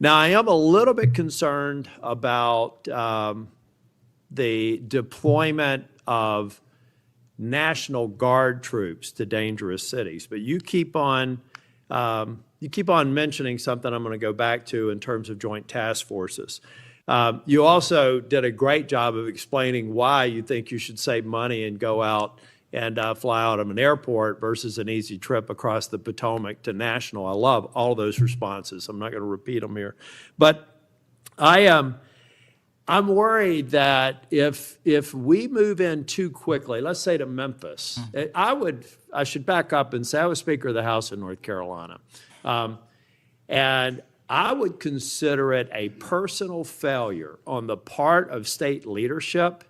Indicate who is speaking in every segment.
Speaker 1: Now, I am a little bit concerned about the deployment of National Guard troops to dangerous cities, but you keep on mentioning something I'm going to go back to in terms of joint task forces. You also did a great job of explaining why you think you should save money and go out and fly out of an airport versus an easy trip across the Potomac to National. I love all those responses. I'm not going to repeat them here. But I'm worried that if we move in too quickly, let's say to Memphis, I should back up and say I was Speaker of the House in North Carolina. And I would consider it a personal failure on the part of state leadership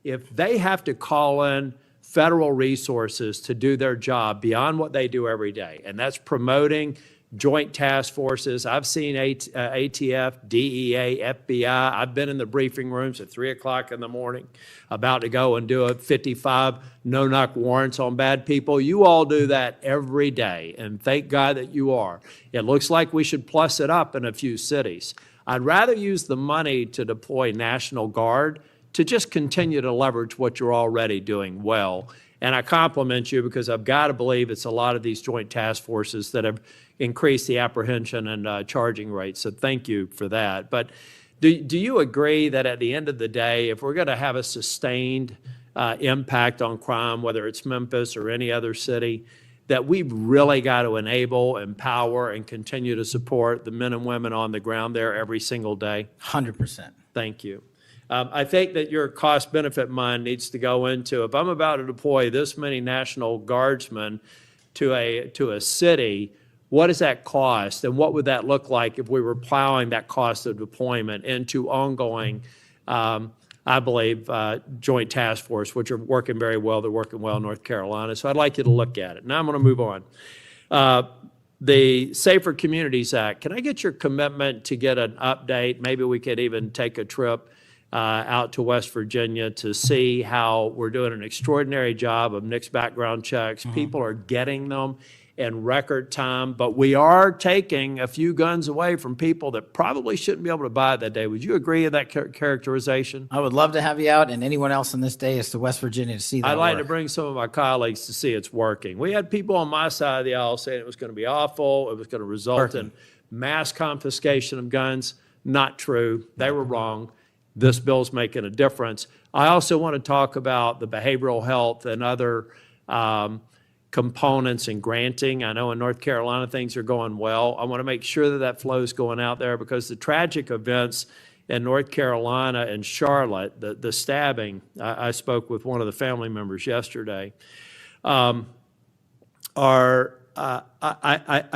Speaker 1: if they have to call in federal resources to do their job beyond what they do every day. And that's promoting joint task forces. I've seen ATF, DEA, FBI. I've been in the briefing rooms at 3 o'clock in the morning about to go and do a 55 no-knock warrants on bad people. You all do that every day, and thank God that you are. It looks like we should plus it up in a few cities. I'd rather use the money to deploy National Guard to just continue to leverage what you're already doing well. And I compliment you because I've got to believe it's a lot of these joint task forces that have increased the apprehension and charging rates. So thank you for that. But do you agree that at the end of the day, if we're going to have a sustained impact on crime, whether it's Memphis or any other city, that we've really got to enable, empower, and continue to support the men and women on the ground there every single day?
Speaker 2: 100%.
Speaker 1: Thank you. I think that your cost-benefit mind needs to go into, if I'm about to deploy this many National Guardsmen to a city, what does that cost, and what would that look like if we were plowing that cost of deployment into ongoing, I believe, joint task force, which are working very well. They're working well in North Carolina. So I'd like you to look at it. Now I'm going to move on. The Safer Communities Act, can I get your commitment to get an update? Maybe we could even take a trip out to West Virginia to see how we're doing an extraordinary job of NICS background checks. People are getting them in record time, but we are taking a few guns away from people that probably shouldn't be able to buy that day. Would you agree with that characterization?
Speaker 2: I would love to have you out and anyone else on this day is to West Virginia to see that
Speaker 1: I'd like
Speaker 2: work.
Speaker 1: to bring some of my colleagues to see it's working. We had people on my side of the aisle saying it was going to be awful, it was going to result in mass confiscation of guns. Not true. They were wrong. This bill's making a difference. I also want to talk about the behavioral health and other components in granting. I know in North Carolina things are going well. I want to make sure that that flow is going out there because the tragic events in North Carolina and Charlotte, the stabbing, I spoke with one of the family members yesterday, I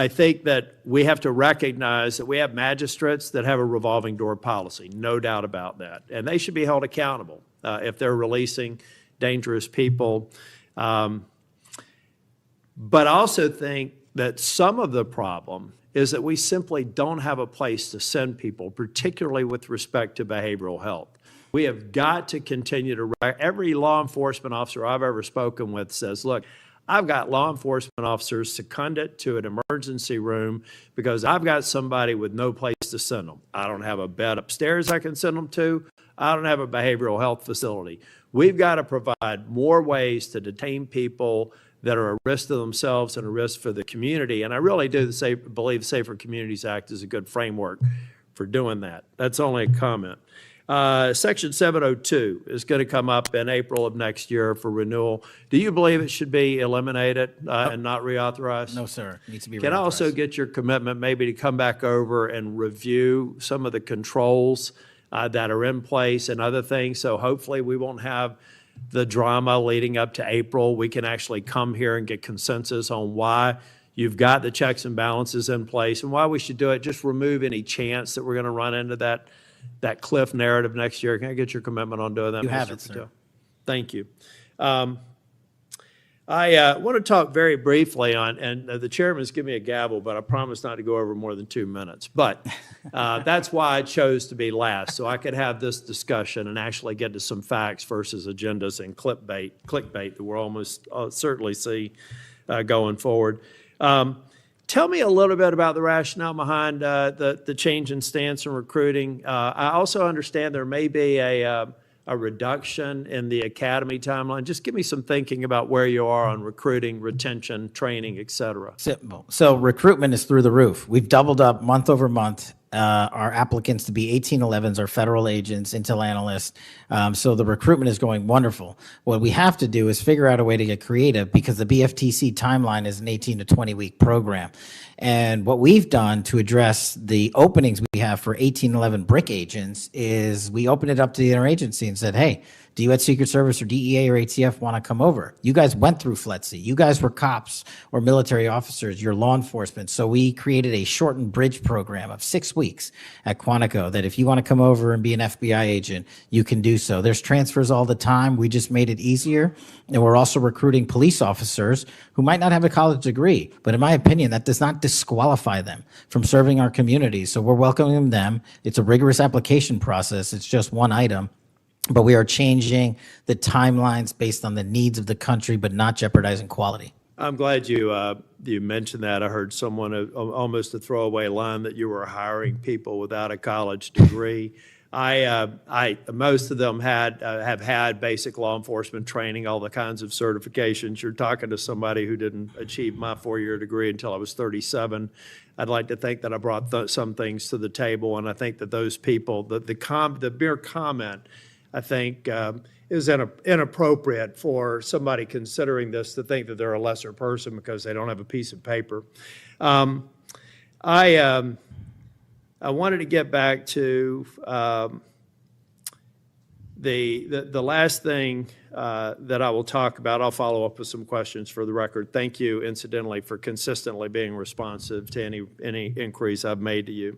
Speaker 1: think that we have to recognize that we have magistrates that have a revolving door policy, no doubt about that. And they should be held accountable if they're releasing dangerous people. But I also think that some of the problem is that we simply don't have a place to send people, particularly with respect to behavioral health. We have got to continue to, every law enforcement officer I've ever spoken with says, look, I've got law enforcement officers seconded to an emergency room because I've got somebody with no place to send them. I don't have a bed upstairs I can send them to. I don't have a behavioral health facility. We've got to provide more ways to detain people that are a risk to themselves and a risk for the community. And I really do believe Safer Communities Act is a good framework for doing that. That's only a comment. Section 702 is going to come up in April of next year for renewal. Do you believe it should be eliminated and not reauthorized?
Speaker 2: No, sir. It needs to be reauthorized.
Speaker 1: Can I also get your commitment maybe to come back over and review some of the controls that are in place and other things? So hopefully we won't have the drama leading up to April. We can actually come here and get consensus on why you've got the checks and balances in place and why we should do it. Just remove any chance that we're going to run into that cliff narrative next year. Can I get your commitment on doing that?
Speaker 2: You have
Speaker 1: Mr.
Speaker 2: it, sir.
Speaker 1: Patel? Thank you. I want to talk very briefly on, and the chairman's given me a gavel, but I promise not to go over more than 2 minutes. But that's why I chose to be last, so I could have this discussion and actually get to some facts versus agendas and clickbait that we'll almost certainly see going forward. Tell me a little bit about the rationale behind the change in stance in recruiting. I also understand there may be a reduction in the academy timeline. Just give me some thinking about where you are on recruiting, retention, training, et cetera.
Speaker 2: Simple. So recruitment is through the roof. We've doubled up month over month our applicants to be 1811s, our federal agents, intel analysts. So the recruitment is going wonderful. What we have to do is figure out a way to get creative because the BFTC timeline is an 18 to 20 week program. And what we've done to address the openings we have for 1811 brick agents is we opened it up to the interagency and said, hey, do you at Secret Service or DEA or ATF want to come over? You guys went through FLETC. You guys were cops or military officers. You're law enforcement. So we created a shortened bridge program of 6 weeks at Quantico that if you want to come over and be an FBI agent, you can do so. There's transfers all the time. We just made it easier. And we're also recruiting police officers who might not have a college degree. But in my opinion, that does not disqualify them from serving our community. So we're welcoming them. It's a rigorous application process. It's just one item. But we are changing the timelines based on the needs of the country, but not jeopardizing quality.
Speaker 1: I'm glad you mentioned that. I heard someone almost a throwaway line that you were hiring people without a college degree. Most of them have had basic law enforcement training, all the kinds of certifications. You're talking to somebody who didn't achieve my 4-year degree until I was 37. I'd like to think that I brought some things to the table, and I think that those people, the mere comment, I think is inappropriate for somebody considering this to think that they're a lesser person because they don't have a piece of paper. I wanted to get back to the last thing that I will talk about. I'll follow up with some questions for the record. Thank you, incidentally, for consistently being responsive to any inquiries I've made to you.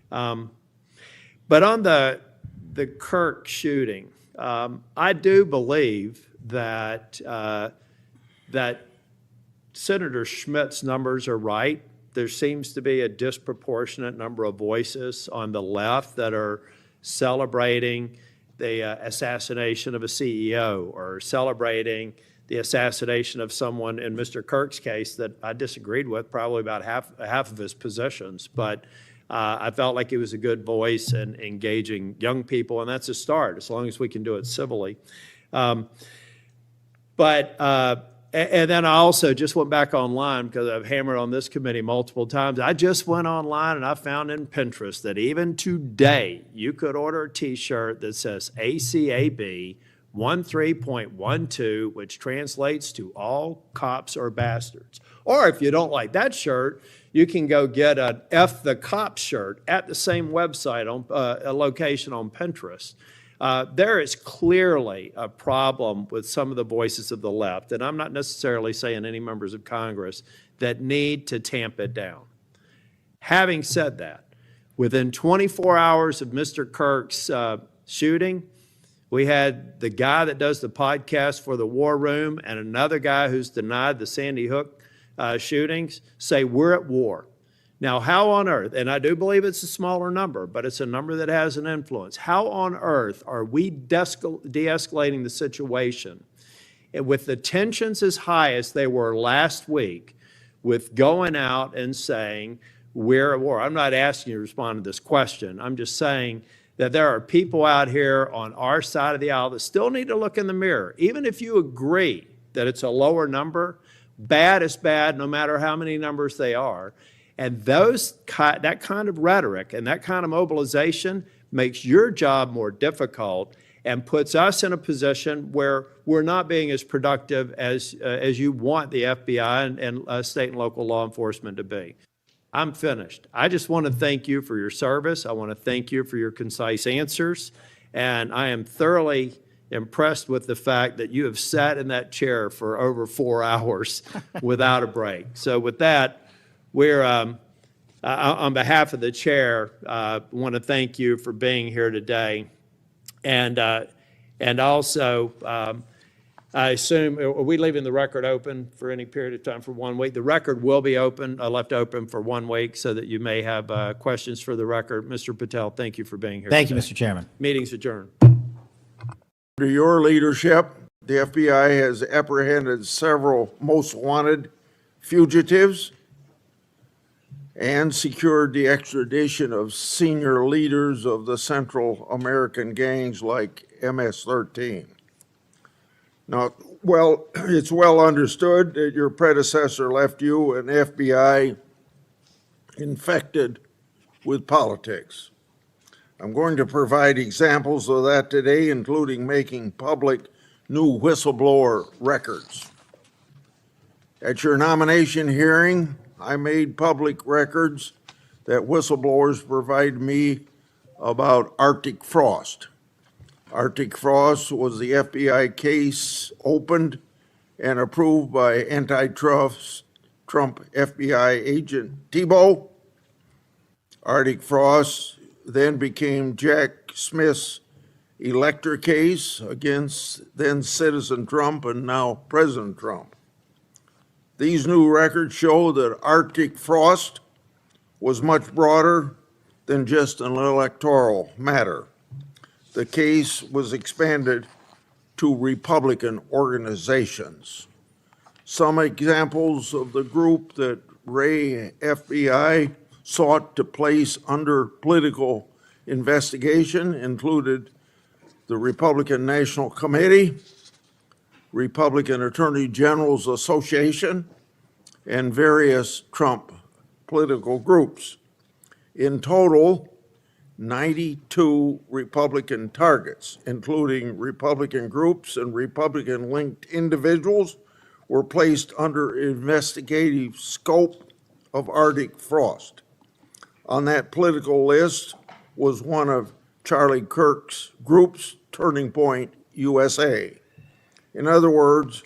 Speaker 1: But on the Kirk shooting, I do believe that that Senator Schmitt's numbers are right. There seems to be a disproportionate number of voices on the left that are celebrating the assassination of a CEO or celebrating the assassination of someone in Mr. Kirk's case that I disagreed with probably about half of his positions. But I felt like he was a good voice in engaging young people, and that's a start, as long as we can do it civilly. And then I also just went back online because I've hammered on this committee multiple times. I just went online and I found in Pinterest that even today you could order a T-shirt that says ACAB 13.12, which translates to all cops are bastards. Or if you don't like that shirt, you can go get an F the Cop shirt at the same website, on a location on Pinterest. There is clearly a problem with some of the voices of the left, and I'm not necessarily saying any members of Congress, that need to tamp it down. Having said that, within 24 hours of Mr. Kirk's shooting, we had the guy that does the podcast for the War Room and another guy who's denied the Sandy Hook shootings say we're at war. Now, how on earth, and I do believe it's a smaller number, but it's a number that has an influence. How on earth are we de-escalating the situation with the tensions as high as they were last week with going out and saying we're at war? I'm not asking you to respond to this question. I'm just saying that there are people out here on our side of the aisle that still need to look in the mirror. Even if you agree that it's a lower number, bad is bad no matter how many numbers they are. And that kind of rhetoric and that kind of mobilization makes your job more difficult and puts us in a position where we're not being as productive as you want the FBI and state and local law enforcement to be. I'm finished. I just want to thank you for your service. I want to thank you for your concise answers. And I am thoroughly impressed with the fact that you have sat in that chair for over 4 hours without a break. So with that, we're, on behalf of the chair, want to thank you for being here today. And also, I assume, are we leaving the record open for any period of time for 1 week? The record will be open, left open for 1 week so that you may have questions for the record. Mr. Patel, thank you for being here
Speaker 2: Thank
Speaker 1: today.
Speaker 2: you, Mr. Chairman.
Speaker 1: Meeting's adjourned.
Speaker 3: Under your leadership, the FBI has apprehended several most wanted fugitives. and secured the extradition of senior leaders of the Central American gangs like MS-13. Now, well, it's well understood that your predecessor left you an FBI infected with politics. I'm going to provide examples of that today, including making public new whistleblower records. At your nomination hearing, I made public records that whistleblowers provided me about Arctic Frost. Arctic Frost was the FBI case opened and approved by antitrust Trump FBI agent Tebow. Arctic Frost then became Jack Smith's elector case against then citizen Trump and now President Trump. These new records show that Arctic Frost was much broader than just an electoral matter. The case was expanded to Republican organizations. Some examples of the group that Ray FBI sought to place under political investigation included the Republican National Committee, Republican Attorney Generals Association, and various Trump political groups. In total, 92 Republican targets, including Republican groups and Republican-linked individuals, were placed under investigative scope of Arctic Frost. On that political list was one of Charlie Kirk's groups, Turning Point USA. In other words,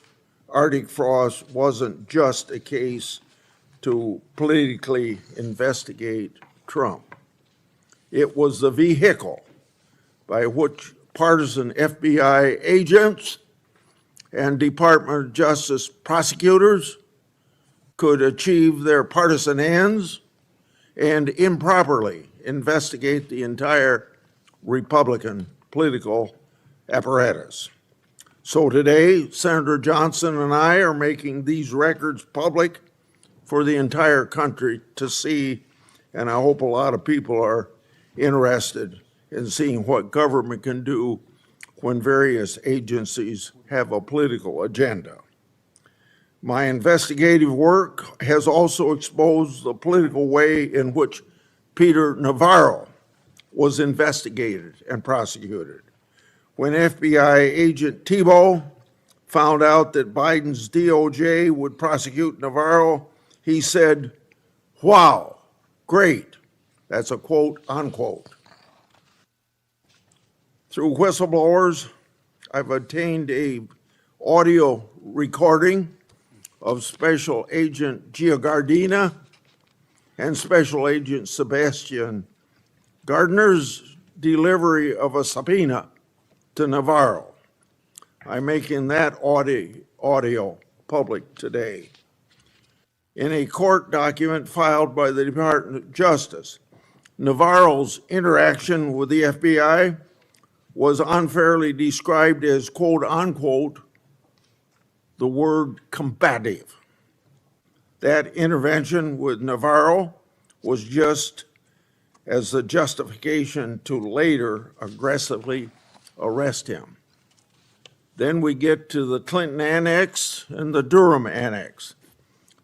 Speaker 3: Arctic Frost wasn't just a case to politically investigate Trump. It was the vehicle by which partisan FBI agents and Department of Justice prosecutors could achieve their partisan ends and improperly investigate the entire Republican political apparatus. So today, Senator Johnson and I are making these records public for the entire country to see, and I hope a lot of people are interested in seeing what government can do when various agencies have a political agenda. My investigative work has also exposed the political way in which Peter Navarro was investigated and prosecuted. When FBI agent Tebow found out that Biden's DOJ would prosecute Navarro, he said, "Wow, great." That's a quote, unquote. Through whistleblowers, I've obtained an audio recording of Special Agent Giardina and Special Agent Sebastian Gardner's delivery of a subpoena to Navarro. I'm making that audio public today. In a court document filed by the Department of Justice, Navarro's interaction with the FBI was unfairly described as, quote unquote, the word combative. That intervention with Navarro was just as the justification to later aggressively arrest him. Then we get to the Clinton Annex and the Durham Annex.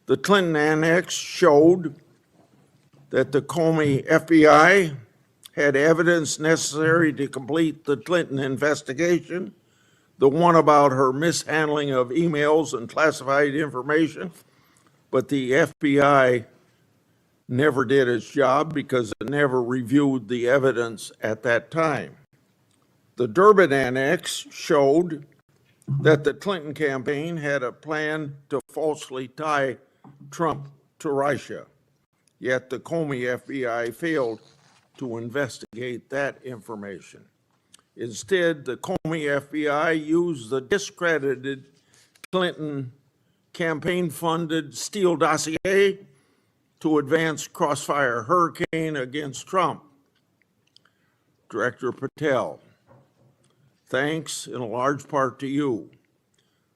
Speaker 3: The Clinton Annex showed that the Comey FBI had evidence necessary to complete the Clinton investigation, the one about her mishandling of emails and classified information, but the FBI never did its job because it never reviewed the evidence at that time. The Durbin Annex showed that the Clinton campaign had a plan to falsely tie Trump to Russia, yet the Comey FBI failed to investigate that information. Instead, the Comey FBI used the discredited Clinton campaign-funded Steele dossier to advance crossfire hurricane against Trump. Director Patel, thanks in a large part to you,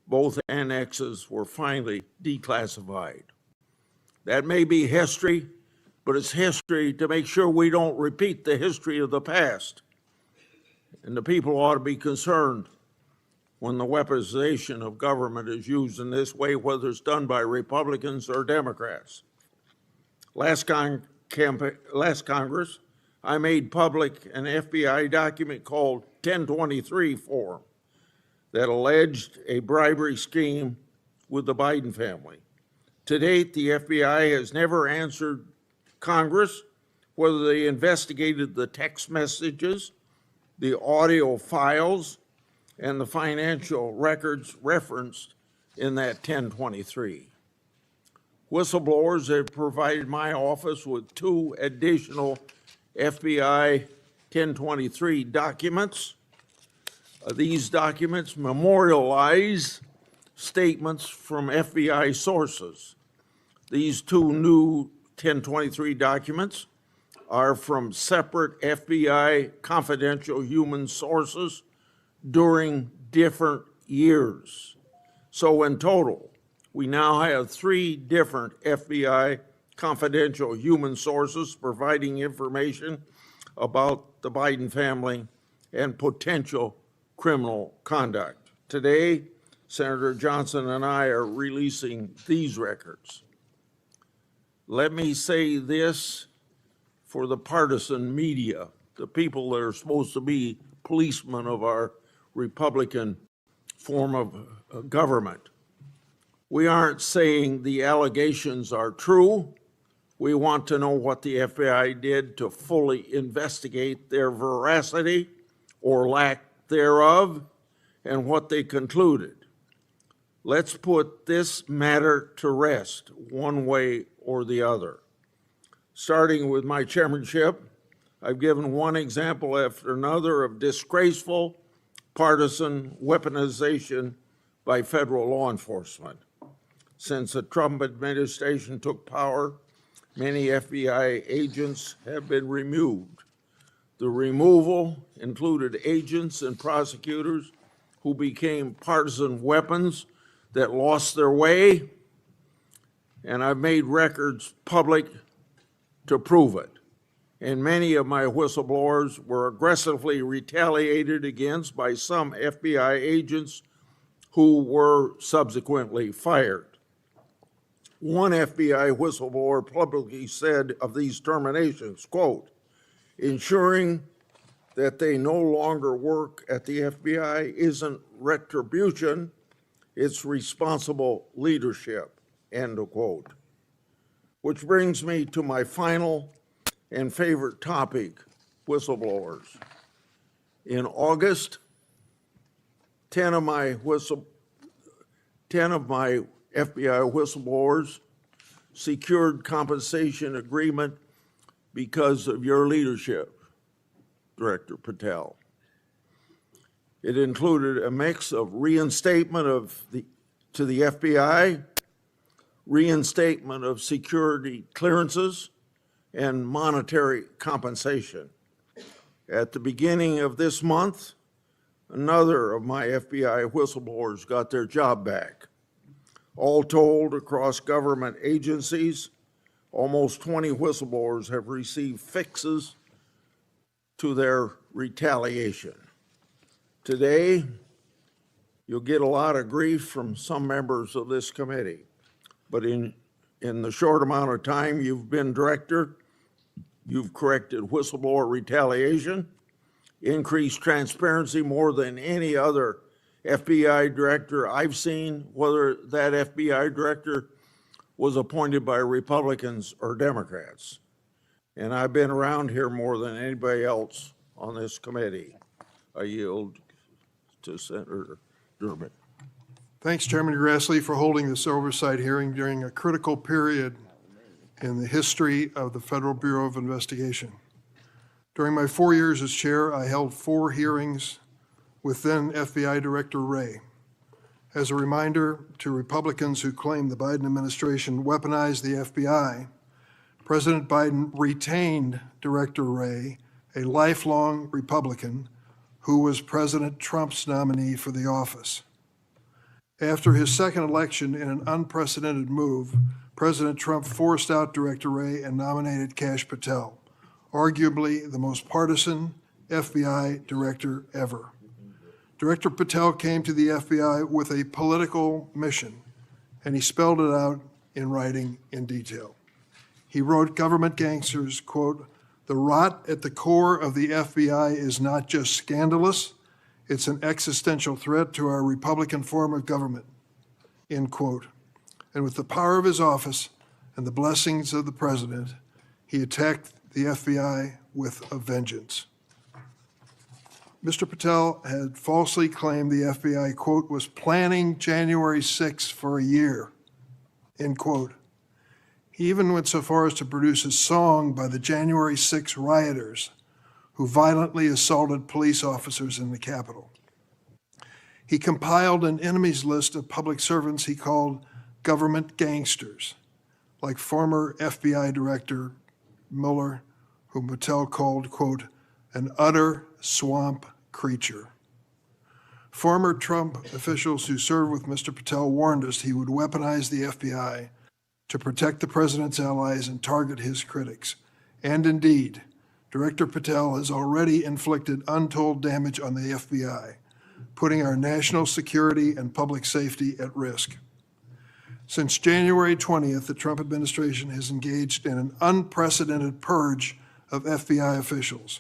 Speaker 3: both annexes were finally declassified. That may be history, but it's history to make sure we don't repeat the history of the past. And the people ought to be concerned when the weaponization of government is used in this way, whether it's done by Republicans or Democrats. Last Congress, I made public an FBI document called 1023 form that alleged a bribery scheme with the Biden family. To date, the FBI has never answered Congress whether they investigated the text messages, the audio files, and the financial records referenced in that 1023. Whistleblowers have provided my office with 2 additional FBI 1023 documents. These documents memorialize statements from FBI sources. These 2 new 1023 documents are from separate FBI confidential human sources during different years. So in total, we now have 3 different FBI confidential human sources providing information about the Biden family and potential criminal conduct. Today, Senator Johnson and I are releasing these records. Let me say this for the partisan media, the people that are supposed to be policemen of our Republican form of government. We aren't saying the allegations are true. We want to know what the FBI did to fully investigate their veracity or lack thereof and what they concluded. Let's put this matter to rest one way or the other. Starting with my chairmanship, I've given one example after another of disgraceful partisan weaponization by federal law enforcement. Since the Trump administration took power, many FBI agents have been removed. The removal included agents and prosecutors who became partisan weapons that lost their way, and I've made records public to prove it. And many of my whistleblowers were aggressively retaliated against by some FBI agents who were subsequently fired. One FBI whistleblower publicly said of these terminations, quote, ensuring that they no longer work at the FBI isn't retribution, it's responsible leadership, end of quote. Which brings me to my final and favorite topic, whistleblowers. In August, 10 of my FBI whistleblowers secured compensation agreement because of your leadership, Director Patel. It included a mix of reinstatement to the FBI, reinstatement of security clearances, and monetary compensation. At the beginning of this month, another of my FBI whistleblowers got their job back. All told, across government agencies, almost 20 whistleblowers have received fixes to their retaliation. Today, you'll get a lot of grief from some members of this committee, but in the short amount of time you've been director, you've corrected whistleblower retaliation, increased transparency more than any other FBI director I've seen, whether that FBI director was appointed by Republicans or Democrats. And I've been around here more than anybody else on this committee. I yield to Senator Durbin.
Speaker 4: Thanks, Chairman Grassley, for holding this oversight hearing during a critical period in the history of the Federal Bureau of Investigation. During my 4 years as chair, I held 4 hearings with then FBI Director Wray. As a reminder to Republicans who claim the Biden administration weaponized the FBI, President Biden retained Director Wray, a lifelong Republican who was President Trump's nominee for the office. After his second election in an unprecedented move, President Trump forced out Director Wray and nominated Kash Patel, arguably the most partisan FBI director ever. Director Patel came to the FBI with a political mission, and he spelled it out in writing in detail. He wrote, "Government gangsters, quote, the rot at the core of the FBI is not just scandalous, it's an existential threat to our Republican form of government," end quote. And with the power of his office and the blessings of the president, he attacked the FBI with a vengeance. Mr. Patel had falsely claimed the FBI, quote, was planning January 6th for a year, end quote. He even went so far as to produce a song by the January 6 rioters who violently assaulted police officers in the Capitol. He compiled an enemies list of public servants he called government gangsters, like former FBI Director Mueller, whom Patel called, quote, an utter swamp creature. Former Trump officials who served with Mr. Patel warned us he would weaponize the FBI to protect the president's allies and target his critics. And indeed, Director Patel has already inflicted untold damage on the FBI, putting our national security and public safety at risk. Since January 20th, the Trump administration has engaged in an unprecedented purge of FBI officials.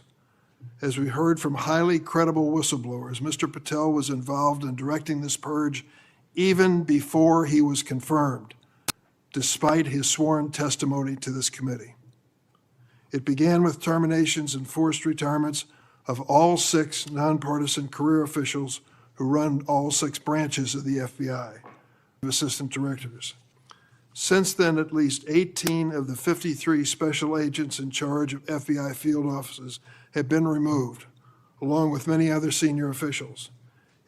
Speaker 4: As we heard from highly credible whistleblowers, Mr. Patel was involved in directing this purge even before he was confirmed, despite his sworn testimony to this committee. It began with terminations and forced retirements of all 6 nonpartisan career officials who run all 6 branches of the FBI, assistant directors. Since then, at least 18 of the 53 special agents in charge of FBI field offices have been removed, along with many other senior officials.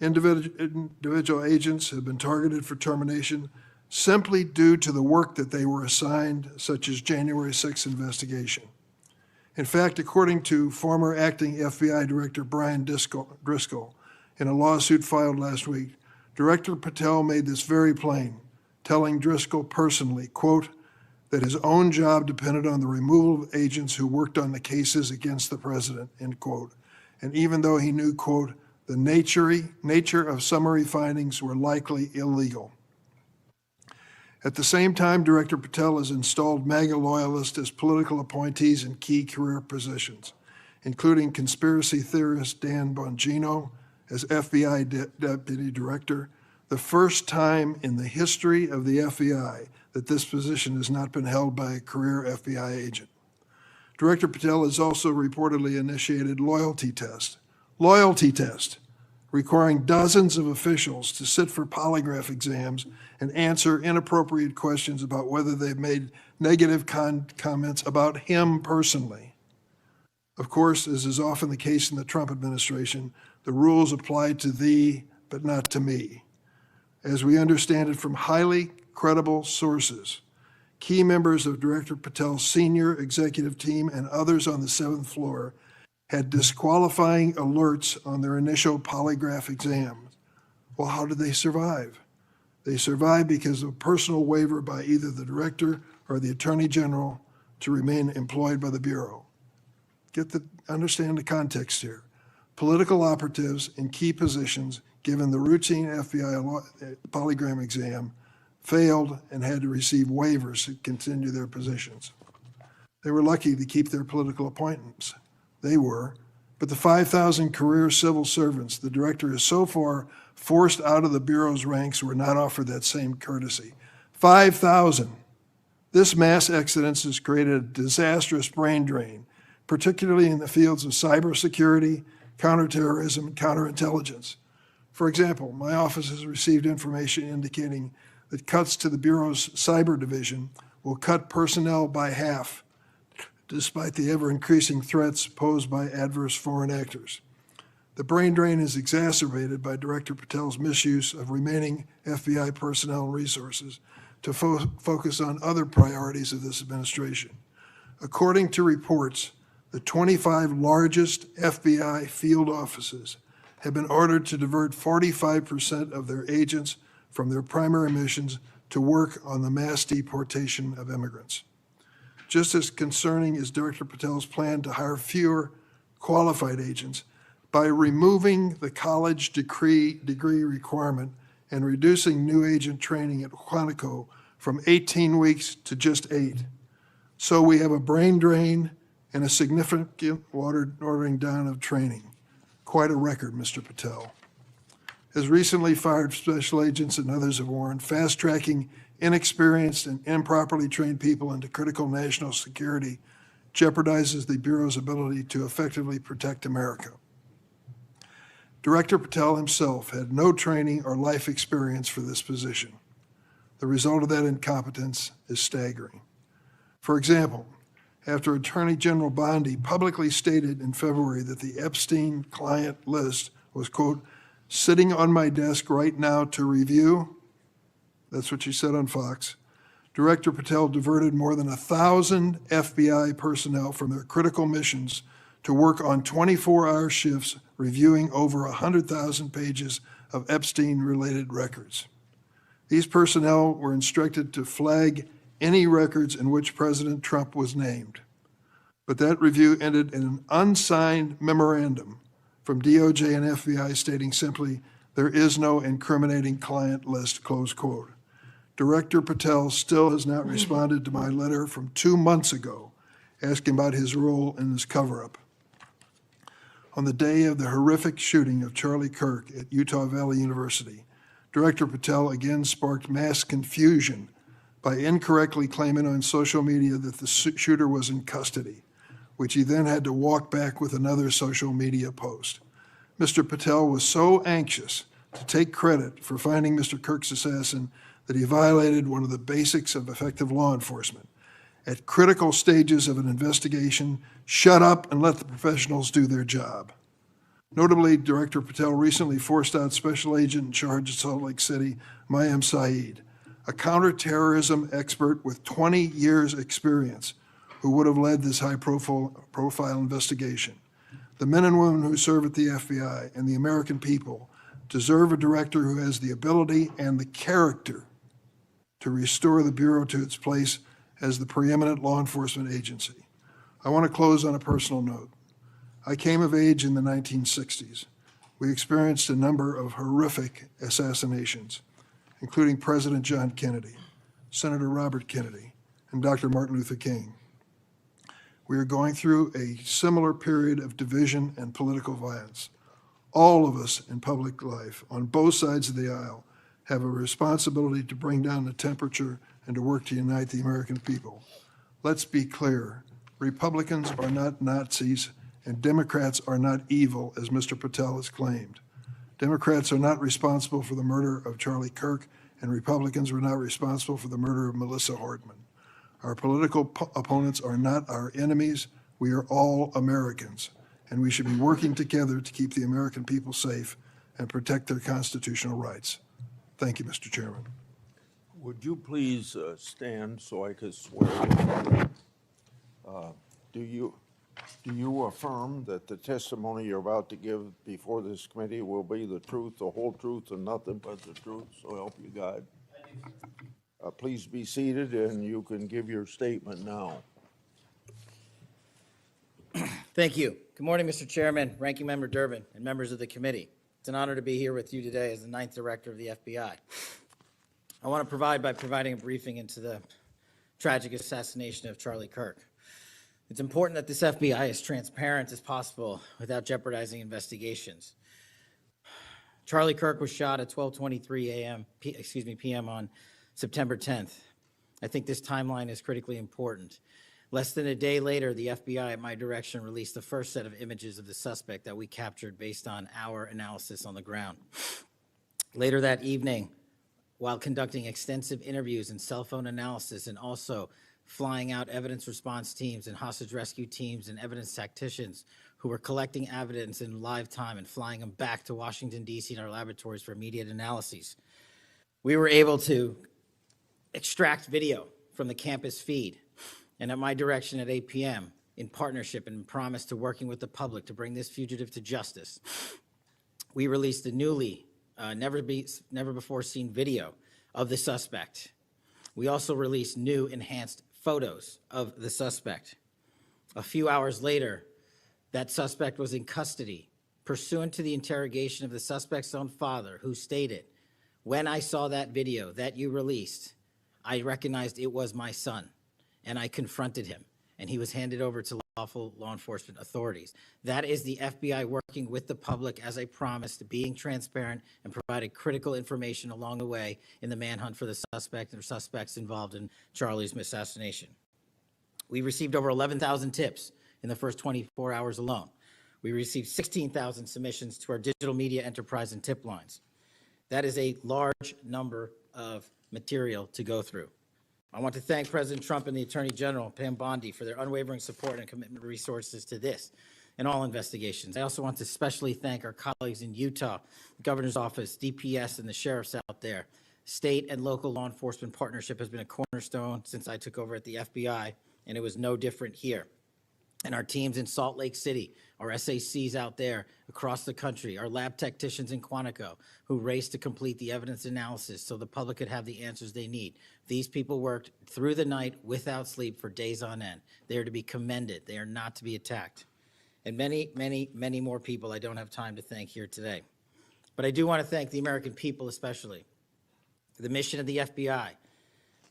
Speaker 4: Individual agents have been targeted for termination simply due to the work that they were assigned, such as January 6th investigation. In fact, according to former acting FBI Director Brian Driscoll, in a lawsuit filed last week, Director Patel made this very plain, telling Driscoll personally, quote, that his own job depended on the removal of agents who worked on the cases against the president, end quote. And even though he knew, quote, the nature of summary findings were likely illegal. At the same time, Director Patel has installed MAGA loyalists as political appointees in key career positions, including conspiracy theorist Dan Bongino as FBI Deputy Director, the first time in the history of the FBI that this position has not been held by a career FBI agent. Director Patel has also reportedly initiated loyalty test, requiring dozens of officials to sit for polygraph exams and answer inappropriate questions about whether they've made negative comments about him personally. Of course, as is often the case in the Trump administration, the rules apply to thee, but not to me. As we understand it from highly credible sources, key members of Director Patel's senior executive team and others on the 7th floor had disqualifying alerts on their initial polygraph exams. Well, how did they survive? They survived because of a personal waiver by either the director or the attorney general to remain employed by the Bureau. Understand the context here. Political operatives in key positions, given the routine FBI polygraph exam, failed and had to receive waivers to continue their positions. They were lucky to keep their political appointments. They were, but the 5,000 career civil servants the director has so far forced out of the Bureau's ranks were not offered that same courtesy. 5,000. This mass exodus has created a disastrous brain drain, particularly in the fields of cybersecurity, counterterrorism, and counterintelligence. For example, my office has received information indicating that cuts to the Bureau's cyber division will cut personnel by half, despite the ever-increasing threats posed by adverse foreign actors. The brain drain is exacerbated by Director Patel's misuse of remaining FBI personnel and resources to focus on other priorities of this administration. According to reports, the 25 largest FBI field offices have been ordered to divert 45% of their agents from their primary missions to work on the mass deportation of immigrants. Just as concerning is Director Patel's plan to hire fewer qualified agents by removing the college degree requirement and reducing new agent training at Quantico from 18 weeks to just 8. So we have a brain drain and a significant watering down of training. Quite a record, Mr. Patel. As recently fired special agents and others have warned, fast-tracking inexperienced and improperly trained people into critical national security jeopardizes the Bureau's ability to effectively protect America. Director Patel himself had no training or life experience for this position. The result of that incompetence is staggering. For example, after Attorney General Bondi publicly stated in February that the Epstein client list was, quote, sitting on my desk right now to review, that's what she said on Fox, Director Patel diverted more than 1,000 FBI personnel from their critical missions to work on 24-hour shifts reviewing over 100,000 pages of Epstein-related records. These personnel were instructed to flag any records in which President Trump was named. But that review ended in an unsigned memorandum from DOJ and FBI stating simply, there is no incriminating client list, close quote. Director Patel still has not responded to my letter from 2 months ago asking about his role in this cover-up. On the day of the horrific shooting of Charlie Kirk at Utah Valley University, Director Patel again sparked mass confusion by incorrectly claiming on social media that the shooter was in custody, which he then had to walk back with another social media post. Mr. Patel was so anxious to take credit for finding Mr. Kirk's assassin that he violated one of the basics of effective law enforcement. At critical stages of an investigation, shut up and let the professionals do their job. Notably, Director Patel recently forced out Special Agent in charge of Salt Lake City, Mayim Saeed, a counterterrorism expert with 20 years' experience, who would have led this high-profile investigation. The men and women who serve at the FBI and the American people deserve a director who has the ability and the character to restore the Bureau to its place as the preeminent law enforcement agency. I want to close on a personal note. I came of age in the 1960s. We experienced a number of horrific assassinations, including President John Kennedy, Senator Robert Kennedy, and Dr. Martin Luther King. We are going through a similar period of division and political violence. All of us in public life, on both sides of the aisle, have a responsibility to bring down the temperature and to work to unite the American people. Let's be clear. Republicans are not Nazis, and Democrats are not evil, as Mr. Patel has claimed. Democrats are not responsible for the murder of Charlie Kirk, and Republicans were not responsible for the murder of Melissa Hordman. Our political opponents are not our enemies. We are all Americans, and we should be working together to keep the American people safe and protect their constitutional rights. Thank you, Mr. Chairman.
Speaker 3: Would you please stand so I could swear? Do you affirm that the testimony you're about to give before this committee will be the truth, the whole truth, and nothing but the truth? So help you God. Please be seated, and you can give your statement now.
Speaker 2: Thank you. Good morning, Mr. Chairman, Ranking Member Durbin, and members of the committee. It's an honor to be here with you today as the 9th Director of the FBI. I want to provide by providing a briefing into the tragic assassination of Charlie Kirk. It's important that this FBI is transparent as possible without jeopardizing investigations. Charlie Kirk was shot at 12:23 p.m. on September 10th. I think this timeline is critically important. Less than a day later, the FBI, at my direction, released the first set of images of the suspect that we captured based on our analysis on the ground. Later that evening, while conducting extensive interviews and cell phone analysis, and also flying out evidence response teams and hostage rescue teams and evidence tacticians who were collecting evidence in live time and flying them back to Washington, D.C. in our laboratories for immediate analyses, we were able to extract video from the campus feed. And at my direction at 8 p.m., in partnership and in promise to working with the public to bring this fugitive to justice, we released the newly, never before seen video of the suspect We also released new enhanced photos of the suspect. A few hours later, that suspect was in custody pursuant to the interrogation of the suspect's own father, who stated, "When I saw that video that you released, I recognized it was my son, and I confronted him, and he was handed over to lawful law enforcement authorities." That is the FBI working with the public, as I promised, being transparent and providing critical information along the way in the manhunt for the suspect or suspects involved in Charlie's assassination. We received over 11,000 tips in the first 24 hours alone. We received 16,000 submissions to our digital media enterprise and tip lines. That is a large number of material to go through. I want to thank President Trump and the Attorney General, Pam Bondi, for their unwavering support and commitment of resources to this and all investigations. I also want to especially thank our colleagues in Utah, the Governor's Office, DPS, and the sheriffs out there. State and local law enforcement partnership has been a cornerstone since I took over at the FBI, and it was no different here. And our teams in Salt Lake City, our SACs out there across the country, our lab technicians in Quantico who raced to complete the evidence analysis so the public could have the answers they need. These people worked through the night without sleep for days on end. They are to be commended. They are not to be attacked. And many, many, many more people I don't have time to thank here today. But I do want to thank the American people especially. The mission of the FBI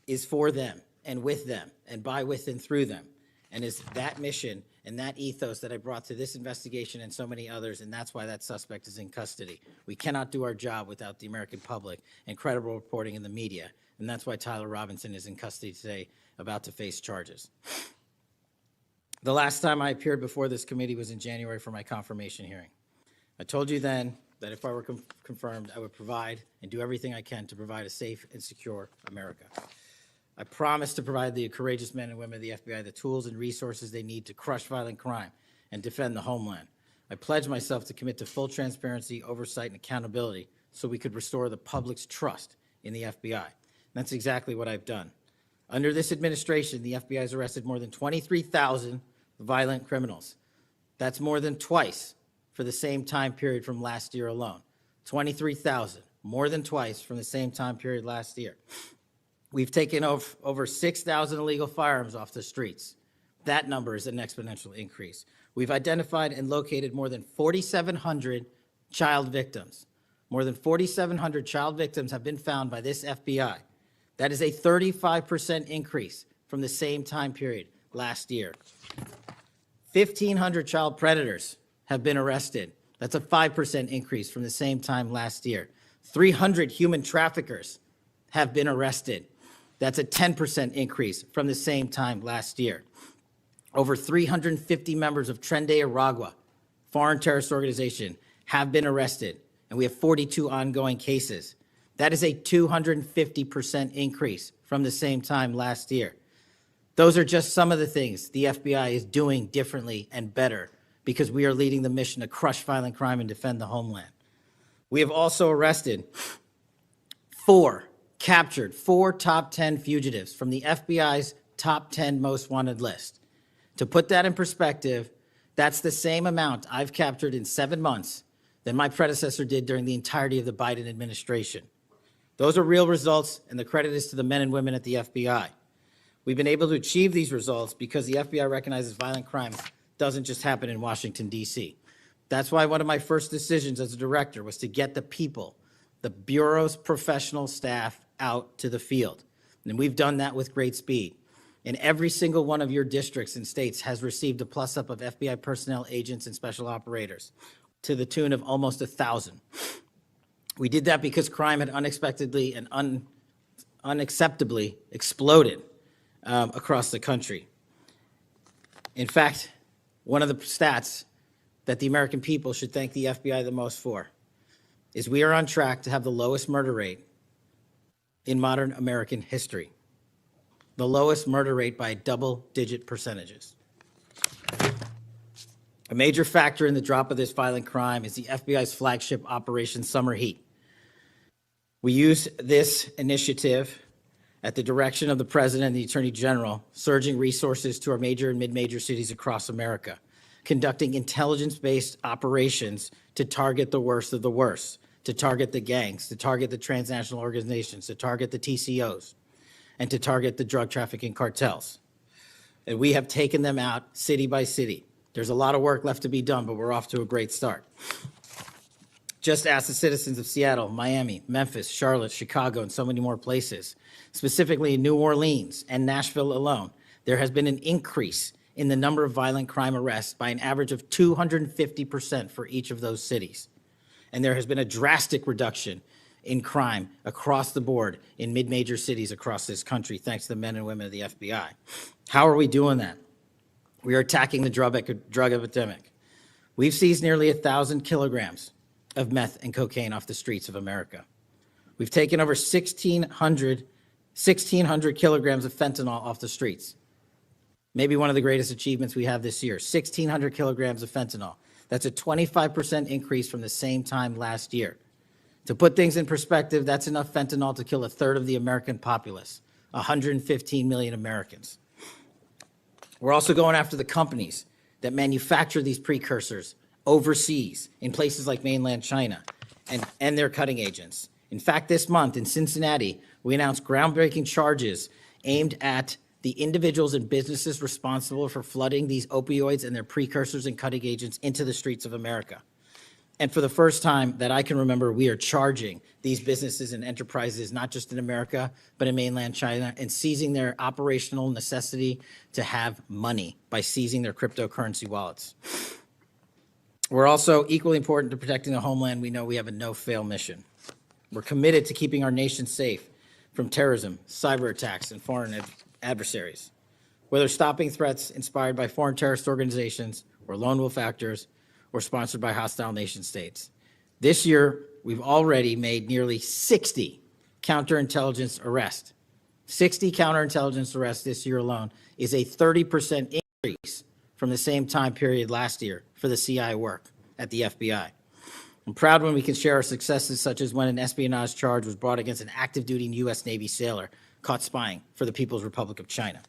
Speaker 2: is for them and with them and by, with, and through them. And it's that mission and that ethos that I brought to this investigation and so many others, and that's why that suspect is in custody. We cannot do our job without the American public and credible reporting in the media, and that's why Tyler Robinson is in custody today, about to face charges. The last time I appeared before this committee was in January for my confirmation hearing. I told you then that if I were confirmed, I would provide and do everything I can to provide a safe and secure America. I promise to provide the courageous men and women of the FBI the tools and resources they need to crush violent crime and defend the homeland. I pledge myself to commit to full transparency, oversight, and accountability so we could restore the public's trust in the FBI. And that's exactly what I've done. Under this administration, the FBI has arrested more than 23,000 violent criminals. That's more than twice for the same time period from last year alone. 23,000, more than twice from the same time period last year. We've taken over 6,000 illegal firearms off the streets. That number is an exponential increase. We've identified and located more than 4,700 child victims. More than 4,700 child victims have been found by this FBI. That is a 35% increase from the same time period last year. 1,500 child predators have been arrested. That's a 5% increase from the same time last year. 300 human traffickers have been arrested. That's a 10% increase from the same time last year. Over 350 members of Tren de Aragua, foreign terrorist organization, have been arrested, and we have 42 ongoing cases. That is a 250% increase from the same time last year. Those are just some of the things the FBI is doing differently and better because we are leading the mission to crush violent crime and defend the homeland. We have also arrested captured four top 10 fugitives from the FBI's top 10 most wanted list. To put that in perspective, that's the same amount I've captured in 7 months than my predecessor did during the entirety of the Biden administration. Those are real results, and the credit is to the men and women at the FBI. We've been able to achieve these results because the FBI recognizes violent crime doesn't just happen in Washington, D.C. That's why one of my first decisions as a director was to get the people, the Bureau's professional staff, out to the field. And we've done that with great speed. And every single one of your districts and states has received a plus-up of FBI personnel, agents, and special operators to the tune of almost 1,000. We did that because crime had unexpectedly and unacceptably exploded across the country. In fact, one of the stats that the American people should thank the FBI the most for is we are on track to have the lowest murder rate in modern American history. The lowest murder rate by double-digit percentages. A major factor in the drop of this violent crime is the FBI's flagship Operation Summer Heat. We use this initiative at the direction of the President and the Attorney General, surging resources to our major and mid-major cities across America, conducting intelligence-based operations to target the worst of the worst, to target the gangs, to target the transnational organizations, to target the TCOs. and to target the drug trafficking cartels. And we have taken them out city by city. There's a lot of work left to be done, but we're off to a great start. Just ask the citizens of Seattle, Miami, Memphis, Charlotte, Chicago, and so many more places. Specifically in New Orleans and Nashville alone, there has been an increase in the number of violent crime arrests by an average of 250% for each of those cities. And there has been a drastic reduction in crime across the board in mid-major cities across this country, thanks to the men and women of the FBI. How are we doing that? We are attacking the drug epidemic. We've seized nearly 1,000 kilograms of meth and cocaine off the streets of America. We've taken over 1,600 kilograms of fentanyl off the streets. Maybe one of the greatest achievements we have this year, 1,600 kilograms of fentanyl. That's a 25% increase from the same time last year. To put things in perspective, that's enough fentanyl to kill a third of the American populace, 115 million Americans. We're also going after the companies that manufacture these precursors overseas in places like mainland China and their cutting agents. In fact, this month in Cincinnati, we announced groundbreaking charges aimed at the individuals and businesses responsible for flooding these opioids and their precursors and cutting agents into the streets of America. And for the first time that I can remember, we are charging these businesses and enterprises, not just in America, but in mainland China, and seizing their operational necessity to have money by seizing their cryptocurrency wallets. We're also equally important to protecting the homeland. We know we have a no-fail mission. We're committed to keeping our nation safe from terrorism, cyber attacks, and foreign adversaries. Whether stopping threats inspired by foreign terrorist organizations or lone wolf actors, or sponsored by hostile nation states. This year, we've already made nearly 60 counterintelligence arrests. 60 counterintelligence arrests this year alone is a 30% increase from the same time period last year for the CI work at the FBI. I'm proud when we can share our successes, such as when an espionage charge was brought against an active duty U.S. Navy sailor caught spying for the People's Republic of China.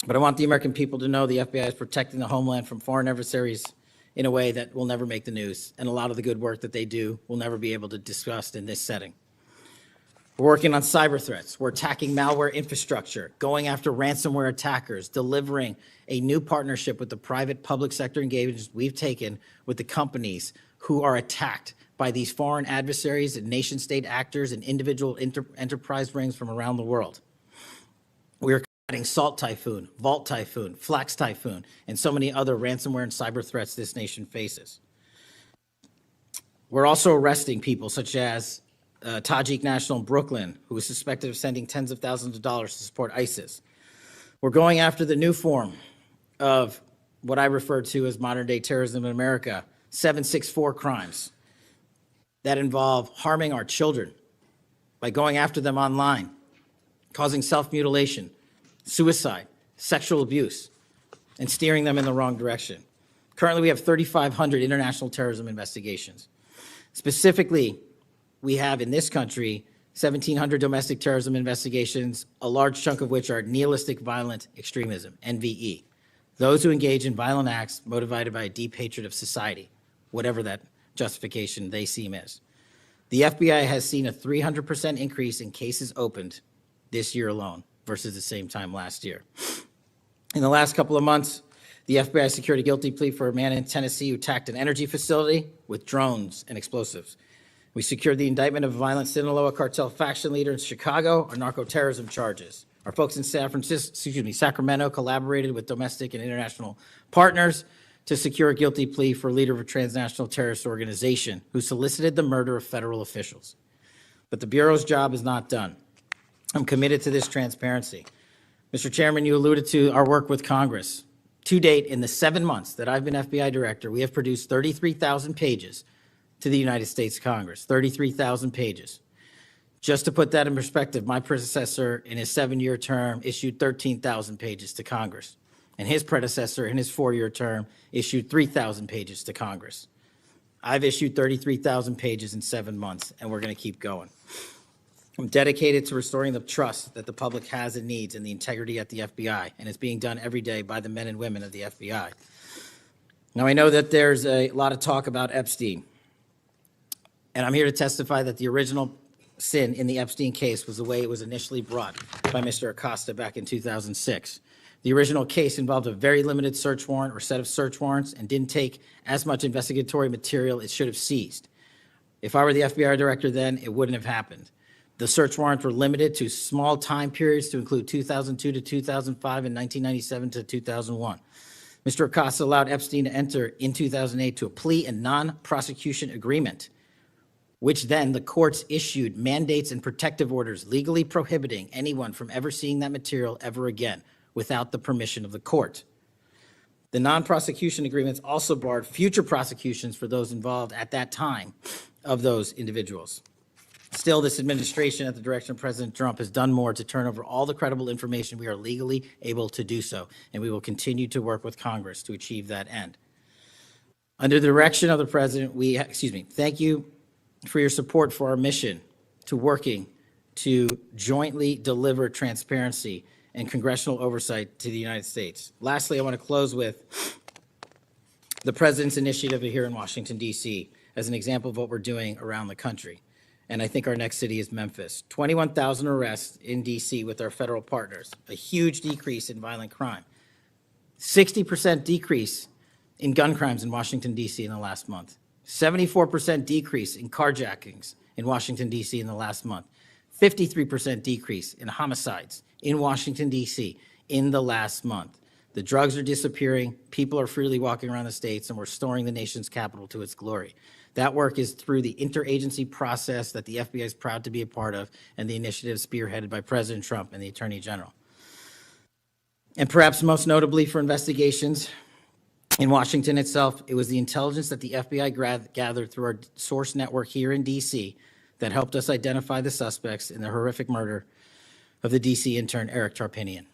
Speaker 2: But I want the American people to know the FBI is protecting the homeland from foreign adversaries in a way that will never make the news, and a lot of the good work that they do will never be able to discuss in this setting. We're working on cyber threats. We're attacking malware infrastructure, going after ransomware attackers, delivering a new partnership with the private public sector engagements we've taken with the companies who are attacked by these foreign adversaries and nation-state actors and individual enterprise rings from around the world. We're adding Salt Typhoon, Vault Typhoon, Flax Typhoon, and so many other ransomware and cyber threats this nation faces. We're also arresting people such as Tajik national in Brooklyn, who is suspected of sending tens of thousands of dollars to support ISIS. We're going after the new form of what I refer to as modern-day terrorism in America, 764 crimes that involve harming our children by going after them online, causing self-mutilation, suicide, sexual abuse, and steering them in the wrong direction. Currently, we have 3,500 international terrorism investigations. Specifically, we have in this country 1,700 domestic terrorism investigations, a large chunk of which are nihilistic violent extremism, NVE. Those who engage in violent acts motivated by a deep hatred of society, whatever that justification they seem is. The FBI has seen a 300% increase in cases opened this year alone versus the same time last year. In the last couple of months, the FBI secured a guilty plea for a man in Tennessee who attacked an energy facility with drones and explosives. We secured the indictment of a violent Sinaloa cartel faction leader in Chicago on narco-terrorism charges. Our folks in Sacramento collaborated with domestic and international partners to secure a guilty plea for a leader of a transnational terrorist organization who solicited the murder of federal officials. But the Bureau's job is not done. I'm committed to this transparency. Mr. Chairman, you alluded to our work with Congress. To date, in the 7 months that I've been FBI director, we have produced 33,000 pages to the United States Congress, 33,000 pages. Just to put that in perspective, my predecessor in his 7-year term issued 13,000 pages to Congress, and his predecessor in his 4-year term issued 3,000 pages to Congress. I've issued 33,000 pages in 7 months, and we're going to keep going. I'm dedicated to restoring the trust that the public has and needs in the integrity at the FBI, and it's being done every day by the men and women of the FBI. Now, I know that there's a lot of talk about Epstein, and I'm here to testify that the original sin in the Epstein case was the way it was initially brought by Mr. Acosta back in 2006. The original case involved a very limited search warrant or set of search warrants and didn't take as much investigatory material it should have seized. If I were the FBI director then, it wouldn't have happened. The search warrants were limited to small time periods to include 2002 to 2005 and 1997 to 2001. Mr. Acosta allowed Epstein to enter in 2008 to a plea and non-prosecution agreement, which then the courts issued mandates and protective orders legally prohibiting anyone from ever seeing that material ever again without the permission of the court. The non-prosecution agreements also barred future prosecutions for those involved at that time of those individuals. Still, this administration, at the direction of President Trump, has done more to turn over all the credible information we are legally able to do so, and we will continue to work with Congress to achieve that end. Under the direction of the President, thank you for your support for our mission to working to jointly deliver transparency and congressional oversight to the United States. Lastly, I want to close with the President's initiative here in Washington, D.C. as an example of what we're doing around the country. And I think our next city is Memphis. 21,000 arrests in D.C. with our federal partners, a huge decrease in violent crime, 60% decrease in gun crimes in Washington, D.C. in the last month, 74% decrease in carjackings in Washington, D.C. in the last month, 53% decrease in homicides in Washington, D.C. in the last month. The drugs are disappearing, people are freely walking around the states, and we're restoring the nation's capital to its glory. That work is through the interagency process that the FBI is proud to be a part of, and the initiative spearheaded by President Trump and the Attorney General. And perhaps most notably for investigations in Washington itself, it was the intelligence that the FBI gathered through our source network here in D.C. that helped us identify the suspects in the horrific murder of the D.C. intern Eric Tarpinian.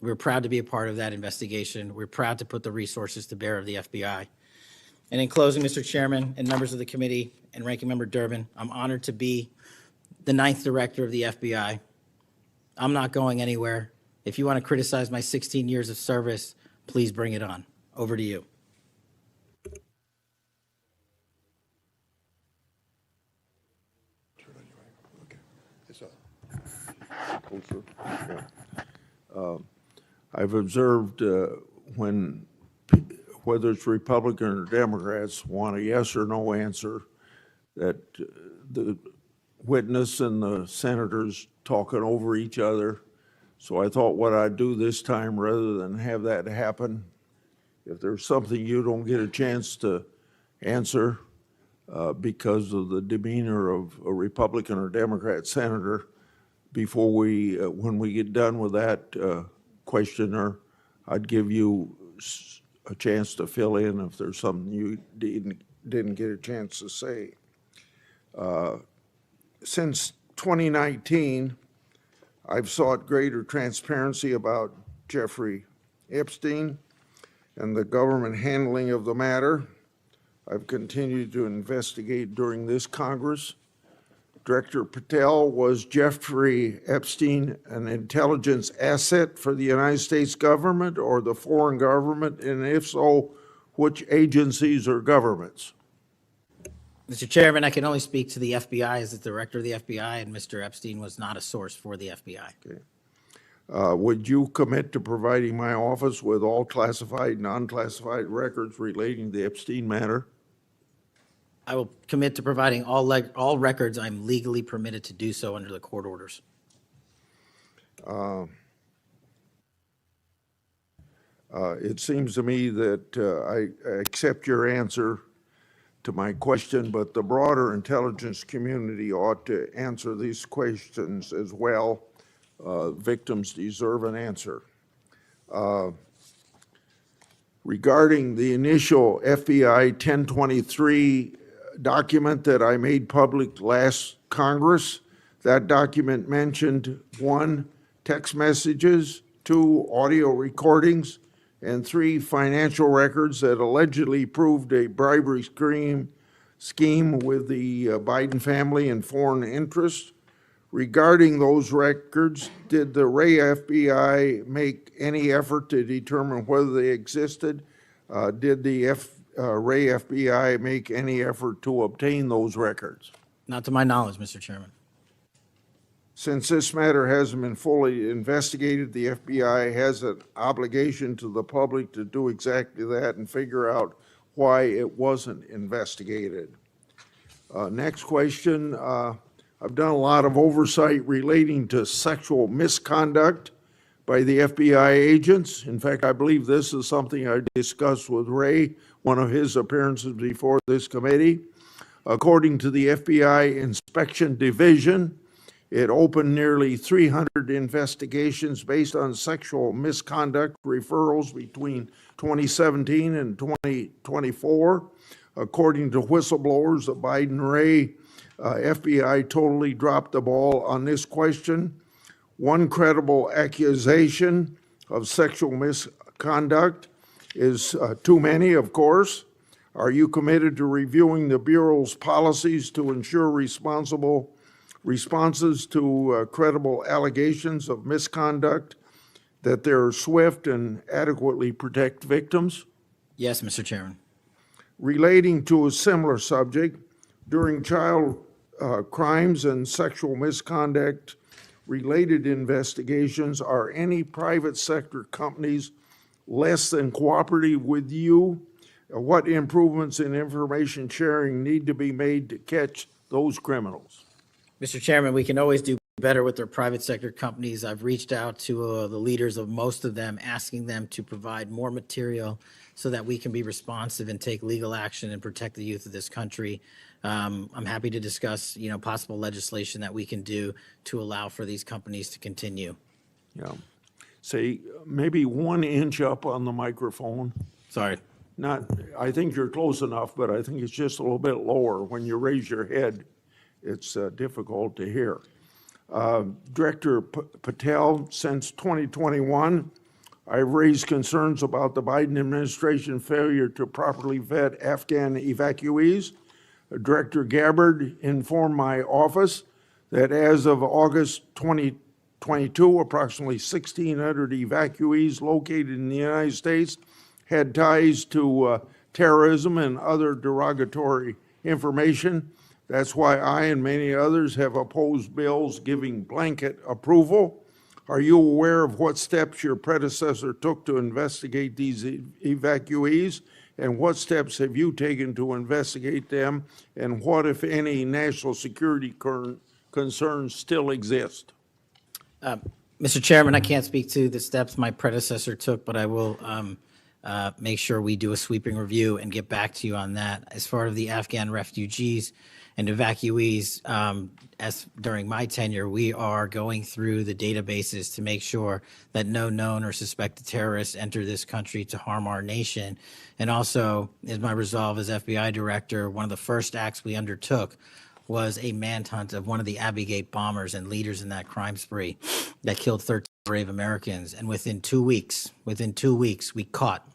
Speaker 2: We're proud to be a part of that investigation. We're proud to put the resources to bear of the FBI. And in closing, Mr. Chairman and members of the committee and Ranking Member Durbin, I'm honored to be the 9th director of the FBI. I'm not going anywhere. If you want to criticize my 16 years of service, please bring it on. Over to you.
Speaker 3: I've observed whether it's Republican or Democrats want a yes or no answer, that the witness and the senators talking over each other. So I thought what I'd do this time, rather than have that happen, if there's something you don't get a chance to answer because of the demeanor of a Republican or Democrat senator, before when we get done with that questioner, I'd give you a chance to fill in if there's something you didn't get a chance to say. Since 2019, I've sought greater transparency about Jeffrey Epstein and the government handling of the matter. I've continued to investigate during this Congress. Director Patel, was Jeffrey Epstein an intelligence asset for the United States government or the foreign government? And if so, which agencies or governments?
Speaker 2: Mr. Chairman, I can only speak to the FBI as the director of the FBI, and Mr. Epstein was not a source for the FBI.
Speaker 3: Okay. Would you commit to providing my office with all classified and unclassified records relating to the Epstein matter?
Speaker 2: I will commit to providing all records I'm legally permitted to do so under the court orders.
Speaker 3: It seems to me that I accept your answer to my question, but the broader intelligence community ought to answer these questions as well. Victims deserve an answer. Regarding the initial FBI 1023 document that I made public last Congress, that document mentioned 1, text messages, 2, audio recordings, and 3, financial records that allegedly proved a bribery scheme with the Biden family and foreign interests. Regarding those records, did the Ray FBI make any effort to determine whether they existed? Did the Ray FBI make any effort to obtain those records?
Speaker 2: Not to my knowledge, Mr. Chairman.
Speaker 3: Since this matter hasn't been fully investigated, the FBI has an obligation to the public to do exactly that and figure out why it wasn't investigated. Next question. I've done a lot of oversight relating to sexual misconduct by the FBI agents. In fact, I believe this is something I discussed with Ray, one of his appearances before this committee. According to the FBI Inspection Division, it opened nearly 300 investigations based on sexual misconduct referrals between 2017 and 2024. According to whistleblowers, the Biden-Ray FBI totally dropped the ball on this question. One credible accusation of sexual misconduct is too many, of course. Are you committed to reviewing the Bureau's policies to ensure responsible responses to credible allegations of misconduct, that they're swift and adequately protect victims?
Speaker 2: Yes, Mr. Chairman.
Speaker 3: Relating to a similar subject, during child crimes and sexual misconduct related investigations, are any private sector companies less than cooperative with you? What improvements in information sharing need to be made to catch those criminals?
Speaker 2: Mr. Chairman, we can always do better with our private sector companies. I've reached out to the leaders of most of them, asking them to provide more material so that we can be responsive and take legal action and protect the youth of this country. I'm happy to discuss, possible legislation that we can do to allow for these companies to continue.
Speaker 3: Yeah. Say, maybe 1 inch up on the microphone.
Speaker 2: Sorry.
Speaker 3: I think you're close enough, but I think it's just a little bit lower. When you raise your head, it's difficult to hear. Director Patel, since 2021, I've raised concerns about the Biden administration failure to properly vet Afghan evacuees. Director Gabbard informed my office that as of August 2022, approximately 1,600 evacuees located in the United States had ties to terrorism and other derogatory information. That's why I and many others have opposed bills giving blanket approval. Are you aware of what steps your predecessor took to investigate these evacuees? And what steps have you taken to investigate them? And what, if any, national security concerns still exist?
Speaker 2: Mr. Chairman, I can't speak to the steps my predecessor took, but I will make sure we do a sweeping review and get back to you on that. As far as the Afghan refugees and evacuees, as during my tenure, we are going through the databases to make sure that no known or suspected terrorists enter this country to harm our nation. And also, as my resolve as FBI director, one of the first acts we undertook was a manhunt of one of the Abbey Gate bombers and leaders in that crime spree that killed 13 brave Americans. And within 2 weeks, we caught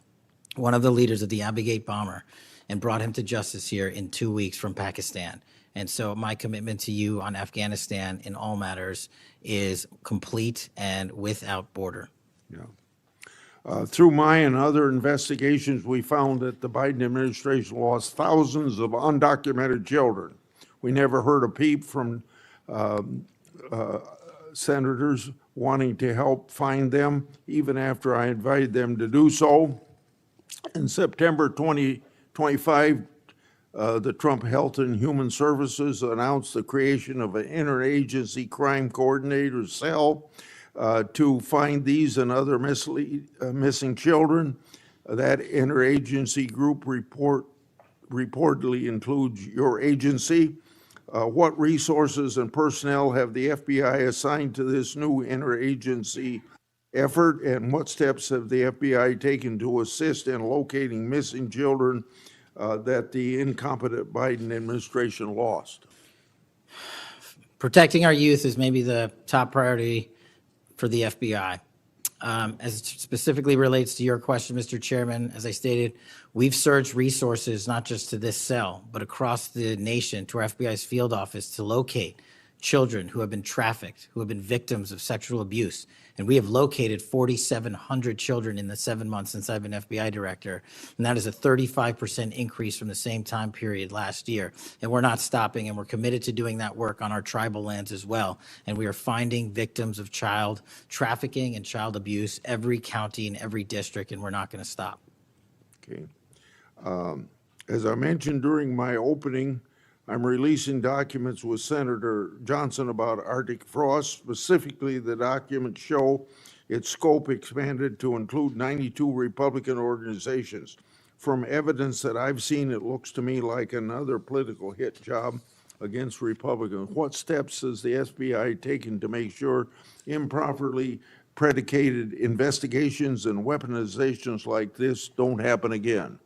Speaker 2: one of the leaders of the Abbey Gate bomber and brought him to justice here in 2 weeks from Pakistan. And so my commitment to you on Afghanistan in all matters is complete and without border.
Speaker 3: Yeah. Through my and other investigations, we found that the Biden administration lost thousands of undocumented children. We never heard a peep from senators wanting to help find them, even after I invited them to do so. In September 2025, the Trump Health and Human Services announced the creation of an interagency crime coordinator cell to find these and other missing children. That interagency group reportedly includes your agency. What resources and personnel have the FBI assigned to this new interagency effort, and what steps have the FBI taken to assist in locating missing children that the incompetent Biden administration lost?
Speaker 2: Protecting our youth is maybe the top priority for the FBI. As it specifically relates to your question, Mr. Chairman, as I stated, we've surged resources not just to this cell, but across the nation to our FBI's field office to locate children who have been trafficked, who have been victims of sexual abuse. And we have located 4,700 children in the 7 months since I've been FBI director. And that is a 35% increase from the same time period last year. And we're not stopping, and we're committed to doing that work on our tribal lands as well. And we are finding victims of child trafficking and child abuse every county and every district, and we're not going to stop.
Speaker 3: Okay. As I mentioned during my opening, I'm releasing documents with Senator Johnson about Arctic frost. Specifically, the documents show its scope expanded to include 92 Republican organizations. From evidence that I've seen, it looks to me like another political hit job against Republicans. What steps has the FBI taken to make sure improperly predicated investigations and weaponizations like this don't happen again?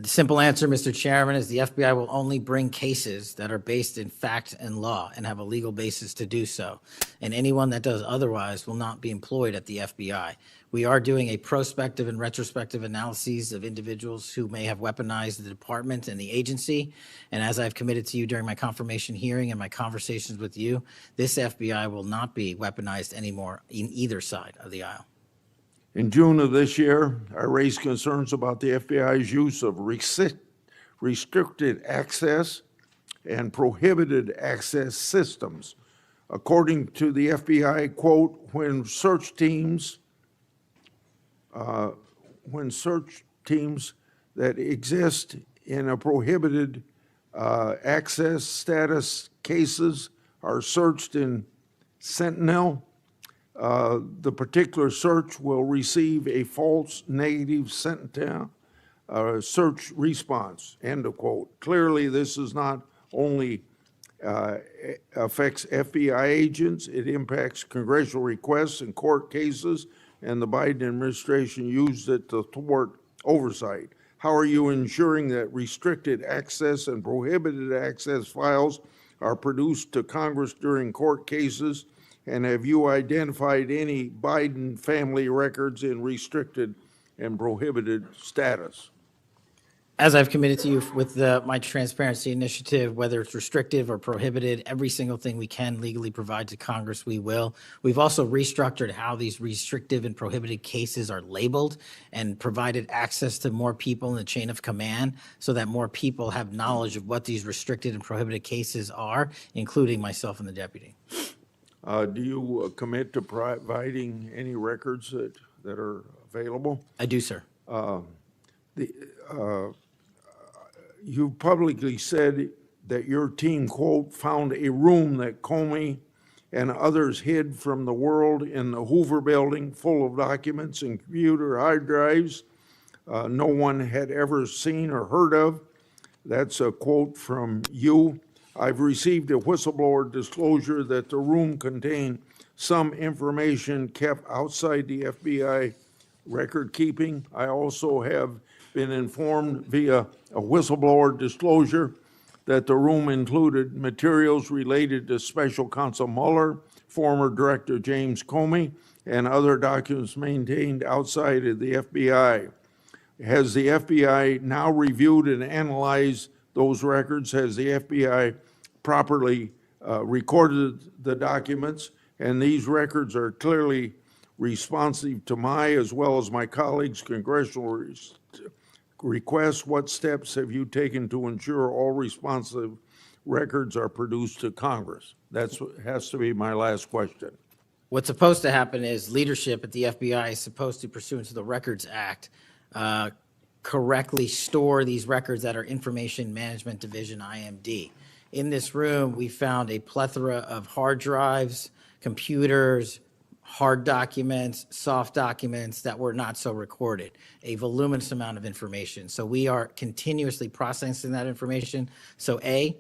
Speaker 2: The simple answer, Mr. Chairman, is the FBI will only bring cases that are based in fact and law and have a legal basis to do so. And anyone that does otherwise will not be employed at the FBI. We are doing a prospective and retrospective analyses of individuals who may have weaponized the department and the agency. And as I've committed to you during my confirmation hearing and my conversations with you, this FBI will not be weaponized anymore in either side of the aisle.
Speaker 3: In June of this year, I raised concerns about the FBI's use of restricted access and prohibited access systems. According to the FBI, quote, when search teams that exist in a prohibited access status cases are searched in Sentinel, the particular search will receive a false negative Sentinel search response, end of quote. Clearly, this is not only affects FBI agents, it impacts congressional requests and court cases, and the Biden administration used it to thwart oversight. How are you ensuring that restricted access and prohibited access files are produced to Congress during court cases? And have you identified any Biden family records in restricted and prohibited status?
Speaker 2: As I've committed to you with my transparency initiative, whether it's restrictive or prohibited, every single thing we can legally provide to Congress, we will. We've also restructured how these restrictive and prohibited cases are labeled and provided access to more people in the chain of command so that more people have knowledge of what these restricted and prohibited cases are, including myself and the deputy.
Speaker 3: Do you commit to providing any records that are available?
Speaker 2: I do, sir.
Speaker 3: You publicly said that your team, quote, found a room that Comey and others hid from the world in the Hoover building full of documents and computer hard drives no one had ever seen or heard of. That's a quote from you. I've received a whistleblower disclosure that the room contained some information kept outside the FBI record keeping. I also have been informed via a whistleblower disclosure that the room included materials related to Special Counsel Mueller, former Director James Comey, and other documents maintained outside of the FBI. Has the FBI now reviewed and analyzed those records? Has the FBI properly recorded the documents? And these records are clearly responsive to my, as well as my colleagues' congressional requests. What steps have you taken to ensure all responsive records are produced to Congress? That has to be my last question.
Speaker 2: What's supposed to happen is leadership at the FBI is supposed to, pursuant to the Records Act, correctly store these records at our Information Management Division, IMD. In this room, we found a plethora of hard drives, computers, hard documents, soft documents that were not so recorded, a voluminous amount of information. So we are continuously processing that information. So A,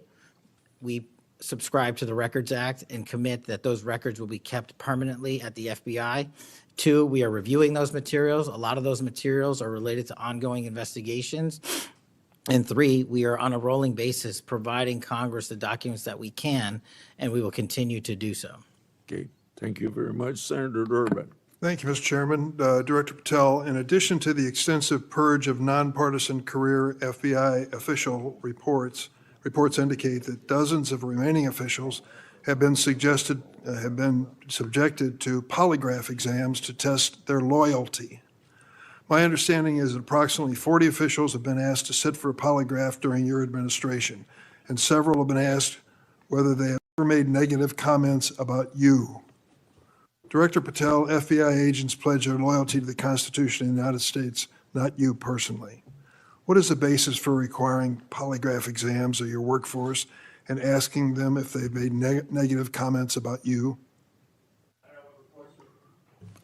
Speaker 2: we subscribe to the Records Act and commit that those records will be kept permanently at the FBI. 2, we are reviewing those materials. A lot of those materials are related to ongoing investigations. And 3, we are on a rolling basis providing Congress the documents that we can, and we will continue to do so.
Speaker 3: Okay, thank you very much, Senator Durbin.
Speaker 4: Thank you, Mr. Chairman. Director Patel, in addition to the extensive purge of nonpartisan career FBI official reports indicate that dozens of remaining officials have been subjected to polygraph exams to test their loyalty. My understanding is that approximately 40 officials have been asked to sit for a polygraph during your administration, and several have been asked whether they have ever made negative comments about you. Director Patel, FBI agents pledge their loyalty to the Constitution of the United States, not you personally. What is the basis for requiring polygraph exams of your workforce and asking them if they've made negative comments about you?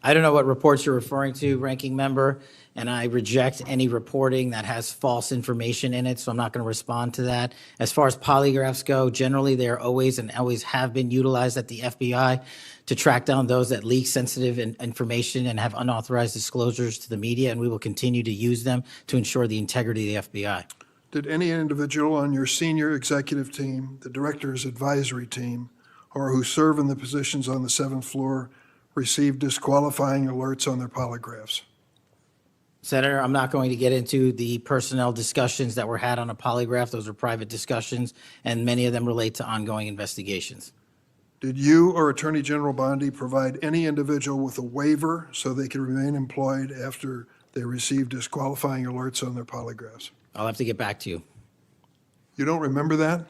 Speaker 2: I don't know what reports you're referring to, Ranking Member, and I reject any reporting that has false information in it, so I'm not going to respond to that. As far as polygraphs go, generally they are always and always have been utilized at the FBI to track down those that leak sensitive information and have unauthorized disclosures to the media, and we will continue to use them to ensure the integrity of the FBI.
Speaker 4: Did any individual on your senior executive team, the director's advisory team, or who serve in the positions on the 7th floor receive disqualifying alerts on their polygraphs?
Speaker 2: Senator, I'm not going to get into the personnel discussions that were had on a polygraph. Those are private discussions, and many of them relate to ongoing investigations.
Speaker 4: Did you or Attorney General Bondi provide any individual with a waiver so they could remain employed after they received disqualifying alerts on their polygraphs?
Speaker 2: I'll have to get back to you.
Speaker 4: You don't remember that?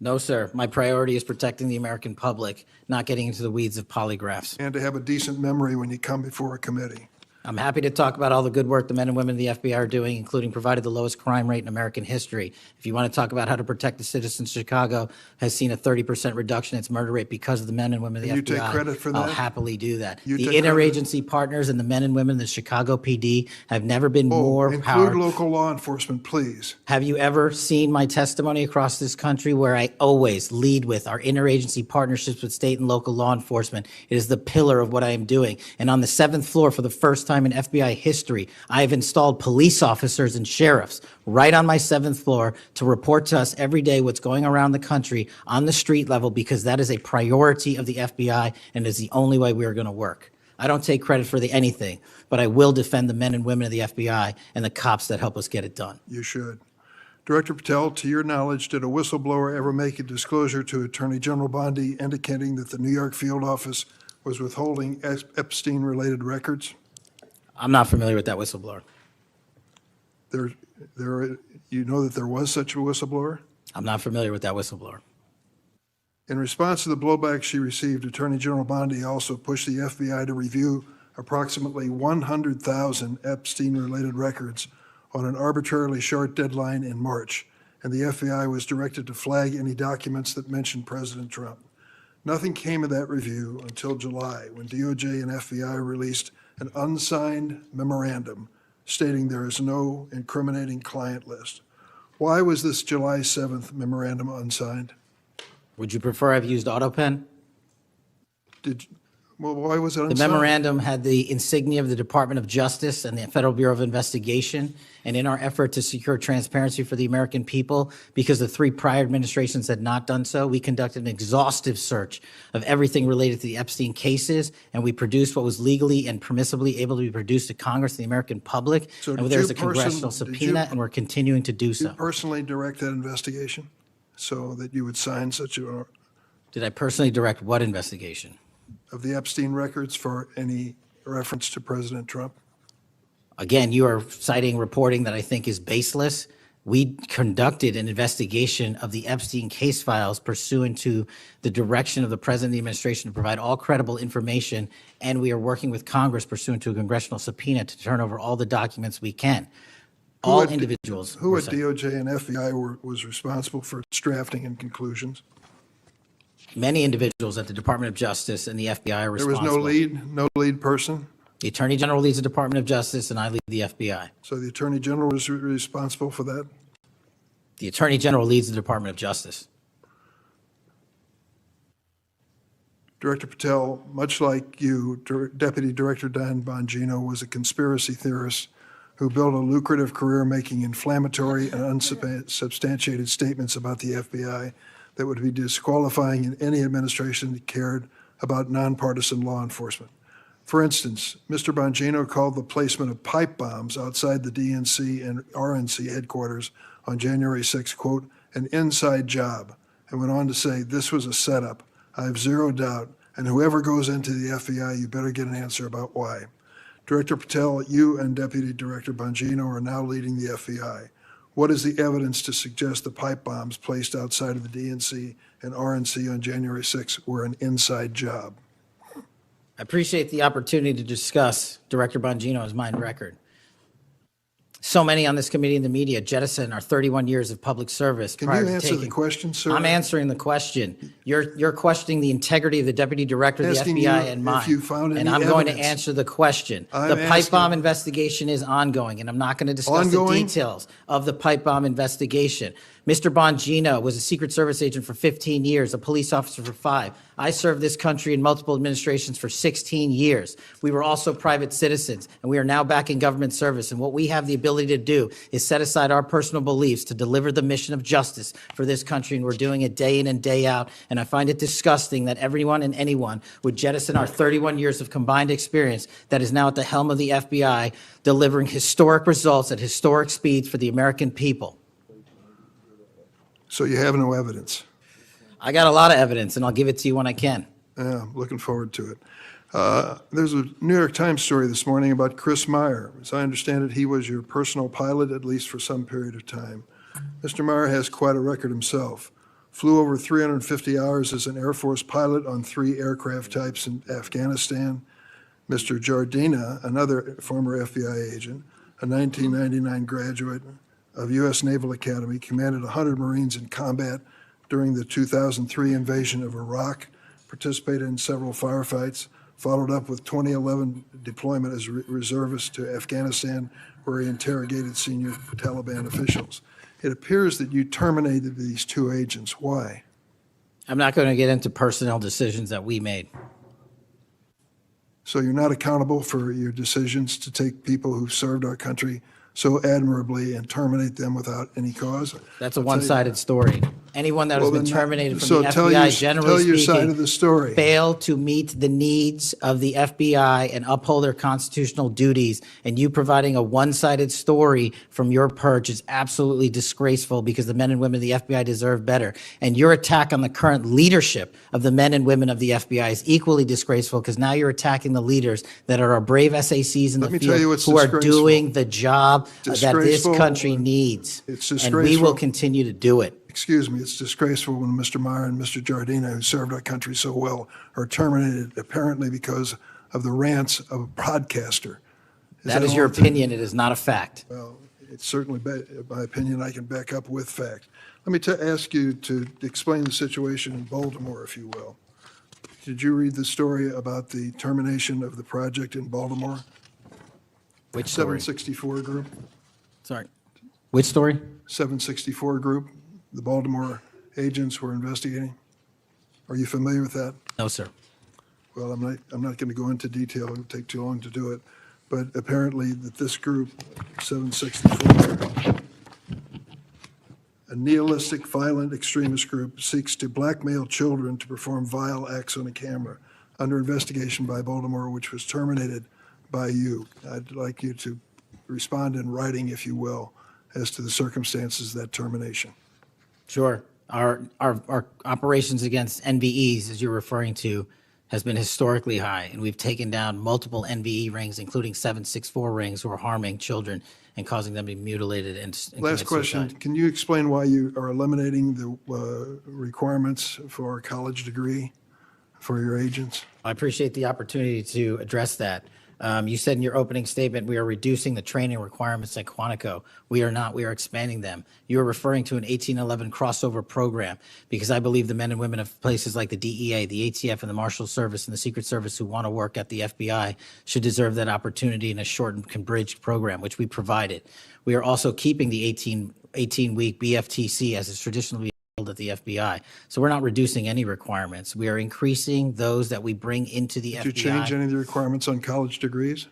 Speaker 2: No, sir. My priority is protecting the American public, not getting into the weeds of polygraphs.
Speaker 4: And to have a decent memory when you come before a committee.
Speaker 2: I'm happy to talk about all the good work the men and women of the FBI are doing, including provided the lowest crime rate in American history. If you want to talk about how to protect the citizens, Chicago has seen a 30% reduction in its murder rate because of the men and women of the FBI.
Speaker 4: You take credit for
Speaker 2: I'll
Speaker 4: that?
Speaker 2: happily do that.
Speaker 4: You
Speaker 2: The
Speaker 4: take credit?
Speaker 2: interagency partners and the men and women of the Chicago PD have never been more
Speaker 4: Include
Speaker 2: powerful.
Speaker 4: local law enforcement, please.
Speaker 2: Have you ever seen my testimony across this country where I always lead with our interagency partnerships with state and local law enforcement? It is the pillar of what I am doing. And on the 7th floor, for the first time in FBI history, I have installed police officers and sheriffs right on my 7th floor to report to us every day what's going around the country on the street level, because that is a priority of the FBI and is the only way we are going to work. I don't take credit for anything, but I will defend the men and women of the FBI and the cops that help us get it done.
Speaker 4: You should. Director Patel, to your knowledge, did a whistleblower ever make a disclosure to Attorney General Bondi indicating that the New York field office was withholding Epstein-related records?
Speaker 2: I'm not familiar with that whistleblower.
Speaker 4: You know that there was such a whistleblower?
Speaker 2: I'm not familiar with that whistleblower.
Speaker 4: In response to the blowback she received, Attorney General Bondi also pushed the FBI to review approximately 100,000 Epstein-related records on an arbitrarily short deadline in March, and the FBI was directed to flag any documents that mentioned President Trump. Nothing came of that review until July, when DOJ and FBI released an unsigned memorandum stating there is no incriminating client list. Why was this July 7th memorandum unsigned?
Speaker 2: Would you prefer I've used AutoPen?
Speaker 4: Why was it
Speaker 2: The
Speaker 4: unsigned?
Speaker 2: memorandum had the insignia of the Department of Justice and the Federal Bureau of Investigation. And in our effort to secure transparency for the American people, because the 3 prior administrations had not done so, we conducted an exhaustive search of everything related to the Epstein cases, and we produced what was legally and permissibly able to be produced to Congress and the American public.
Speaker 4: So
Speaker 2: And
Speaker 4: did
Speaker 2: there's
Speaker 4: you
Speaker 2: a congressional
Speaker 4: did you-
Speaker 2: subpoena, and we're continuing to do
Speaker 4: You
Speaker 2: so.
Speaker 4: personally direct that investigation so that you would sign such a,
Speaker 2: Did I personally direct what investigation?
Speaker 4: of the Epstein records for any reference to President Trump?
Speaker 2: Again, you are citing reporting that I think is baseless. We conducted an investigation of the Epstein case files pursuant to the direction of the President of the administration to provide all credible information, and we are working with Congress pursuant to a congressional subpoena to turn over all the documents we can. All
Speaker 4: at-
Speaker 2: individuals.
Speaker 4: Who
Speaker 2: were
Speaker 4: at
Speaker 2: cited.
Speaker 4: DOJ and FBI was responsible for its drafting and conclusions?
Speaker 2: Many individuals at the Department of Justice and the FBI are
Speaker 4: There was
Speaker 2: responsible.
Speaker 4: no lead person?
Speaker 2: The Attorney General leads the Department of Justice, and I lead the FBI.
Speaker 4: So the Attorney General was responsible for that?
Speaker 2: The Attorney General leads the Department of Justice.
Speaker 4: Director Patel, much like you, Deputy Director Dan Bongino was a conspiracy theorist who built a lucrative career making inflammatory and unsubstantiated statements about the FBI that would be disqualifying in any administration that cared about nonpartisan law enforcement. For instance, Mr. Bongino called the placement of pipe bombs outside the DNC and RNC headquarters on January 6, quote, an inside job, and went on to say this was a setup, I have zero doubt, and whoever goes into the FBI, you better get an answer about why. Director Patel, you and Deputy Director Bongino are now leading the FBI. What is the evidence to suggest the pipe bombs placed outside of the DNC and RNC on January 6th were an inside job?
Speaker 2: I appreciate the opportunity to discuss Director Bongino's mind record. So many on this committee and the media jettison our 31 years of public service.
Speaker 4: Can
Speaker 2: prior
Speaker 4: you
Speaker 2: to
Speaker 4: answer the
Speaker 2: taking-
Speaker 4: question, sir?
Speaker 2: I'm answering the question. You're questioning the integrity of the Deputy Director of the
Speaker 4: Asking
Speaker 2: FBI
Speaker 4: you
Speaker 2: and
Speaker 4: if
Speaker 2: mine.
Speaker 4: you found
Speaker 2: And
Speaker 4: any
Speaker 2: I'm going to
Speaker 4: evidence.
Speaker 2: answer the question.
Speaker 4: I'm
Speaker 2: The pipe
Speaker 4: asking-
Speaker 2: bomb investigation is ongoing, and I'm not going to discuss the
Speaker 4: Ongoing?
Speaker 2: details of the pipe bomb investigation. Mr. Bongino was a Secret Service agent for 15 years, a police officer for 5. I served this country in multiple administrations for 16 years. We were also private citizens, and we are now back in government service. And what we have the ability to do is set aside our personal beliefs to deliver the mission of justice for this country, and we're doing it day in and day out. And I find it disgusting that everyone and anyone would jettison our 31 years of combined experience that is now at the helm of the FBI, delivering historic results at historic speeds for the American people.
Speaker 4: So you have no evidence?
Speaker 2: I got a lot of evidence, and I'll give it to you when I can.
Speaker 4: Yeah, I'm looking forward to it. There's a New York Times story this morning about Chris Meyer. As I understand it, he was your personal pilot, at least for some period of time. Mr. Meyer has quite a record himself. Flew over 350 hours as an Air Force pilot on 3 aircraft types in Afghanistan. Mr. Jardina, another former FBI agent, a 1999 graduate of U.S. Naval Academy, commanded 100 Marines in combat during the 2003 invasion of Iraq, participated in several firefights, followed up with 2011 deployment as reservist to Afghanistan, where he interrogated senior Taliban officials. It appears that you terminated these 2 agents. Why?
Speaker 2: I'm not going to get into personnel decisions that we made.
Speaker 4: So you're not accountable for your decisions to take people who served our country so admirably and terminate them without any cause?
Speaker 2: That's a
Speaker 4: I'll tell you
Speaker 2: one-sided story. Anyone that has
Speaker 4: Well,
Speaker 2: been
Speaker 4: then,
Speaker 2: terminated from
Speaker 4: so
Speaker 2: the
Speaker 4: tell
Speaker 2: FBI,
Speaker 4: your-
Speaker 2: generally
Speaker 4: tell your side
Speaker 2: speaking,
Speaker 4: of the story.
Speaker 2: fail to meet the needs of the FBI and uphold their constitutional duties. And you providing a one-sided story from your perch is absolutely disgraceful, because the men and women of the FBI deserve better. And your attack on the current leadership of the men and women of the FBI is equally disgraceful, because now you're attacking the leaders that are our brave SACs in
Speaker 4: Let
Speaker 2: the
Speaker 4: me tell you
Speaker 2: field
Speaker 4: what's
Speaker 2: who are
Speaker 4: disgraceful.
Speaker 2: doing the job that this
Speaker 4: Disgraceful.
Speaker 2: country needs.
Speaker 4: It's
Speaker 2: And we will
Speaker 4: disgraceful.
Speaker 2: continue to do it.
Speaker 4: Excuse me, it's disgraceful when Mr. Meyer and Mr. Jardina, who served our country so well, are terminated apparently because of the rants of a broadcaster.
Speaker 2: That is your opinion. It is not a fact.
Speaker 4: Well, it's certainly my opinion I can back up with fact. Let me ask you to explain the situation in Baltimore, if you will. Did you read the story about the termination of the project in Baltimore?
Speaker 2: Which story?
Speaker 4: 764 Group?
Speaker 2: Sorry. Which story?
Speaker 4: 764 Group, the Baltimore agents were investigating. Are you familiar with that?
Speaker 2: No, sir.
Speaker 4: Well, I'm not going to go into detail. It would take too long to do it. But apparently that this group, 764, a nihilistic, violent extremist group, seeks to blackmail children to perform vile acts on a camera, under investigation by Baltimore, which was terminated by you. I'd like you to respond in writing, if you will, as to the circumstances of that termination.
Speaker 2: Sure. Our operations against NVEs, as you're referring to, has been historically high, and we've taken down multiple NVE rings, including 764 rings, who are harming children and causing them to be mutilated and
Speaker 4: Last
Speaker 2: commit
Speaker 4: question,
Speaker 2: suicide.
Speaker 4: can you explain why you are eliminating the requirements for a college degree for your agents?
Speaker 2: I appreciate the opportunity to address that. You said in your opening statement, we are reducing the training requirements at Quantico. We are not. We are expanding them. You are referring to an 1811 crossover program, because I believe the men and women of places like the DEA, the ATF, and the Marshal Service and the Secret Service who want to work at the FBI should deserve that opportunity in a shortened, converged program, which we provided. We are also keeping the 18-week BFTC as is traditionally at the FBI. So we're not reducing any requirements. We are increasing those that we bring into the FBI.
Speaker 4: Did you change any of the requirements on college degrees?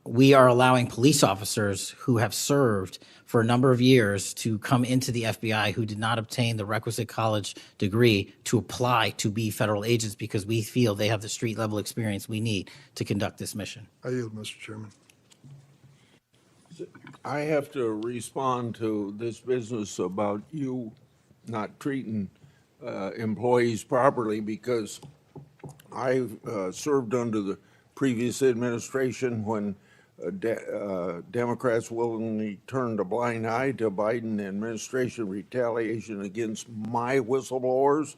Speaker 2: We are allowing police officers who have served for a number of years to come into the FBI who did not obtain the requisite college degree to apply to be federal agents, because we feel they have the street level experience we need to conduct this mission.
Speaker 4: I yield, Mr. Chairman.
Speaker 3: I have to respond to this business about you not treating employees properly, because I served under the previous administration when Democrats willingly turned a blind eye to Biden administration retaliation against my whistleblowers.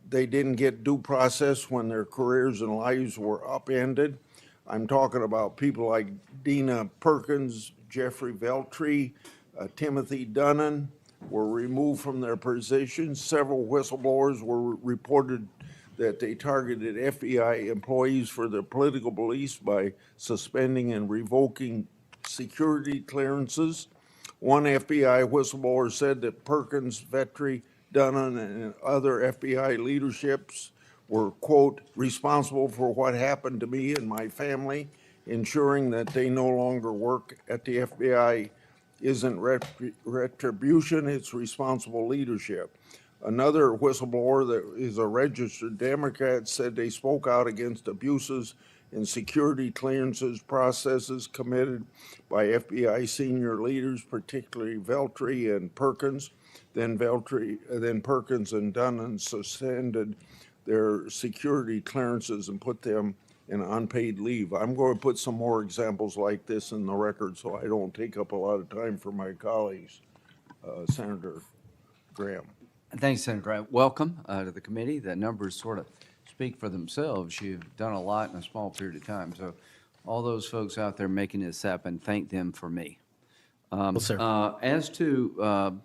Speaker 3: They didn't get due process when their careers and lives were upended. I'm talking about people like Dina Perkins, Jeffrey Veltri, Timothy Dunnan were removed from their positions. Several whistleblowers were reported that they targeted FBI employees for their political beliefs by suspending and revoking security clearances. One FBI whistleblower said that Perkins, Vetri, Dunnan, and other FBI leaderships were, quote, responsible for what happened to me and my family, ensuring that they no longer work at the FBI isn't retribution, it's responsible leadership. Another whistleblower that is a registered Democrat said they spoke out against abuses in security clearances processes committed by FBI senior leaders, particularly Veltri and Perkins. Then Perkins and Dunnan suspended their security clearances and put them in unpaid leave. I'm going to put some more examples like this in the record so I don't take up a lot of time for my colleagues. Senator Graham.
Speaker 5: Thanks, Senator Graham. Welcome to the committee. The numbers sort of speak for themselves. You've done a lot in a small period of time. So all those folks out there making this happen, thank them for me.
Speaker 2: Well, sir.
Speaker 5: As to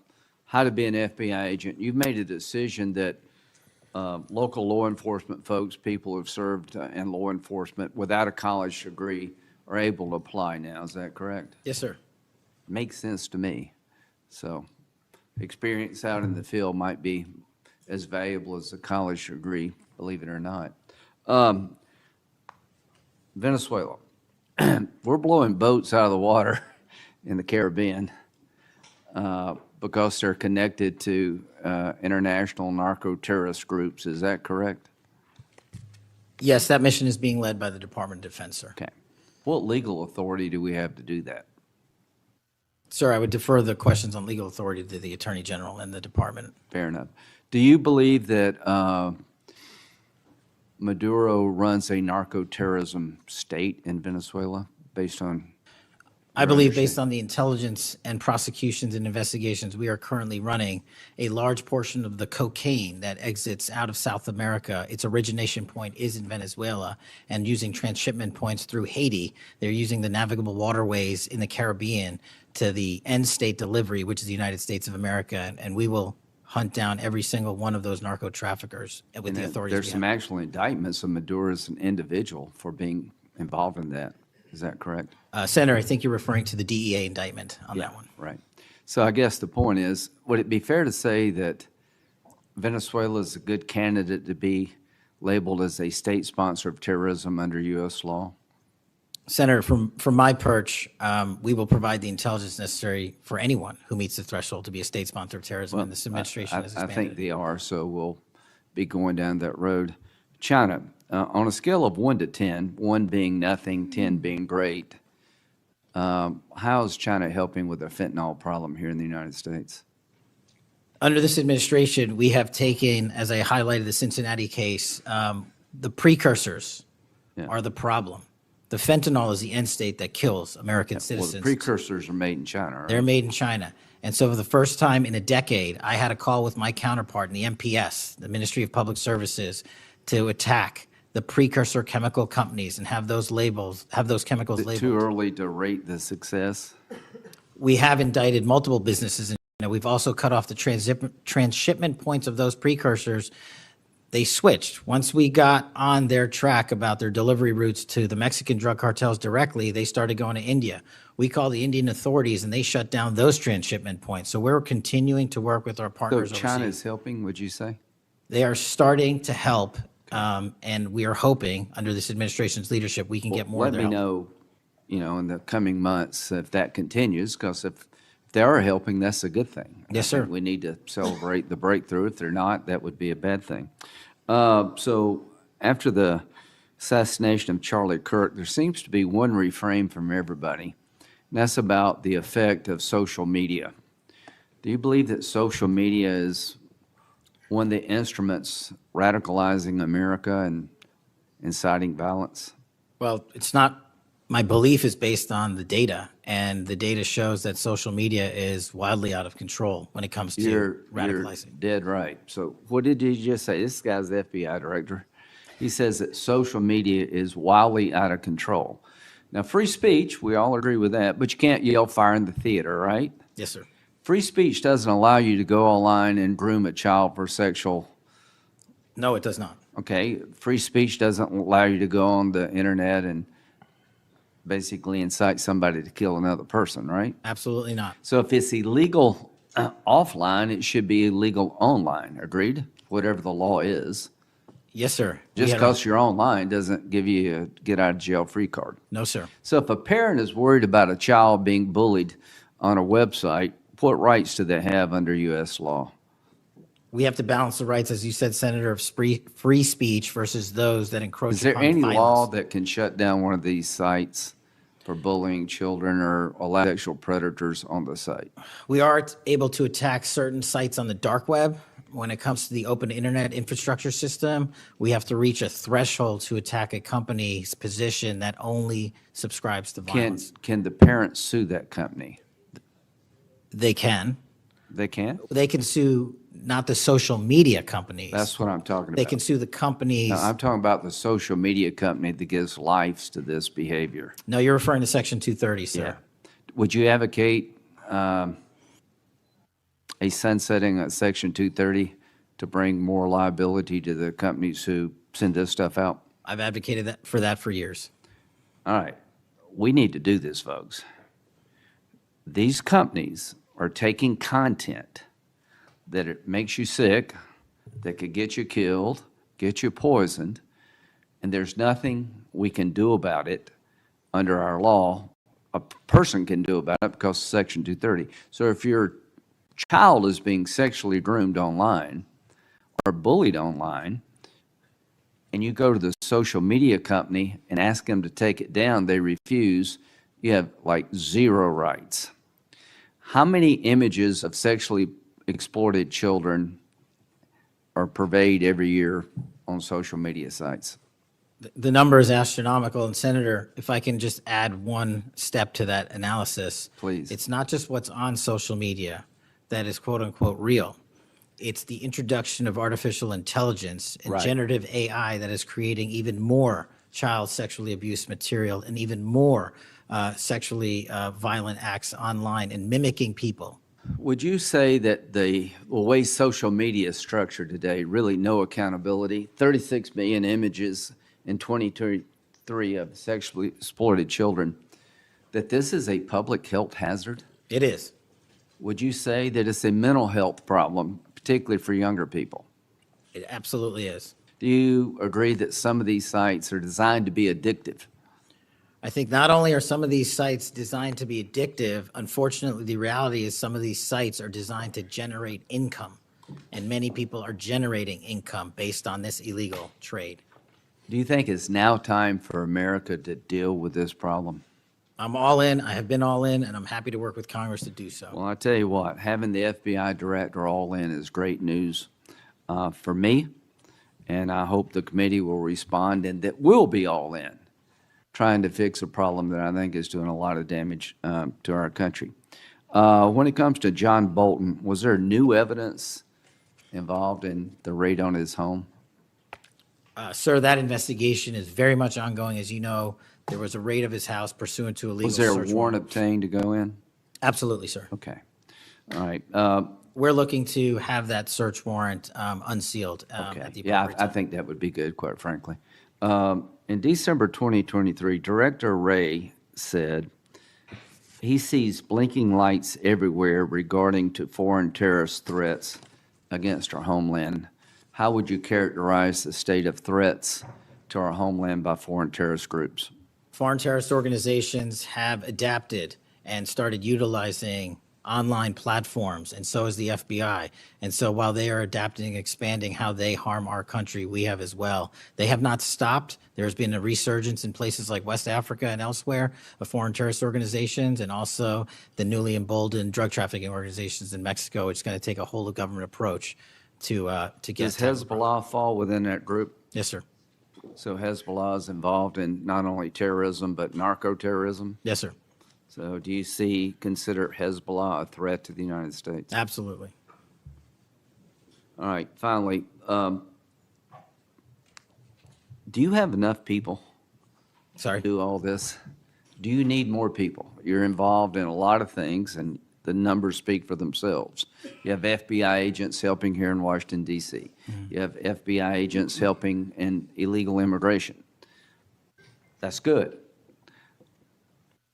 Speaker 5: how to be an FBI agent, you've made a decision that local law enforcement folks, people who've served in law enforcement without a college degree are able to apply now. Is that correct?
Speaker 2: Yes, sir.
Speaker 5: Makes sense to me. So experience out in the field might be as valuable as a college degree, believe it or not. Venezuela. We're blowing boats out of the water in the Caribbean because they're connected to international narco-terrorist groups. Is that correct?
Speaker 2: Yes, that mission is being led by the Department of Defense, sir.
Speaker 5: Okay. What legal authority do we have to do that?
Speaker 2: Sir, I would defer the questions on legal authority to the Attorney General and the department.
Speaker 5: Fair enough. Do you believe that Maduro runs a narco-terrorism state in Venezuela based on?
Speaker 2: I believe based on the intelligence and prosecutions and investigations, we are currently running a large portion of the cocaine that exits out of South America. Its origination point is in Venezuela, and using transshipment points through Haiti, they're using the navigable waterways in the Caribbean to the end state delivery, which is the United States of America, and we will hunt down every single one of those narco traffickers with the authorities.
Speaker 5: There's some actual indictments of Maduro as an individual for being involved in that. Is that correct?
Speaker 2: Senator, I think you're referring to the DEA indictment on that one.
Speaker 5: Right. So I guess the point is, would it be fair to say that Venezuela is a good candidate to be labeled as a state sponsor of terrorism under U.S. law?
Speaker 2: Senator, from my perch, we will provide the intelligence necessary for anyone who meets the threshold to be a state sponsor of terrorism, and this administration has
Speaker 5: I
Speaker 2: expanded.
Speaker 5: think they are, so we'll be going down that road. China, on a scale of 1 to 10, 1 being nothing, 10 being great, how is China helping with the fentanyl problem here in the United States?
Speaker 2: Under this administration, we have taken, as I highlighted the Cincinnati case, the precursors are the problem. The fentanyl is the end state that kills American
Speaker 5: Well,
Speaker 2: citizens.
Speaker 5: the precursors are made in China, right?
Speaker 2: They're made in China. And so for the first time in a decade, I had a call with my counterpart in the MPS, the Ministry of Public Services, to attack the precursor chemical companies and have those chemicals
Speaker 5: Is it
Speaker 2: labeled.
Speaker 5: too early to rate the success?
Speaker 2: We have indicted multiple businesses in China. We've also cut off the transshipment points of those precursors. They switched. Once we got on their track about their delivery routes to the Mexican drug cartels directly, they started going to India. We called the Indian authorities, and they shut down those transshipment points. So we're continuing to work with our
Speaker 5: So
Speaker 2: partners
Speaker 5: China
Speaker 2: overseas.
Speaker 5: is helping, would you say?
Speaker 2: They are starting to help, and we are hoping, under this administration's leadership, we can get more of
Speaker 5: Let
Speaker 2: their
Speaker 5: me
Speaker 2: help.
Speaker 5: know, in the coming months if that continues, because if they are helping, that's a good thing.
Speaker 2: Yes,
Speaker 5: I think
Speaker 2: sir.
Speaker 5: we need to celebrate the breakthrough. If they're not, that would be a bad thing. So after the assassination of Charlie Kirk, there seems to be one refrain from everybody, and that's about the effect of social media. Do you believe that social media is one of the instruments radicalizing America and inciting violence?
Speaker 2: Well, it's not, my belief is based on the data, and the data shows that social media is wildly out of control when it comes to
Speaker 5: You're
Speaker 2: radicalizing.
Speaker 5: dead right. So what did you just say? This guy's the FBI director. He says that social media is wildly out of control. Now, free speech, we all agree with that, but you can't yell fire in the theater, right?
Speaker 2: Yes, sir.
Speaker 5: Free speech doesn't allow you to go online and groom a child for sexual.
Speaker 2: No, it does not.
Speaker 5: Okay, free speech doesn't allow you to go on the internet and basically incite somebody to kill another person, right?
Speaker 2: Absolutely not.
Speaker 5: So if it's illegal offline, it should be illegal online, agreed? Whatever the law is.
Speaker 2: Yes, sir.
Speaker 5: Just because you're online doesn't give you a get out of jail free card.
Speaker 2: No, sir.
Speaker 5: So if a parent is worried about a child being bullied on a website, what rights do they have under U.S. law?
Speaker 2: We have to balance the rights, as you said, Senator, of free speech versus those that encroach
Speaker 5: Is there
Speaker 2: upon
Speaker 5: any
Speaker 2: violence.
Speaker 5: law that can shut down one of these sites for bullying children or allow sexual predators on the site?
Speaker 2: We are able to attack certain sites on the dark web. When it comes to the open internet infrastructure system, we have to reach a threshold to attack a company's position that only subscribes to violence.
Speaker 5: Can the parents sue that company?
Speaker 2: They can.
Speaker 5: They can?
Speaker 2: They can sue not the social media companies.
Speaker 5: That's what I'm talking about.
Speaker 2: They can sue the companies.
Speaker 5: No, I'm talking about the social media company that gives lives to this behavior.
Speaker 2: No, you're referring to Section 230, sir.
Speaker 5: Would you advocate a sunsetting of Section 230 to bring more liability to the companies who send this stuff out?
Speaker 2: I've advocated for that for years.
Speaker 5: All right. We need to do this, folks. These companies are taking content that it makes you sick, that could get you killed, get you poisoned, and there's nothing we can do about it under our law. A person can do about it because of Section 230. So if your child is being sexually groomed online or bullied online, and you go to the social media company and ask them to take it down, they refuse, you have like zero rights. How many images of sexually exploited children are purveyed every year on social media sites?
Speaker 2: The number is astronomical. And Senator, if I can just add one step to that analysis.
Speaker 5: Please.
Speaker 2: It's not just what's on social media that is quote unquote real. It's the introduction of artificial intelligence and
Speaker 5: Right.
Speaker 2: generative AI that is creating even more child sexually abused material and even more sexually violent acts online and mimicking people.
Speaker 5: Would you say that the way social media is structured today, really no accountability, 36 million images in 2023 of sexually exploited children, that this is a public health hazard?
Speaker 2: It is.
Speaker 5: Would you say that it's a mental health problem, particularly for younger people?
Speaker 2: It absolutely is.
Speaker 5: Do you agree that some of these sites are designed to be addictive?
Speaker 2: I think not only are some of these sites designed to be addictive, unfortunately, the reality is some of these sites are designed to generate income, and many people are generating income based on this illegal trade.
Speaker 5: Do you think it's now time for America to deal with this problem?
Speaker 2: I'm all in, I have been all in, and I'm happy to work with Congress to do so.
Speaker 5: Well, I tell you what, having the FBI director all in is great news for me, and I hope the committee will respond and that we'll be all in, trying to fix a problem that I think is doing a lot of damage to our country. When it comes to John Bolton, was there new evidence involved in the raid on his home?
Speaker 2: Sir, that investigation is very much ongoing. As you know, there was a raid of his house pursuant to a legal
Speaker 5: Was there a
Speaker 2: search
Speaker 5: warrant obtained to go in?
Speaker 2: Absolutely, sir.
Speaker 5: Okay. All right.
Speaker 2: We're looking to have that search warrant unsealed at
Speaker 5: Okay.
Speaker 2: the
Speaker 5: Yeah,
Speaker 2: appropriate
Speaker 5: I
Speaker 2: time.
Speaker 5: think that would be good, quite frankly. In December 2023, Director Wray said he sees blinking lights everywhere regarding to foreign terrorist threats against our homeland. How would you characterize the state of threats to our homeland by foreign terrorist groups?
Speaker 2: Foreign terrorist organizations have adapted and started utilizing online platforms, and so is the FBI. And so while they are adapting and expanding how they harm our country, we have as well. They have not stopped. There's been a resurgence in places like West Africa and elsewhere of foreign terrorist organizations, and also the newly emboldened drug trafficking organizations in Mexico. It's going to take a whole of government approach get.
Speaker 5: Does Hezbollah fall within that group?
Speaker 2: Yes, sir.
Speaker 5: So Hezbollah is involved in not only terrorism, but narco-terrorism?
Speaker 2: Yes, sir.
Speaker 5: So do you consider Hezbollah a threat to the United States?
Speaker 2: Absolutely.
Speaker 5: All right, finally, do you have enough people
Speaker 2: Sorry.
Speaker 5: to do all this? Do you need more people? You're involved in a lot of things, and the numbers speak for themselves. You have FBI agents helping here in Washington, D.C. You have FBI agents helping in illegal immigration. That's good.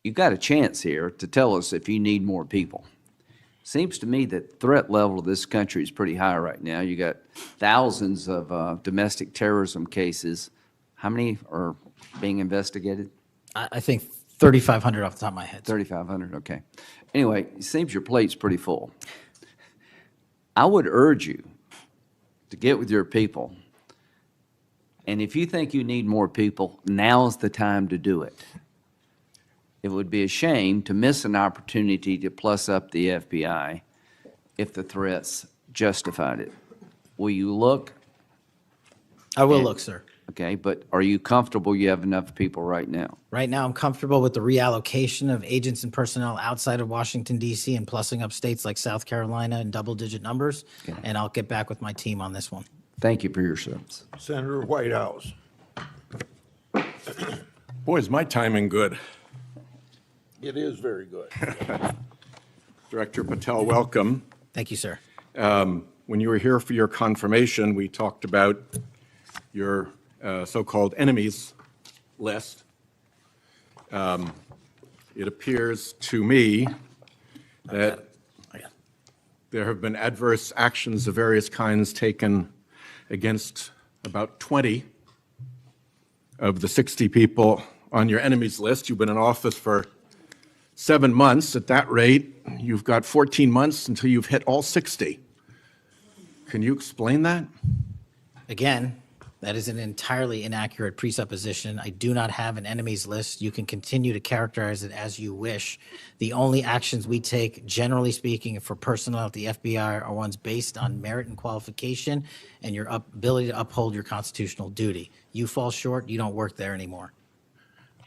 Speaker 5: You've got a chance here to tell us if you need more people. Seems to me that threat level of this country is pretty high right now. You got thousands of domestic terrorism cases. How many are being investigated?
Speaker 2: I think 3,500 off the top of my head.
Speaker 5: 3,500, okay. Anyway, it seems your plate's pretty full. I would urge you to get with your people, and if you think you need more people, now's the time to do it. It would be a shame to miss an opportunity to plus up the FBI if the threats justified it. Will you look?
Speaker 2: I will look, sir.
Speaker 5: Okay, but are you comfortable you have enough people right now?
Speaker 2: Right now, I'm comfortable with the reallocation of agents and personnel outside of Washington, D.C. and plussing up states like South Carolina in double-digit numbers, and I'll get back with my team on this one.
Speaker 5: Thank you for your service.
Speaker 3: Senator Whitehouse.
Speaker 6: Boy, is my timing good.
Speaker 3: It is very good.
Speaker 6: Director Patel, welcome.
Speaker 2: Thank you, sir.
Speaker 6: When you were here for your confirmation, we talked about your so-called enemies list. It appears to me that there have been adverse actions of various kinds taken against about 20 of the 60 people on your enemies list. You've been in office for 7 months. At that rate, you've got 14 months until you've hit all 60. Can you explain that?
Speaker 2: Again, that is an entirely inaccurate presupposition. I do not have an enemies list. You can continue to characterize it as you wish. The only actions we take, generally speaking, for personnel at the FBI are ones based on merit and qualification and your ability to uphold your constitutional duty. You fall short, you don't work there anymore.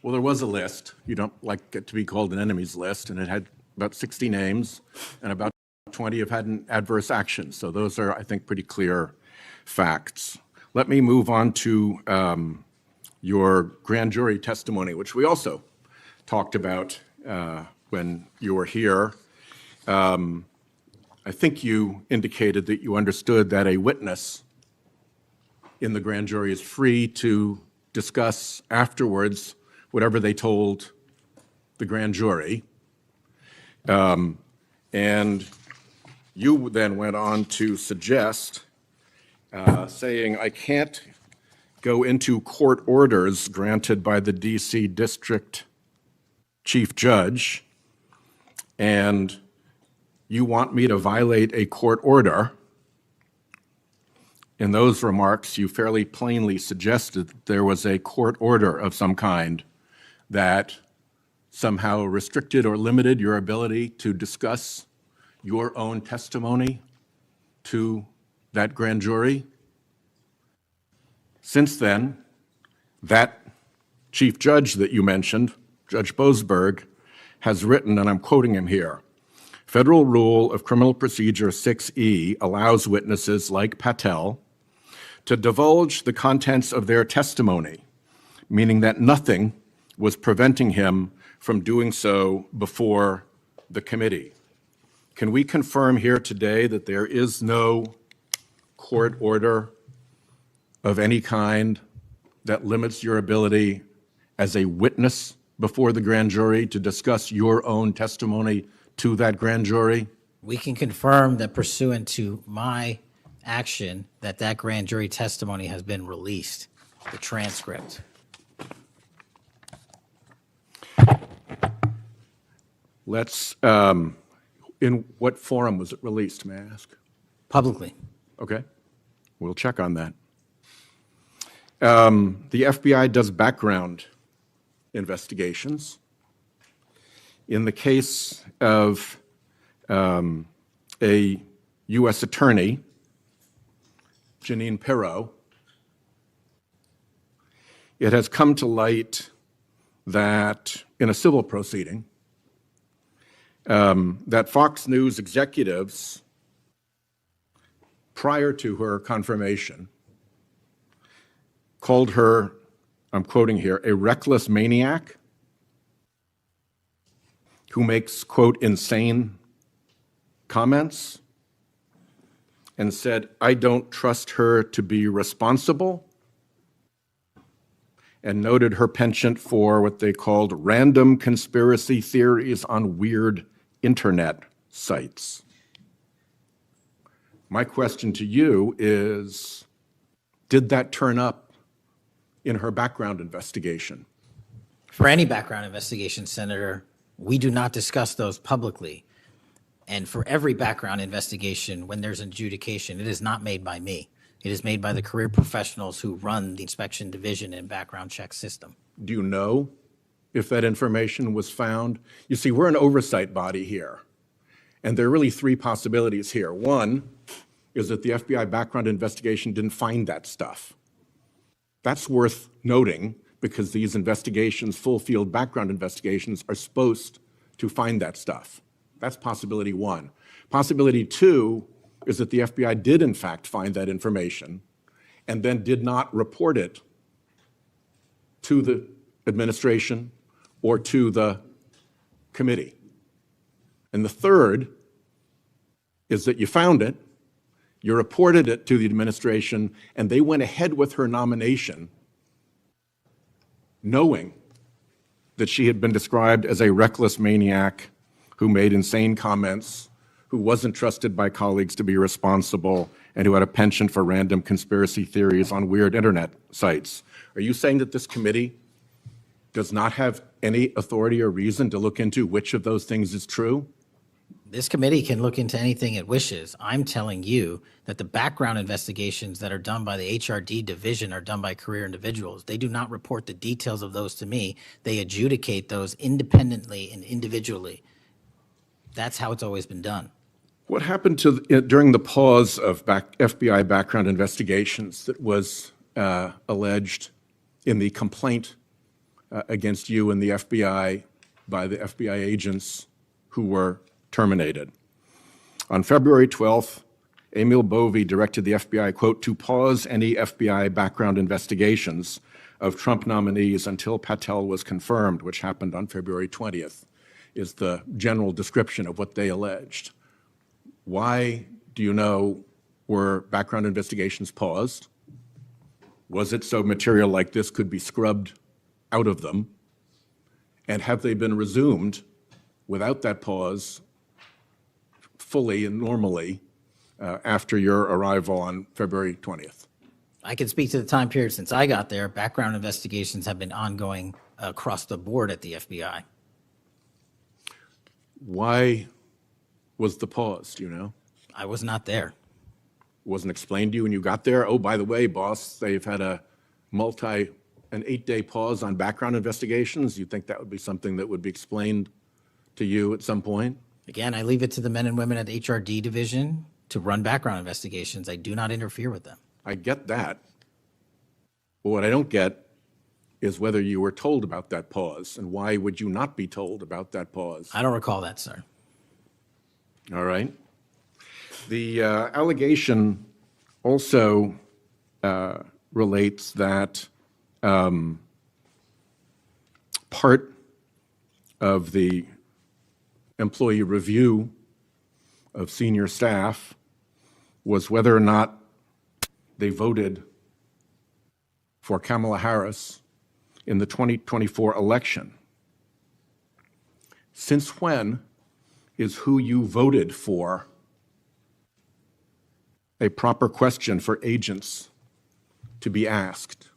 Speaker 6: Well, there was a list. You don't like it to be called an enemies list, and it had about 60 names, and about 20 have had an adverse action. So those are, I think, pretty clear facts. Let me move on to your grand jury testimony, which we also talked about when you were here. I think you indicated that you understood that a witness in the grand jury is free to discuss afterwards whatever they told the grand jury. And you then went on to suggest, saying, I can't go into court orders granted by the DC District Chief Judge, and you want me to violate a court order. In those remarks, you fairly plainly suggested that there was a court order of some kind that somehow restricted or limited your ability to discuss your own testimony to that grand jury. Since then, that chief judge that you mentioned, Judge Boasberg, has written, and I'm quoting him here, Federal Rule of Criminal Procedure 6E allows witnesses like Patel to divulge the contents of their testimony, meaning that nothing was preventing him from doing so before the committee. Can we confirm here today that there is no court order of any kind that limits your ability as a witness before the grand jury to discuss your own testimony to that grand jury?
Speaker 2: We can confirm that pursuant to my action, that grand jury testimony has been released, the transcript.
Speaker 6: Let's, in what forum was it released, may I ask?
Speaker 2: Publicly.
Speaker 6: Okay, we'll check on that. The FBI does background investigations. In the case of a U.S. attorney Janine Pirro, it has come to light that in a civil proceeding, that Fox News executives, prior to her confirmation, called her, I'm quoting here, a reckless maniac who makes, quote, insane comments, and said, I don't trust her to be responsible, and noted her penchant for what they called random conspiracy theories on weird internet sites. My question to you is, did that turn up in her background investigation?
Speaker 2: For any background investigation, Senator, we do not discuss those publicly. And for every background investigation, when there's an adjudication, it is not made by me. It is made by the career professionals who run the inspection division and background check system.
Speaker 6: Do you know if that information was found? You see, we're an oversight body here, and there are really three possibilities here. One is that the FBI background investigation didn't find that stuff. That's worth noting because these investigations, full field background investigations, are supposed to find that stuff. That's possibility one. Possibility two is that the FBI did in fact find that information and then did not report it to the administration or to the committee. And the third is that you found it, you reported it to the administration, and they went ahead with her nomination knowing that she had been described as a reckless maniac who made insane comments, who wasn't trusted by colleagues to be responsible, and who had a penchant for random conspiracy theories on weird internet sites. Are you saying that this committee does not have any authority or reason to look into which of those things is true?
Speaker 2: This committee can look into anything it wishes. I'm telling you that the background investigations that are done by the HRD division are done by career individuals. They do not report the details of those to me. They adjudicate those independently and individually. That's how it's always been done.
Speaker 6: What happened during the pause of FBI background investigations that was alleged in the complaint against you and the FBI by the FBI agents who were terminated? On February 12th, Emil Bovee directed the FBI, quote, to pause any FBI background investigations of Trump nominees until Patel was confirmed, which happened on February 20th, is the general description of what they alleged. Why, do you know, were background investigations paused? Was it so material like this could be scrubbed out of them? And have they been resumed without that pause fully and normally after your arrival on February 20th?
Speaker 2: I can speak to the time period since I got there. Background investigations have been ongoing across the board at the FBI.
Speaker 6: Why was the pause, do you know?
Speaker 2: I was not there.
Speaker 6: Wasn't explained to you when you got there? Oh, by the way, boss, they've had an 8-day pause on background investigations. You think that would be something that would be explained to you at some point?
Speaker 2: Again, I leave it to the men and women at the HRD division to run background investigations. I do not interfere with them.
Speaker 6: I get that. But what I don't get is whether you were told about that pause, and why would you not be told about that pause?
Speaker 2: I don't recall that, sir.
Speaker 6: All right. The allegation also relates that part of the employee review of senior staff was whether or not they voted for Kamala Harris in the 2024 election. Since when is who you voted for a proper question for agents to be asked?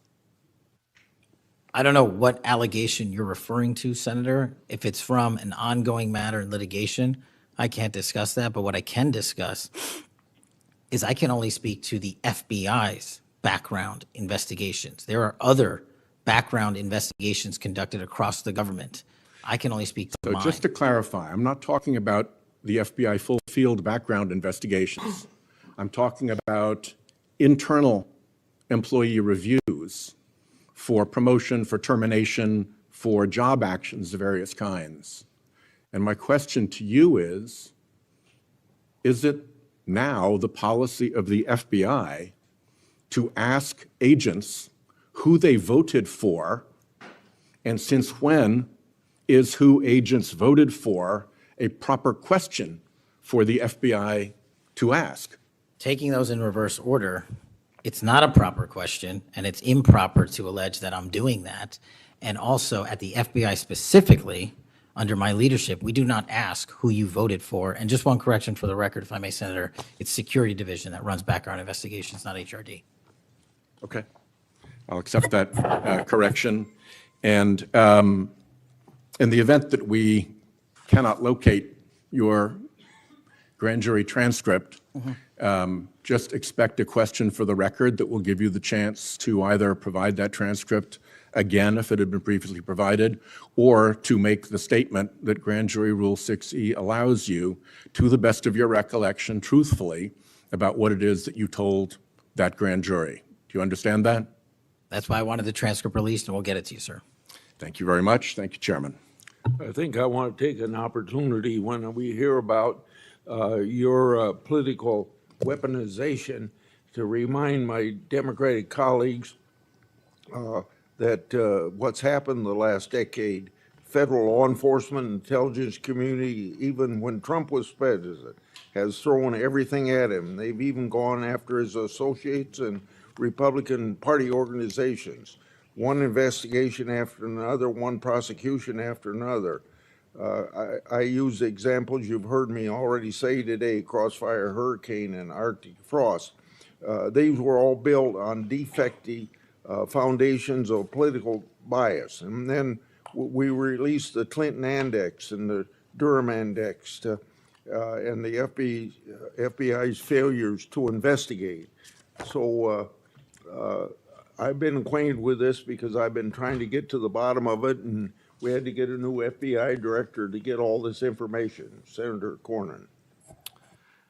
Speaker 2: I don't know what allegation you're referring to, Senator. If it's from an ongoing matter in litigation, I can't discuss that. But what I can discuss is I can only speak to the FBI's background investigations. There are other background investigations conducted across the government. I can only speak to
Speaker 6: So
Speaker 2: mine.
Speaker 6: just to clarify, I'm not talking about the FBI full field background investigations. I'm talking about internal employee reviews for promotion, for termination, for job actions of various kinds. And my question to you is it now the policy of the FBI to ask agents who they voted for, and since when is who agents voted for a proper question for the FBI to ask?
Speaker 2: Taking those in reverse order, it's not a proper question, and it's improper to allege that I'm doing that. And also, at the FBI specifically, under my leadership, we do not ask who you voted for. And just one correction for the record, if I may, Senator, it's Security Division that runs background investigations, not HRD.
Speaker 6: Okay, I'll accept that correction. And in the event that we cannot locate your grand jury transcript, just expect a question for the record that will give you the chance to either provide that transcript again if it had been previously provided, or to make the statement that Grand Jury Rule 6E allows you, to the best of your recollection, truthfully, about what it is that you told that grand jury. Do you understand that?
Speaker 2: That's why I wanted the transcript released, and we'll get it to you, sir.
Speaker 6: Thank you very much. Thank you, Chairman.
Speaker 3: I think I want to take an opportunity when we hear about your political weaponization to remind my Democratic colleagues that what's happened the last decade, federal law enforcement, intelligence community, even when Trump was president, has thrown everything at him. They've even gone after his associates and Republican Party organizations. One investigation after another, one prosecution after another. I use examples you've heard me already say today, Crossfire Hurricane and Arctic Frost. These were all built on defective foundations of political bias. And then we released the Clinton Index and the Durham Index and the FBI's failures to investigate. So I've been acquainted with this because I've been trying to get to the bottom of it, and we had to get a new FBI director to get all this information, Senator Cornyn.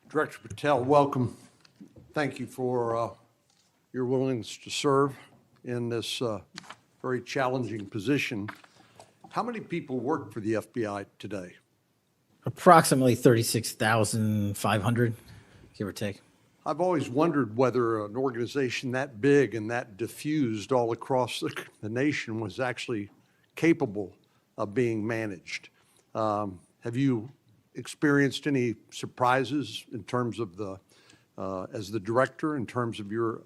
Speaker 7: Director Patel, welcome. Thank you for your willingness to serve in this very challenging position. How many people work for the FBI today?
Speaker 2: Approximately 36,500, give or take.
Speaker 7: I've always wondered whether an organization that big and that diffused all across the nation was actually capable of being managed. Have you experienced any surprises in terms of the, as the director, in terms of your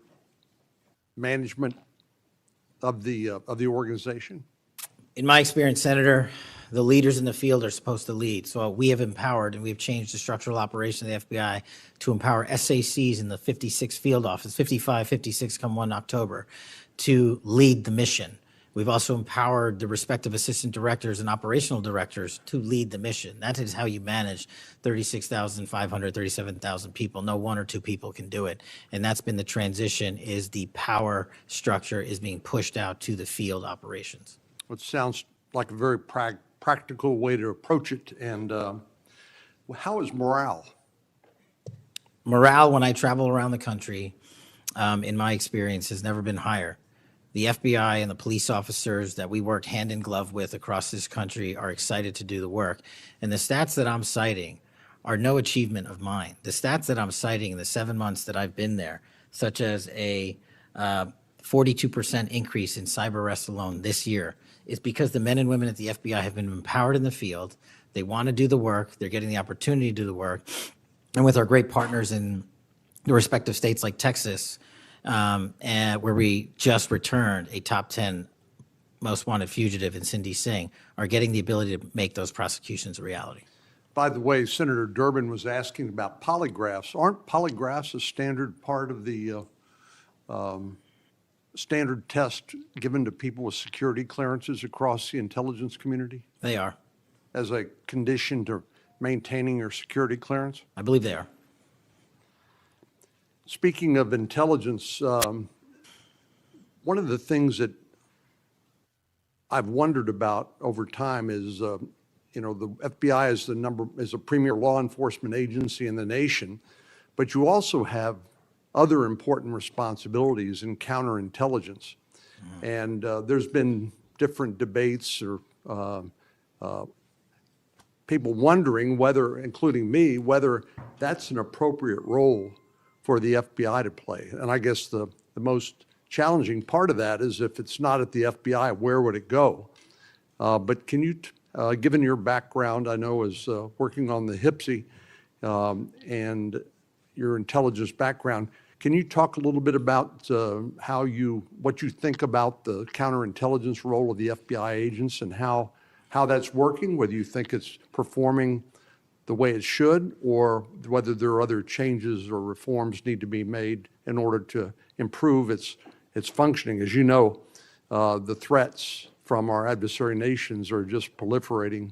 Speaker 7: management of the organization?
Speaker 2: In my experience, Senator, the leaders in the field are supposed to lead. So we have empowered, and we've changed the structural operation of the FBI to empower SACs in the 56 field office, 55, 56 come 1 October, to lead the mission. We've also empowered the respective assistant directors and operational directors to lead the mission. That is how you manage 36,500, 37,000 people. No one or two people can do it. And that's been the transition, is the power structure is being pushed out to the field operations.
Speaker 7: It sounds like a very practical way to approach it. And how is morale?
Speaker 2: Morale, when I travel around the country, in my experience, has never been higher. The FBI and the police officers that we work hand in glove with across this country are excited to do the work. And the stats that I'm citing are no achievement of mine. The stats that I'm citing in the 7 months that I've been there, such as a 42% increase in cyber arrests alone this year, is because the men and women at the FBI have been empowered in the field. They want to do the work. They're getting the opportunity to do the work. And with our great partners in the respective states like Texas, and where we just returned a top 10 most wanted fugitive in Cindy Singh, are getting the ability to make those prosecutions a reality.
Speaker 7: By the way, Senator Durbin was asking about polygraphs. Aren't polygraphs a standard part of the standard test given to people with security clearances across the intelligence community
Speaker 2: They are.
Speaker 7: as a condition to maintaining your security clearance?
Speaker 2: I believe they are.
Speaker 7: Speaking of intelligence, one of the things that I've wondered about over time is, the FBI is a premier law enforcement agency in the nation, but you also have other important responsibilities in counterintelligence. And there's been different debates or people wondering whether, including me, whether that's an appropriate role for the FBI to play. And I guess the most challenging part of that is if it's not at the FBI, where would it go? But can you, given your background, I know as working on the HPSI and your intelligence background, can you talk a little bit about what you think about the counterintelligence role of the FBI agents and how that's working, whether you think it's performing the way it should, or whether there are other changes or reforms need to be made in order to improve its functioning? As you know, the threats from our adversary nations are just proliferating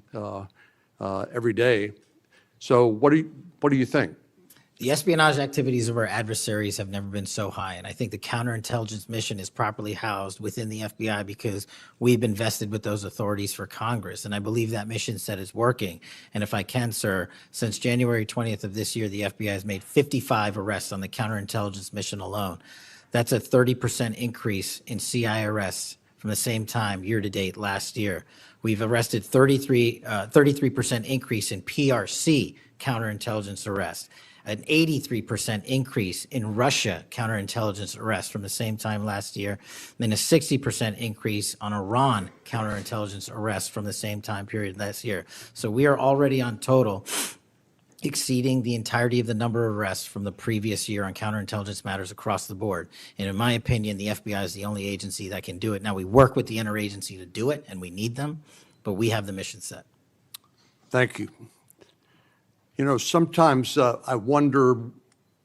Speaker 7: every day. So what do you think?
Speaker 2: The espionage activities of our adversaries have never been so high, and I think the counterintelligence mission is properly housed within the FBI because we've been vested with those authorities for Congress, and I believe that mission set is working. And if I can, sir, since January 20th of this year, the FBI has made 55 arrests on the counterintelligence mission alone. That's a 30% increase in CI arrests from the same time year-to-date last year. We've arrested 33% increase in PRC counterintelligence arrests, an 83% increase in Russia counterintelligence arrests from the same time last year, then a 60% increase on Iran counterintelligence arrests from the same time period last year. So we are already on total exceeding the entirety of the number of arrests from the previous year on counterintelligence matters across the board. And in my opinion, the FBI is the only agency that can do it. Now, we work with the interagency to do it, and we need them, but we have the mission set.
Speaker 7: Thank you. You know, sometimes I wonder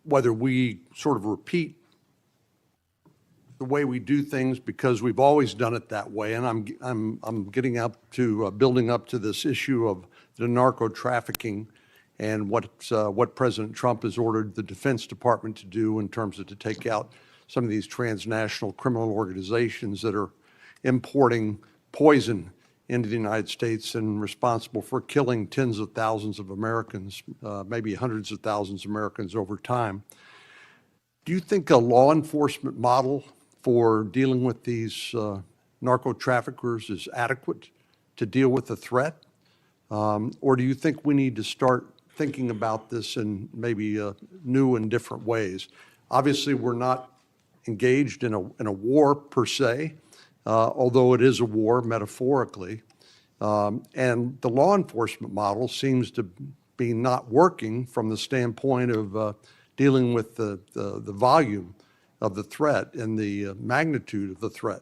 Speaker 7: whether we sort of repeat the way we do things because we've always done it that way. And I'm getting up to building up to this issue of the narco trafficking and what President Trump has ordered the Defense Department to do in terms of to take out some of these transnational criminal organizations that are importing poison into the United States and responsible for killing tens of thousands of Americans, maybe hundreds of thousands of Americans over time. Do you think a law enforcement model for dealing with these narco traffickers is adequate to deal with the threat? Or do you think we need to start thinking about this in maybe new and different ways? Obviously, we're not engaged in a war per se, although it is a war metaphorically. And the law enforcement model seems to be not working from the standpoint of dealing with the volume of the threat and the magnitude of the threat.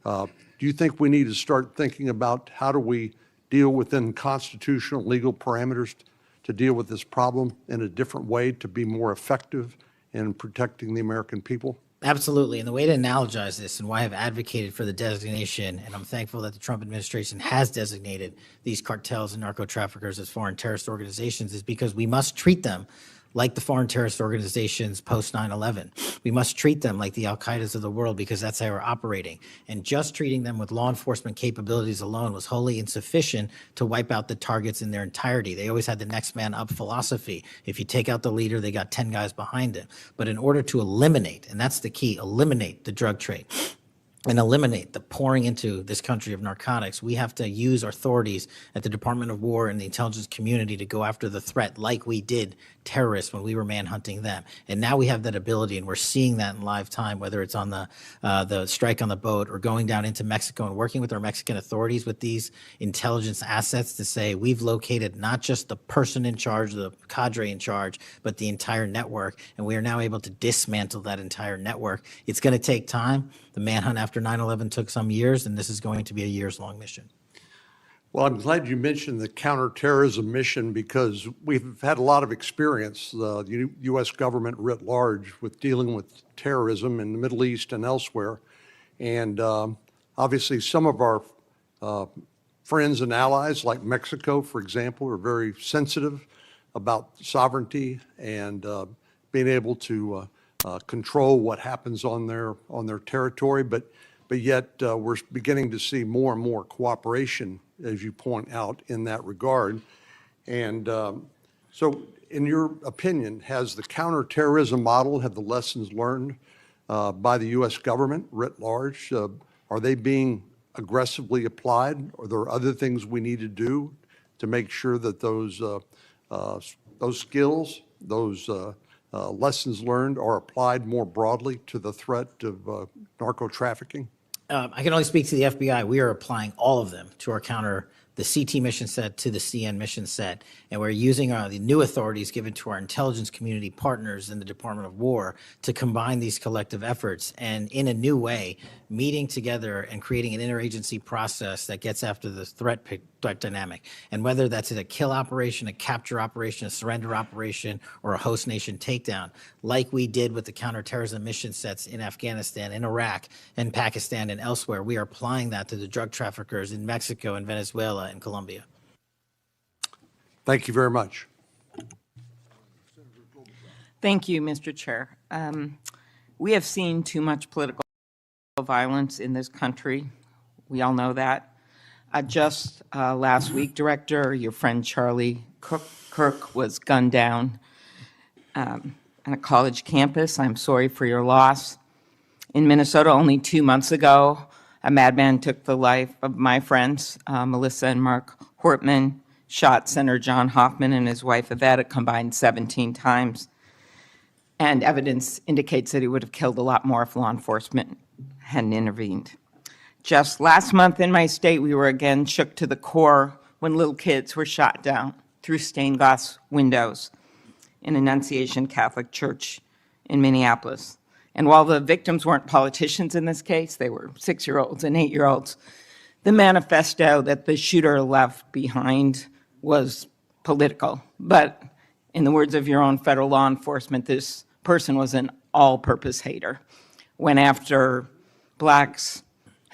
Speaker 7: Do you think we need to start thinking about how do we deal within constitutional legal parameters to deal with this problem in a different way to be more effective in protecting the American people?
Speaker 2: Absolutely. And the way to analogize this and why I've advocated for the designation, and I'm thankful that the Trump administration has designated these cartels and narco traffickers as foreign terrorist organizations, is because we must treat them like the foreign terrorist organizations post 9/11. We must treat them like the Al-Qaedas of the world because that's how we're operating. And just treating them with law enforcement capabilities alone was wholly insufficient to wipe out the targets in their entirety. They always had the next man up philosophy. If you take out the leader, they got 10 guys behind him. But in order to eliminate, and that's the key, eliminate the drug trade and eliminate the pouring into this country of narcotics, we have to use our authorities at the Department of War and the intelligence community to go after the threat like we did terrorists when we were manhunting them. And now we have that ability, and we're seeing that in live time, whether it's on the strike on the boat or going down into Mexico and working with our Mexican authorities with these intelligence assets to say we've located not just the person in charge, the cadre in charge, but the entire network. And we are now able to dismantle that entire network. It's going to take time. The manhunt after 9/11 took some years, and this is going to be a years-long mission.
Speaker 7: Well, I'm glad you mentioned the counterterrorism mission because we've had a lot of experience, the U.S. government writ large, with dealing with terrorism in the Middle East and elsewhere. And obviously, some of our friends and allies, like Mexico, for example, are very sensitive about sovereignty and being able to control what happens on their territory. But yet we're beginning to see more and more cooperation, as you point out, in that regard. And So in your opinion, has the counterterrorism model, have the lessons learned by the U.S. government writ large, are they being aggressively applied? Are there other things we need to do to make sure that those skills, those lessons learned are applied more broadly to the threat of narco trafficking?
Speaker 2: I can only speak to the FBI. We are applying all of them to our the CT mission set to the CN mission set, and we're using the new authorities given to our intelligence community partners in the Department of War to combine these collective efforts and in a new way, meeting together and creating an interagency process that gets after the threat dynamic. And whether that's in a kill operation, a capture operation, a surrender operation, or a host nation takedown, like we did with the counterterrorism mission sets in Afghanistan, in Iraq, and Pakistan, and elsewhere, we are applying that to the drug traffickers in Mexico and Venezuela and Colombia.
Speaker 7: Thank you very much.
Speaker 8: Thank you, Mr. Chair. We have seen too much political violence in this country. We all know that. Just last week, Director, your friend Charlie Kirk was gunned down on a college campus. I'm sorry for your loss. In Minnesota, only 2 months ago, a madman took the life of my friends, Melissa and Mark Hortman, shot Senator John Hoffman and his wife Yvette a combined 17 times. And evidence indicates that he would have killed a lot more if law enforcement hadn't intervened. Just last month in my state, we were again shook to the core when little kids were shot down through stained glass windows in Annunciation Catholic Church in Minneapolis. And while the victims weren't politicians in this case, they were 6-year-olds and 8-year-olds, the manifesto that the shooter left behind was political. But in the words of your own federal law enforcement, this person was an all-purpose hater. Went after blacks,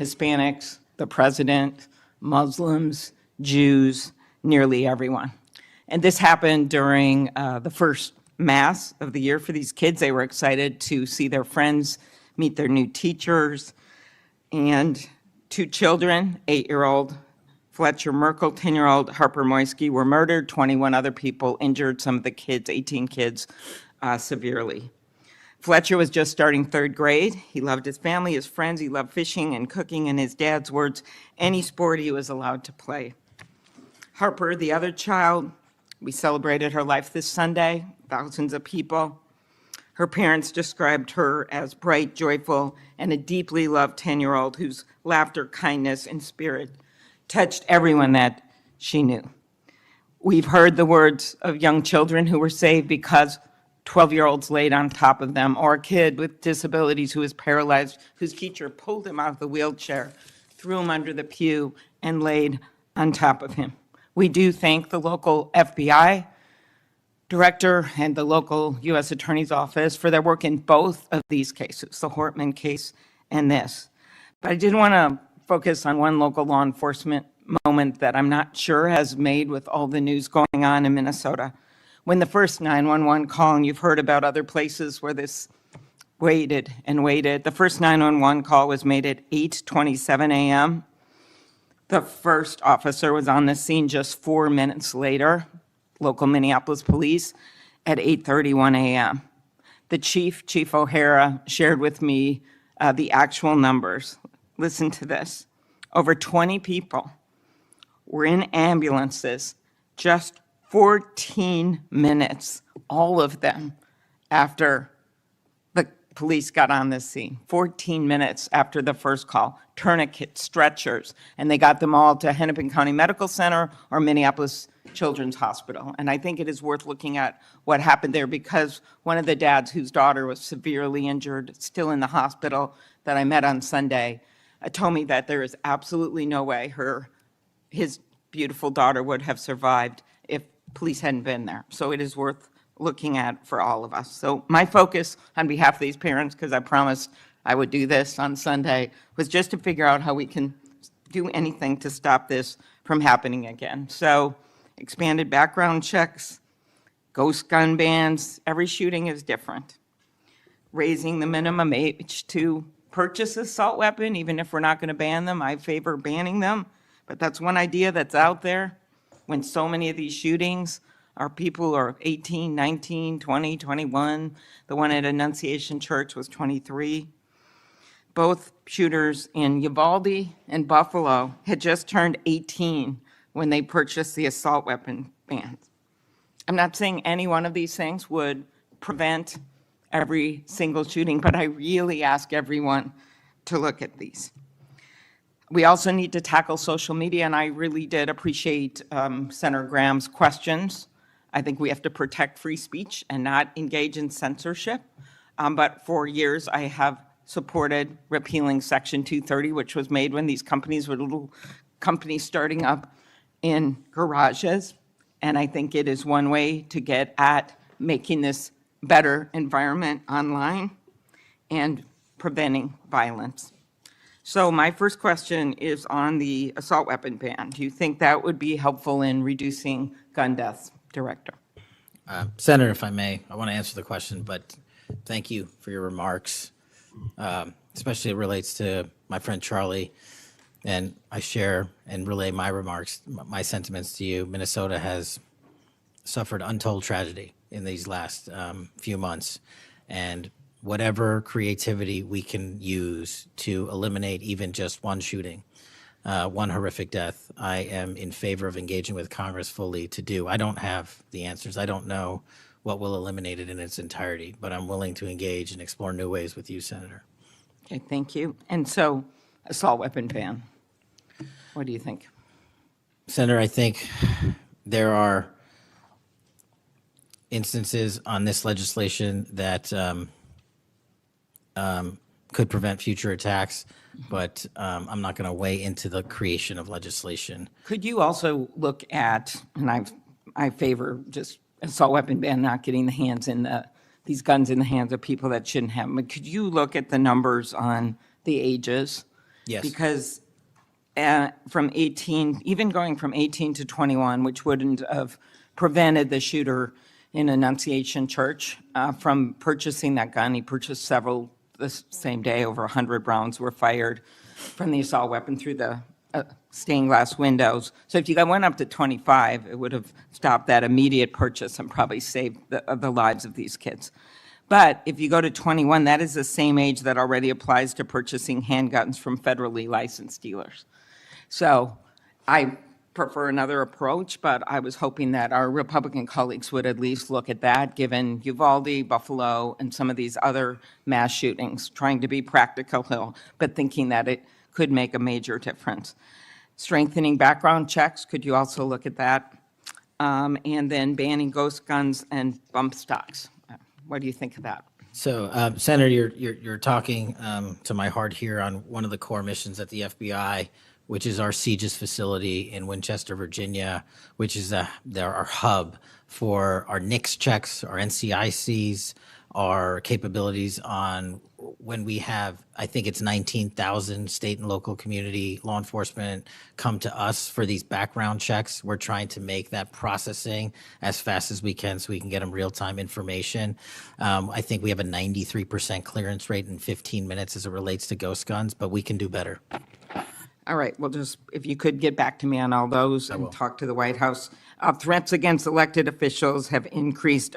Speaker 8: Hispanics, the president, Muslims, Jews, nearly everyone. And this happened during the first Mass of the year for these kids. They were excited to see their friends, meet their new teachers, and 2 children, 8-year-old Fletcher Merkel, 10-year-old Harper Moisky, were murdered. 21 other people injured, some of the kids, 18 kids, severely. Fletcher was just starting 3rd grade. He loved his family, his friends. He loved fishing and cooking. In his dad's words, any sport he was allowed to play. Harper, the other child, we celebrated her life this Sunday, thousands of people. Her parents described her as bright, joyful, and a deeply loved 10-year-old whose laughter, kindness, and spirit touched everyone that she knew. We've heard the words of young children who were saved because 12-year-olds laid on top of them, or a kid with disabilities who was paralyzed, whose teacher pulled him out of the wheelchair, threw him under the pew, and laid on top of him. We do thank the local FBI director and the local U.S. Attorney's Office for their work in both of these cases, the Hortman case and this. But I did want to focus on one local law enforcement moment that I'm not sure has made with all the news going on in Minnesota. When the first 911 call, and you've heard about other places where this waited and waited, the first 911 call was made at 8:27 a.m. The first officer was on the scene just 4 minutes later, local Minneapolis police, at 8:31 a.m. The Chief O'Hara, shared with me the actual numbers. Listen to this. Over 20 people were in ambulances just 14 minutes, all of them, after the police got on the scene. 14 minutes after the first call, tourniquets, stretchers, and they got them all to Hennepin County Medical Center or Minneapolis Children's Hospital. And I think it is worth looking at what happened there, because one of the dads whose daughter was severely injured, still in the hospital, that I met on Sunday, told me that there is absolutely no way his beautiful daughter would have survived if police hadn't been there. So it is worth looking at for all of us. So my focus on behalf of these parents, because I promised I would do this on Sunday, was just to figure out how we can do anything to stop this from happening again. So expanded background checks, ghost gun bans, every shooting is different. Raising the minimum age to purchase an assault weapon, even if we're not going to ban them, I favor banning them. But that's one idea that's out there when so many of these shootings Our people are 18, 19, 20, 21. The one at Annunciation Church was 23. Both shooters in Uvalde and Buffalo had just turned 18 when they purchased the assault weapon bans. I'm not saying any one of these things would prevent every single shooting, but I really ask everyone to look at these. We also need to tackle social media, and I really did appreciate Senator Graham's questions. I think we have to protect free speech and not engage in censorship. But for years, I have supported repealing Section 230, which was made when these companies were little companies starting up in garages. And I think it is one way to get at making this better environment online and preventing violence. So my first question is on the assault weapon ban. Do you think that would be helpful in reducing gun deaths, Director?
Speaker 2: Senator, if I may, I want to answer the question, but thank you for your remarks. Especially it relates to my friend Charlie, and I share and relay my remarks, my sentiments to you. Minnesota has suffered untold tragedy in these last few months, and whatever creativity we can use to eliminate even just one shooting, one horrific death, I am in favor of engaging with Congress fully to do. I don't have the answers. I don't know what will eliminate it in its entirety, but I'm willing to engage and explore new ways with you, Senator.
Speaker 8: Okay, thank you. And so, assault weapon ban, what do you think?
Speaker 2: Senator, I think there are instances on this legislation that could prevent future attacks, but I'm not going to weigh into the creation of legislation.
Speaker 8: Could you also look at, and I favor just assault weapon ban, not getting these guns in the hands of people that shouldn't have them, but could you look at the numbers on the ages?
Speaker 2: Yes.
Speaker 8: Because from 18, even going from 18 to 21, which wouldn't have prevented the shooter in Annunciation Church from purchasing that gun. He purchased several the same day. Over 100 rounds were fired from the assault weapon through the stained glass windows. So if you went up to 25, it would have stopped that immediate purchase and probably saved the lives of these kids. But if you go to 21, that is the same age that already applies to purchasing handguns from federally licensed dealers. So I prefer another approach, but I was hoping that our Republican colleagues would at least look at that, given Uvalde, Buffalo, and some of these other mass shootings, trying to be practical, but thinking that it could make a major difference. Strengthening background checks, could you also look at that? And then banning ghost guns and bump stocks. What do you think of that?
Speaker 2: So, Senator, you're talking to my heart here on one of the core missions at the FBI, which is our CJIS facility in Winchester, Virginia, which is our hub for our NICS checks, our NCICs, our capabilities on when we have, I think it's 19,000 state and local community law enforcement come to us for these background checks. We're trying to make that processing as fast as we can so we can get them real-time information. I think we have a 93% clearance rate in 15 minutes as it relates to ghost guns, but we can do better.
Speaker 8: All right, well, just if you could get back to me on all those and talk to the White House. Threats against elected officials have increased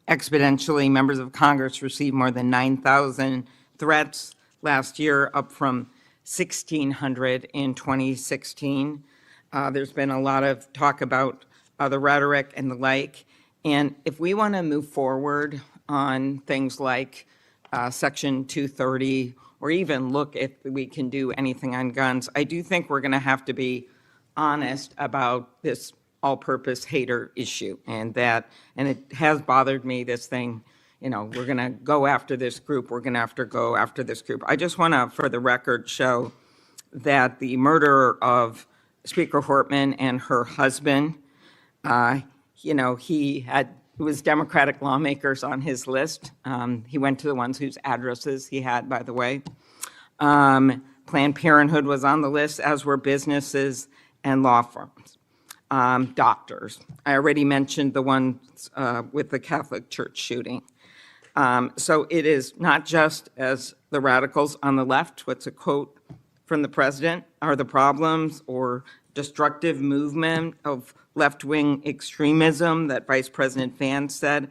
Speaker 8: exponentially. Members of Congress received more than 9,000 threats last year, up from 1,600 in 2016. There's been a lot of talk about the rhetoric and the like. And if we want to move forward on things like Section 230, or even look if we can do anything on guns, I do think we're going to have to be honest about this all-purpose hater issue, and it has bothered me, this thing, we're going to go after this group, we're going to have to go after this group. I just want to, for the record, show that the murderer of Speaker Hortman and her husband, it was Democratic lawmakers on his list. He went to the ones whose addresses he had, by the way. Planned Parenthood was on the list, as were businesses and law firms. Doctors. I already mentioned the ones with the Catholic Church shooting. So it is not just as the radicals on the left, what's a quote from the president, are the problems or destructive movement of left-wing extremism that Vice President Vance said.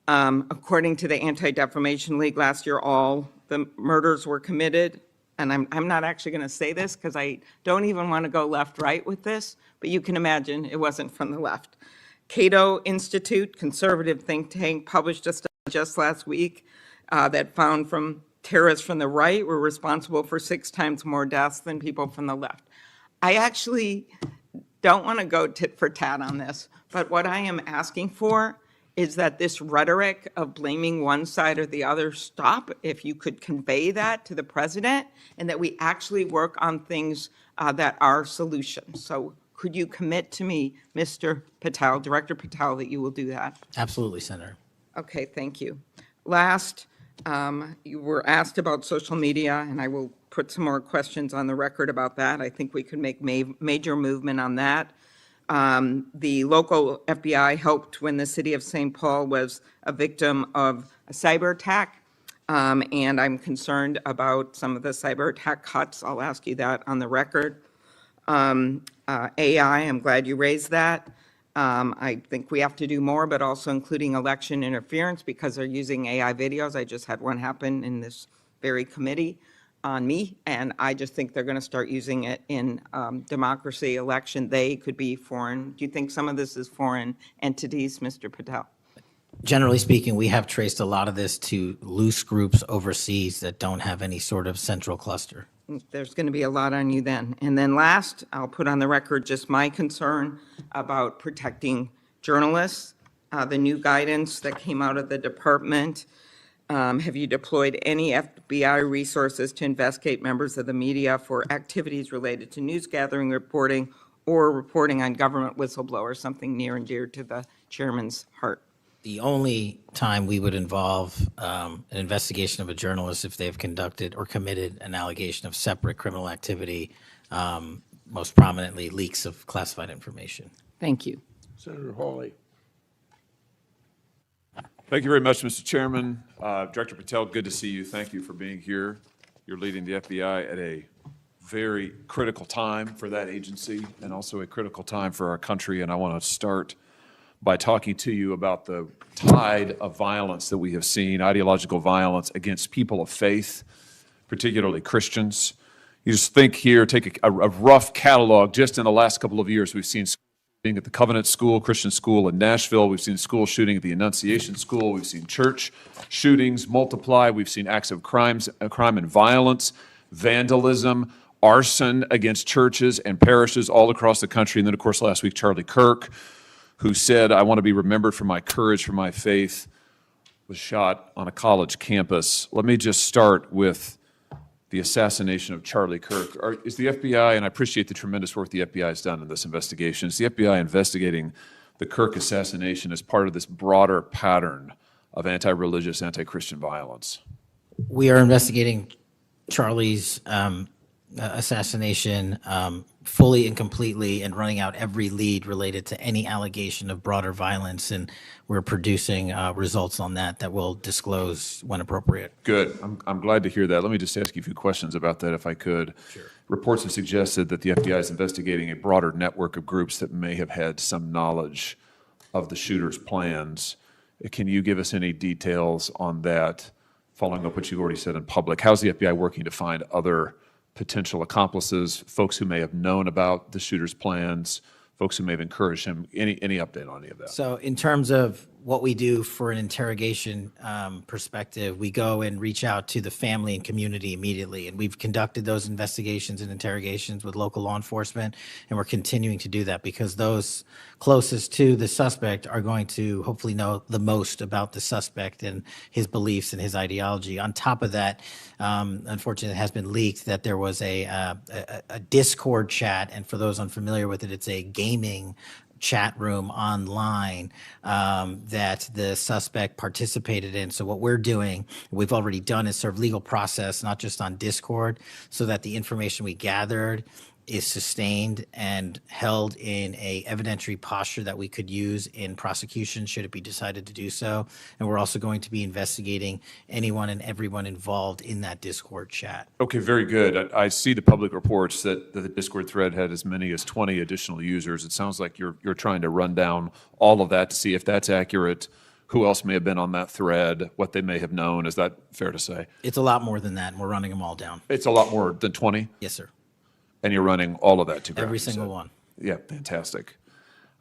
Speaker 8: According to the Anti-Defamation League last year, all the murders were committed. And I'm not actually going to say this because I don't even want to go left-right with this, but you can imagine it wasn't from the left. Cato Institute, conservative think tank, published a study just last week that found terrorists from the right were responsible for 6 times more deaths than people from the left. I actually don't want to go tit for tat on this, but what I am asking for is that this rhetoric of blaming one side or the other stop, if you could convey that to the president, and that we actually work on things that are solutions. So could you commit to me, Mr. Patel, Director Patel, that you will do that?
Speaker 2: Absolutely, Senator.
Speaker 8: Okay, thank you. Last, you were asked about social media, and I will put some more questions on the record about that. I think we could make major movement on that. The local FBI helped when the city of St. Paul was a victim of a cyber attack, and I'm concerned about some of the cyber attack cuts. I'll ask you that on the record. AI, I'm glad you raised that. I think we have to do more, but also including election interference because they're using AI videos. I just had one happen in this very committee on me, and I just think they're going to start using it in democracy, election. They could be foreign. Do you think some of this is foreign entities, Mr. Patel?
Speaker 2: Generally speaking, we have traced a lot of this to loose groups overseas that don't have any sort of central cluster.
Speaker 8: There's going to be a lot on you then. And then last, I'll put on the record just my concern about protecting journalists. The new guidance that came out of the department. Have you deployed any FBI resources to investigate members of the media for activities related to news gathering, reporting, or reporting on government whistleblowers, something near and dear to the chairman's heart?
Speaker 2: The only time we would involve an investigation of a journalist if they've conducted or committed an allegation of separate criminal activity, most prominently leaks of classified information.
Speaker 8: Thank you.
Speaker 3: Senator Hawley.
Speaker 9: Thank you very much, Mr. Chairman. Director Patel, good to see you. Thank you for being here. You're leading the FBI at a very critical time for that agency and also a critical time for our country. And I want to start by talking to you about the tide of violence that we have seen, ideological violence against people of faith, particularly Christians. You just think here, take a rough catalog. Just in the last couple of years, we've seen shooting at the Covenant School, Christian school in Nashville. We've seen school shooting at the Annunciation School. We've seen church shootings multiply. We've seen acts of crime and violence, vandalism, arson against churches and parishes all across the country. And then, of course, last week, Charlie Kirk, who said, "I want to be remembered for my courage, for my faith," was shot on a college campus. Let me just start with the assassination of Charlie Kirk. Is the FBI, and I appreciate the tremendous work the FBI has done in this investigation, is the FBI investigating the Kirk assassination as part of this broader pattern of anti-religious, anti-Christian violence?
Speaker 2: We are investigating Charlie's assassination fully and completely and running out every lead related to any allegation of broader violence, and we're producing results on that we'll disclose when appropriate.
Speaker 9: Good. I'm glad to hear that. Let me just ask you a few questions about that, if I could. Sure. Reports have suggested that the FBI is investigating a broader network of groups that may have had some knowledge of the shooter's plans. Can you give us any details on that, following up what you've already said in public? How's the FBI working to find other potential accomplices, folks who may have known about the shooter's plans, folks who may have encouraged him? Any update on any of that?
Speaker 2: So in terms of what we do for an interrogation perspective, we go and reach out to the family and community immediately. And we've conducted those investigations and interrogations with local law enforcement, and we're continuing to do that because those closest to the suspect are going to hopefully know the most about the suspect and his beliefs and his ideology. On top of that, unfortunately, it has been leaked that there was a Discord chat, and for those unfamiliar with it, it's a gaming chat room online that the suspect participated in. So what we're doing, we've already done, is serve legal process, not just on Discord, so that the information we gathered is sustained and held in a evidentiary posture that we could use in prosecution should it be decided to do so. And we're also going to be investigating anyone and everyone involved in that Discord chat.
Speaker 9: Okay, very good. I see the public reports that the Discord thread had as many as 20 additional users. It sounds like you're trying to run down all of that to see if that's accurate, who else may have been on that thread, what they may have known. Is that fair to say?
Speaker 2: It's a lot more than that, and we're running them all down.
Speaker 9: It's a lot more than 20,
Speaker 2: Yes, sir.
Speaker 9: and you're running all of that to ground.
Speaker 2: Every
Speaker 9: you said.
Speaker 2: single one.
Speaker 9: Yeah, fantastic.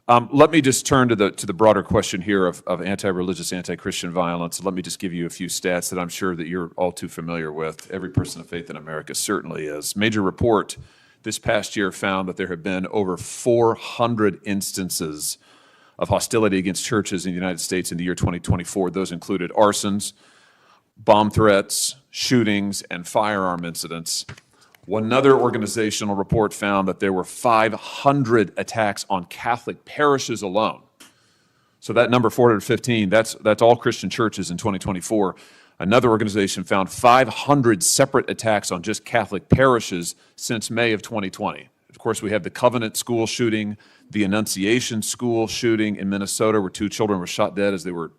Speaker 9: Let me just turn to the broader question here of anti-religious, anti-Christian violence. Let me just give you a few stats that I'm sure that you're all too familiar with. Every person of faith in America certainly is. Major report this past year found that there have been over 400 instances of hostility against churches in the United States in the year 2024. Those included arsons, bomb threats, shootings, and firearm incidents. Another organizational report found that there were 500 attacks on Catholic parishes alone. So that number, 415, that's all Christian churches in 2024. Another organization found 500 separate attacks on just Catholic parishes since May of 2020. Of course, we have the Covenant school shooting, the Annunciation school shooting in Minnesota, where 2 children were shot dead as they were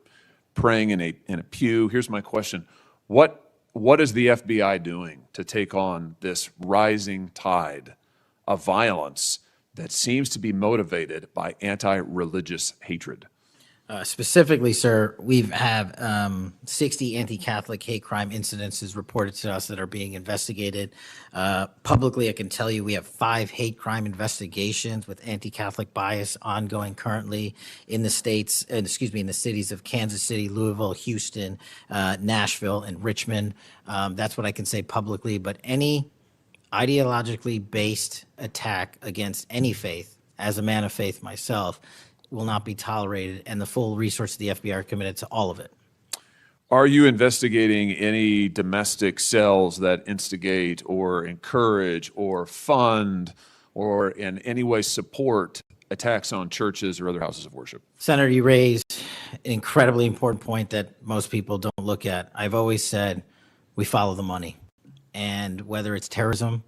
Speaker 9: praying in a pew. Here's my question. What is the FBI doing to take on this rising tide of violence that seems to be motivated by anti-religious hatred?
Speaker 2: Specifically, sir, we have 60 anti-Catholic hate crime incidences reported to us that are being investigated. Publicly, I can tell you we have 5 hate crime investigations with anti-Catholic bias ongoing currently in the states, in the cities of Kansas City, Louisville, Houston, Nashville, and Richmond. That's what I can say publicly. But any ideologically based attack against any faith, as a man of faith myself, will not be tolerated, and the full resources of the FBI are committed to all of it.
Speaker 9: Are you investigating any domestic cells that instigate or encourage or fund or in any way support attacks on churches or other houses of worship?
Speaker 2: Senator, you raised an incredibly important point that most people don't look at. I've always said we follow the money, and whether it's terrorism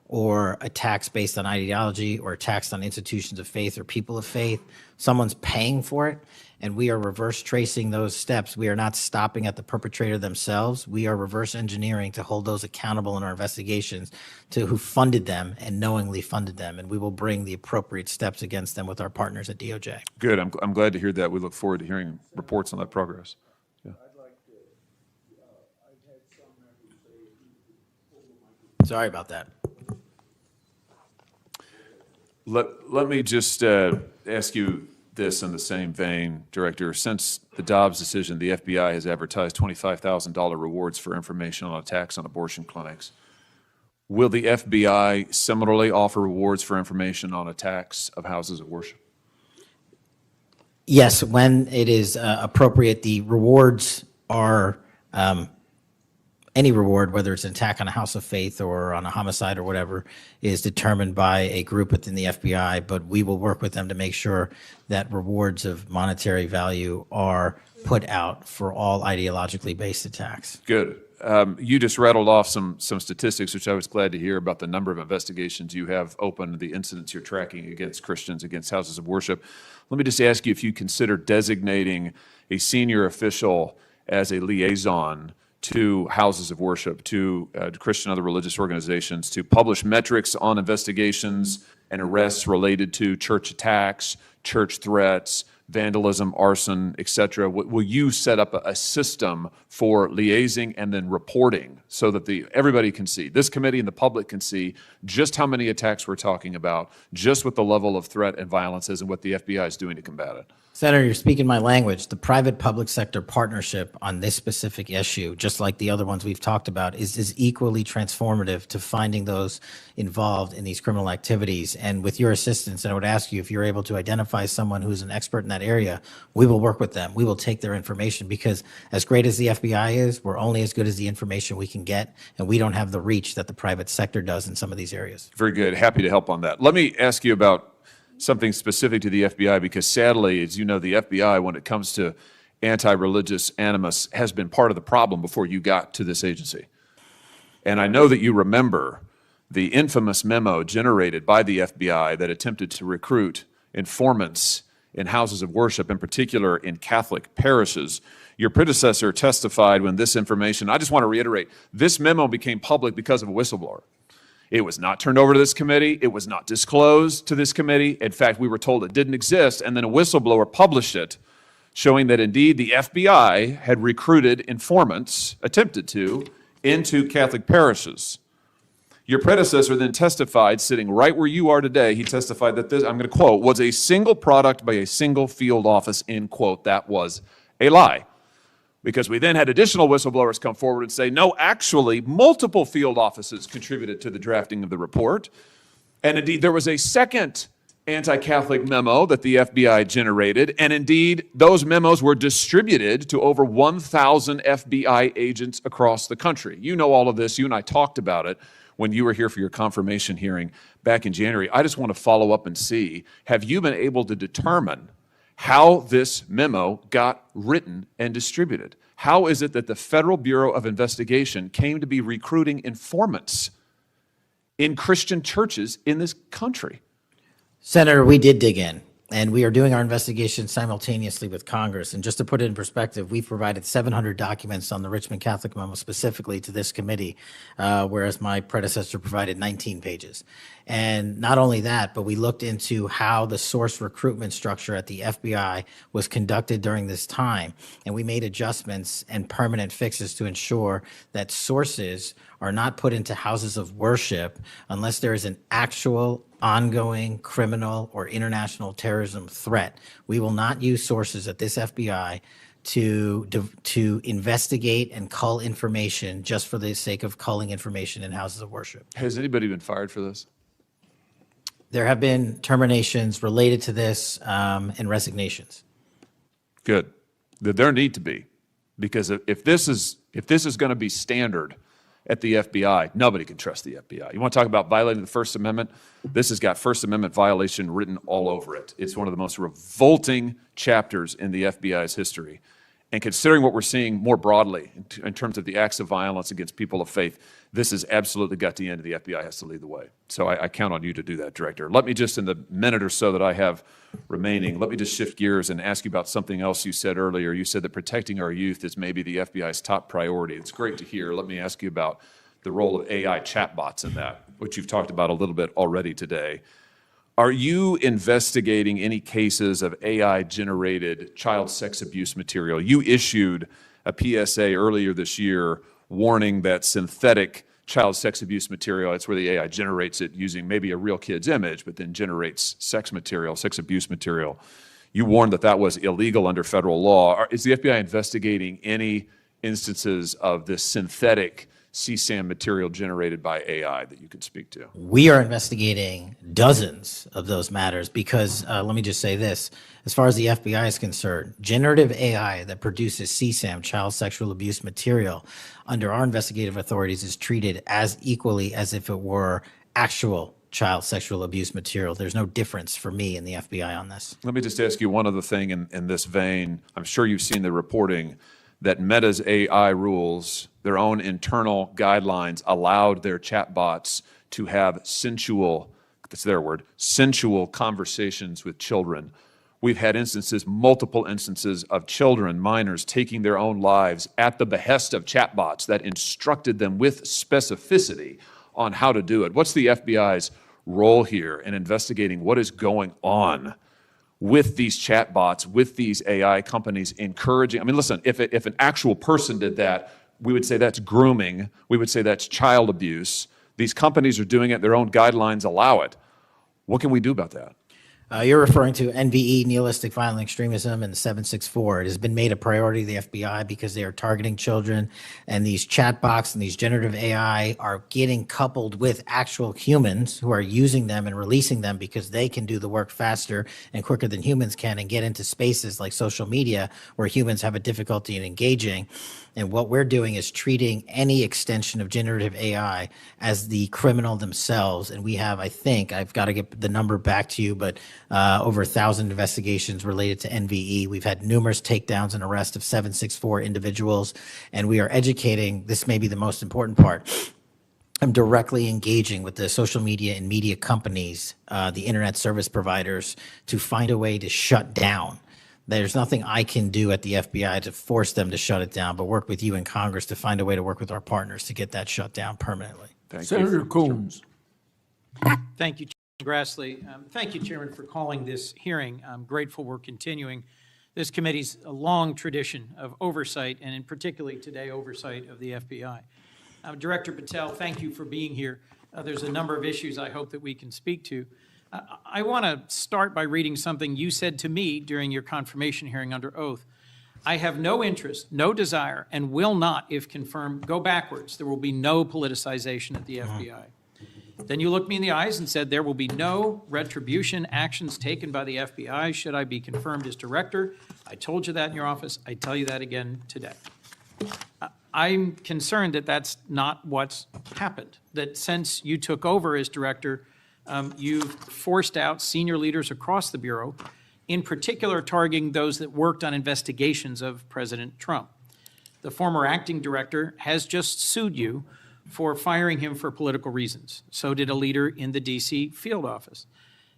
Speaker 2: or attacks based on ideology or attacks on institutions of faith or people of faith, someone's paying for it, and we are reverse tracing those steps. We are not stopping at the perpetrator themselves. We are reverse engineering to hold those accountable in our investigations to who funded them and knowingly funded them, and we will bring the appropriate steps against them with our partners at DOJ.
Speaker 9: Good. I'm glad to hear that. We look forward to hearing reports on that progress. Yeah.
Speaker 2: Sorry about that.
Speaker 9: Let me just ask you this in the same vein, Director. Since the Dobbs decision, the FBI has advertised $25,000 rewards for information on attacks on abortion clinics. Will the FBI similarly offer rewards for information on attacks of houses of worship?
Speaker 2: Yes, when it is appropriate, the rewards are any reward, whether it's an attack on a house of faith or on a homicide or whatever, is determined by a group within the FBI, but we will work with them to make sure that rewards of monetary value are put out for all ideologically based attacks.
Speaker 9: Good. You just rattled off some statistics, which I was glad to hear, about the number of investigations you have open, the incidents you're tracking against Christians, against houses of worship. Let me just ask you if you consider designating a senior official as a liaison to houses of worship, to Christian and other religious organizations, to publish metrics on investigations and arrests related to church attacks, church threats, vandalism, arson, et cetera. Will you set up a system for liaising and then reporting so that everybody can see, this committee and the public can see just how many attacks we're talking about, just what the level of threat and violence is and what the FBI is doing to combat it?
Speaker 2: Senator, you're speaking my language. The private-public sector partnership on this specific issue, just like the other ones we've talked about, is equally transformative to finding those involved in these criminal activities. And with your assistance, I would ask you if you're able to identify someone who's an expert in that area, we will work with them. We will take their information because as great as the FBI is, we're only as good as the information we can get, and we don't have the reach that the private sector does in some of these areas.
Speaker 9: Very good. Happy to help on that. Let me ask you about something specific to the FBI, because sadly, as you know, the FBI, when it comes to anti-religious animus, has been part of the problem before you got to this agency. And I know that you remember the infamous memo generated by the FBI that attempted to recruit informants in houses of worship, in particular in Catholic parishes. Your predecessor testified when this information, I just want to reiterate, this memo became public because of a whistleblower. It was not turned over to this committee. It was not disclosed to this committee. In fact, we were told it didn't exist, and then a whistleblower published it, showing that indeed the FBI had recruited informants, attempted to, into Catholic parishes. Your predecessor then testified, sitting right where you are today, he testified that this, I'm going to quote, was a single product by a single field office, end quote. That was a lie. Because we then had additional whistleblowers come forward and say, no, actually, multiple field offices contributed to the drafting of the report. And indeed, there was a second anti-Catholic memo that the FBI generated. And indeed, those memos were distributed to over 1,000 FBI agents across the country. You know all of this. You and I talked about it when you were here for your confirmation hearing back in January. I just want to follow up and see, have you been able to determine how this memo got written and distributed? How is it that the Federal Bureau of Investigation came to be recruiting informants in Christian churches in this country?
Speaker 2: Senator, we did dig in, and we are doing our investigation simultaneously with Congress. And just to put it in perspective, we've provided 700 documents on the Richmond Catholic memo specifically to this committee, whereas my predecessor provided 19 pages. And not only that, but we looked into how the source recruitment structure at the FBI was conducted during this time. And we made adjustments and permanent fixes to ensure that sources are not put into houses of worship unless there is an actual ongoing criminal or international terrorism threat. We will not use sources at this FBI to investigate and cull information just for the sake of culling information in houses of worship.
Speaker 9: Has anybody been fired for this?
Speaker 2: There have been terminations related to this and resignations.
Speaker 9: Good. There need to be, because if this is going to be standard at the FBI, nobody can trust the FBI. You want to talk about violating the First Amendment? This has got First Amendment violation written all over it. It's one of the most revolting chapters in the FBI's history. And considering what we're seeing more broadly in terms of the acts of violence against people of faith, this has absolutely got to end, and the FBI has to lead the way. So I count on you to do that, Director. Let me just, in the minute or so that I have remaining, let me just shift gears and ask you about something else you said earlier. You said that protecting our youth is maybe the FBI's top priority. It's great to hear. Let me ask you about the role of AI chatbots in that, which you've talked about a little bit already today. Are you investigating any cases of AI-generated child sex abuse material? You issued a PSA earlier this year warning that synthetic child sex abuse material, it's where the AI generates it using maybe a real kid's image, but then generates sex material, sex abuse material. You warned that that was illegal under federal law. Is the FBI investigating any instances of this synthetic CSAM material generated by AI that you could speak to?
Speaker 2: We are investigating dozens of those matters because, let me just say this, as far as the FBI is concerned, generative AI that produces CSAM, child sexual abuse material, under our investigative authorities is treated as equally as if it were actual child sexual abuse material. There's no difference for me in the FBI on this.
Speaker 9: Let me just ask you one other thing in this vein. I'm sure you've seen the reporting that Meta's AI rules, their own internal guidelines, allowed their chatbots to have sensual, that's their word, sensual conversations with children. We've had instances, multiple instances of children, minors, taking their own lives at the behest of chatbots that instructed them with specificity on how to do it. What's the FBI's role here in investigating what is going on with these chatbots, with these AI companies encouraging? I mean, listen, if an actual person did that, we would say that's grooming. We would say that's child abuse. These companies are doing it. Their own guidelines allow it. What can we do about that?
Speaker 2: You're referring to NVE, nihilistic violent extremism, and 764. It has been made a priority of the FBI because they are targeting children, and these chatbots and these generative AI are getting coupled with actual humans who are using them and releasing them because they can do the work faster and quicker than humans can and get into spaces like social media where humans have a difficulty in engaging. And what we're doing is treating any extension of generative AI as the criminal themselves. And we have, I think, I've got to get the number back to you, but over 1,000 investigations related to NVE. We've had numerous takedowns and arrests of 764 individuals. And we are educating, this may be the most important part, I'm directly engaging with the social media and media companies, the internet service providers, to find a way to shut down. There's nothing I can do at the FBI to force them to shut it down, but work with you in Congress to find a way to work with our partners to get that shut down permanently.
Speaker 10: Senator Combs.
Speaker 11: Thank you, Chairman Grassley. Thank you, Chairman, for calling this hearing. I'm grateful we're continuing this committee's long tradition of oversight, and in particularly today, oversight of the FBI. Director Patel, thank you for being here. There's a number of issues I hope that we can speak to. I want to start by reading something you said to me during your confirmation hearing under oath. I have no interest, no desire, and will not, if confirmed, go backwards. There will be no politicization at the FBI. Then you looked me in the eyes and said there will be no retribution actions taken by the FBI should I be confirmed as director. I told you that in your office. I tell you that again today. I'm concerned that that's not what's happened, that since you took over as director, you've forced out senior leaders across the Bureau, in particular targeting those that worked on investigations of President Trump. The former acting director has just sued you for firing him for political reasons. So did a leader in the D.C. field office.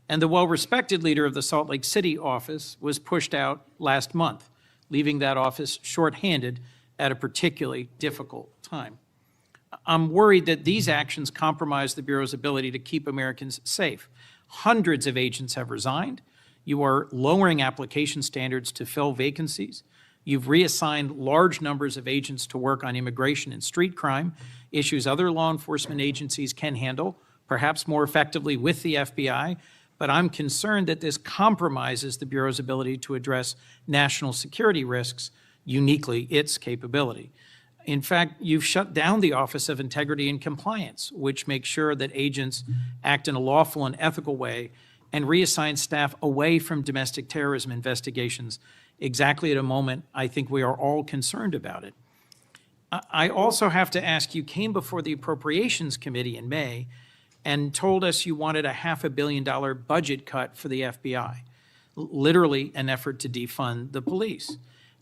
Speaker 11: And the well-respected leader of the Salt Lake City office was pushed out last month, leaving that office shorthanded at a particularly difficult time. I'm worried that these actions compromise the Bureau's ability to keep Americans safe. Hundreds of agents have resigned. You are lowering application standards to fill vacancies. You've reassigned large numbers of agents to work on immigration and street crime, issues other law enforcement agencies can handle, perhaps more effectively with the FBI, but I'm concerned that this compromises the Bureau's ability to address national security risks, uniquely its capability. In fact, you've shut down the Office of Integrity and Compliance, which makes sure that agents act in a lawful and ethical way, and reassign staff away from domestic terrorism investigations exactly at a moment I think we are all concerned about it. I also have to ask, you came before the Appropriations Committee in May and told us you wanted a $500 million budget cut for the FBI, literally an effort to defund the police.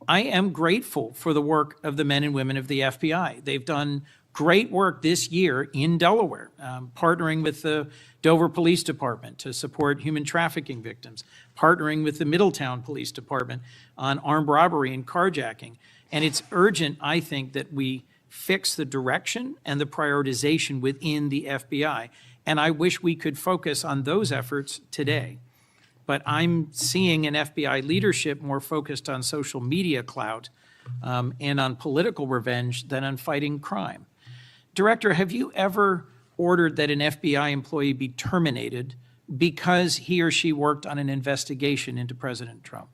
Speaker 11: I am grateful for the work of the men and women of the FBI. They've done great work this year in Delaware, partnering with the Dover Police Department to support human trafficking victims, partnering with the Middletown Police Department on armed robbery and carjacking. And it's urgent, I think, that we fix the direction and the prioritization within the FBI. And I wish we could focus on those efforts today. But I'm seeing an FBI leadership more focused on social media clout and on political revenge than on fighting crime. Director, have you ever ordered that an FBI employee be terminated because he or she worked on an investigation into President Trump?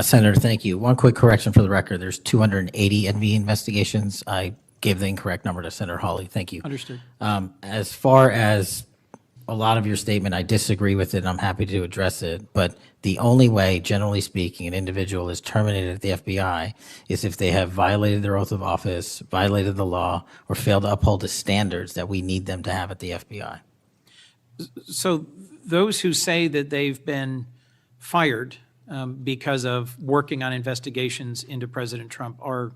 Speaker 2: Senator, thank you. One quick correction for the record. There's 280 NV investigations. I gave the incorrect number to Senator Hawley. Thank you.
Speaker 11: Understood.
Speaker 2: As far as a lot of your statement, I disagree with it, and I'm happy to address it. But the only way, generally speaking, an individual is terminated at the FBI is if they have violated their oath of office, violated the law, or failed to uphold the standards that we need them to have at the FBI.
Speaker 11: So those who say that they've been fired because of working on investigations into President Trump are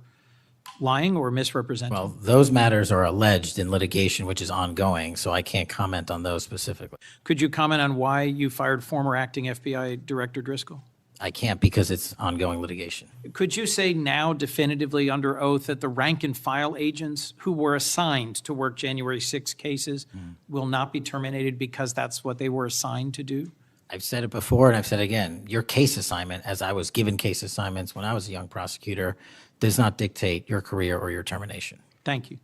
Speaker 11: lying or misrepresenting?
Speaker 2: Well, those matters are alleged in litigation, which is ongoing, so I can't comment on those specifically.
Speaker 11: Could you comment on why you fired former acting FBI Director Driscoll?
Speaker 2: I can't because it's ongoing litigation.
Speaker 11: Could you say now definitively under oath that the rank and file agents who were assigned to work January 6 cases will not be terminated because that's what they were assigned to do?
Speaker 2: I've said it before and I've said it again. Your case assignment, as I was given case assignments when I was a young prosecutor, does not dictate your career or your termination.
Speaker 11: Thank you.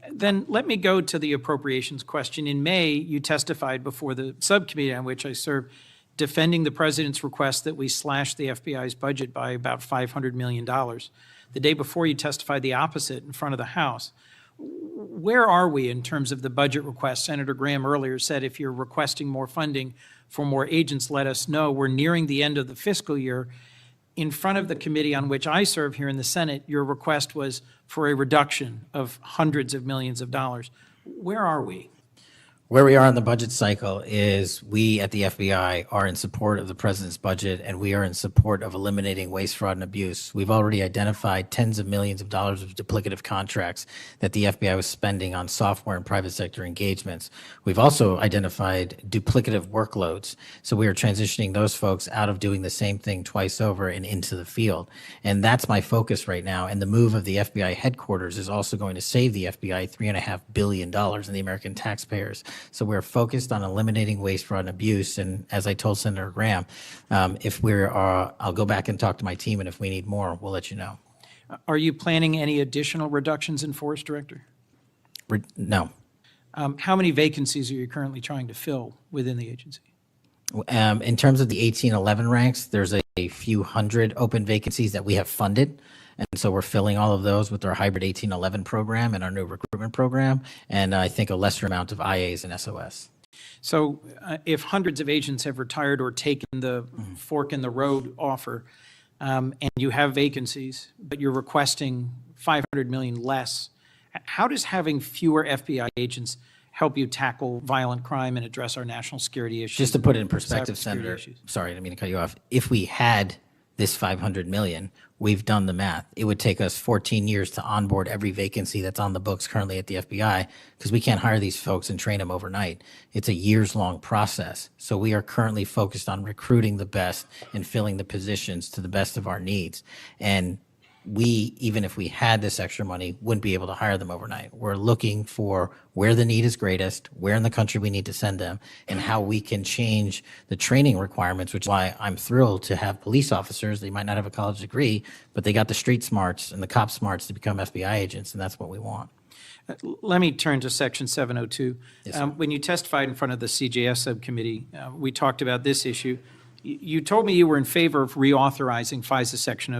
Speaker 11: Then let me go to the appropriations question. In May, you testified before the subcommittee on which I serve, defending the president's request that we slash the FBI's budget by about $500 million. The day before, you testified the opposite in front of the House. Where are we in terms of the budget request? Senator Graham earlier said if you're requesting more funding for more agents, let us know. We're nearing the end of the fiscal year. In front of the committee on which I serve here in the Senate, your request was for a reduction of hundreds of millions of dollars. Where are we?
Speaker 2: Where we are in the budget cycle is we at the FBI are in support of the president's budget, and we are in support of eliminating waste, fraud, and abuse. We've already identified tens of millions of dollars of duplicative contracts that the FBI was spending on software and private sector engagements. We've also identified duplicative workloads. So we are transitioning those folks out of doing the same thing twice over and into the field. And that's my focus right now. And the move of the FBI headquarters is also going to save the FBI $3.5 billion in the American taxpayers. So we're focused on eliminating waste, fraud, and abuse. And as I told Senator Graham, if I'll go back and talk to my team, and if we need more, we'll let you know.
Speaker 11: Are you planning any additional reductions in force, Director?
Speaker 2: No.
Speaker 11: How many vacancies are you currently trying to fill within the agency?
Speaker 2: In terms of the 1811 ranks, there's a few hundred open vacancies that we have funded. And so we're filling all of those with our hybrid 1811 program and our new recruitment program, and I think a lesser amount of IAs and SOS.
Speaker 11: So if hundreds of agents have retired or taken the fork in the road offer, and you have vacancies, but you're requesting $500 million less, how does having fewer FBI agents help you tackle violent crime and address our national security issues?
Speaker 2: Just to put it in perspective,
Speaker 11: cybersecurity
Speaker 2: Senator,
Speaker 11: issues?
Speaker 2: sorry, I didn't mean to cut you off. If we had this $500 million, we've done the math. It would take us 14 years to onboard every vacancy that's on the books currently at the FBI, because we can't hire these folks and train them overnight. It's a years-long process. So we are currently focused on recruiting the best and filling the positions to the best of our needs. And we, even if we had this extra money, wouldn't be able to hire them overnight. We're looking for where the need is greatest, where in the country we need to send them, and how we can change the training requirements, which is why I'm thrilled to have police officers. They might not have a college degree, but they got the street smarts and the cop smarts to become FBI agents, and that's what we want.
Speaker 11: Let me turn to Section 702.
Speaker 2: Yes, sir.
Speaker 11: When you testified in front of the CJS subcommittee, we talked about this issue. You told me you were in favor of reauthorizing FISA Section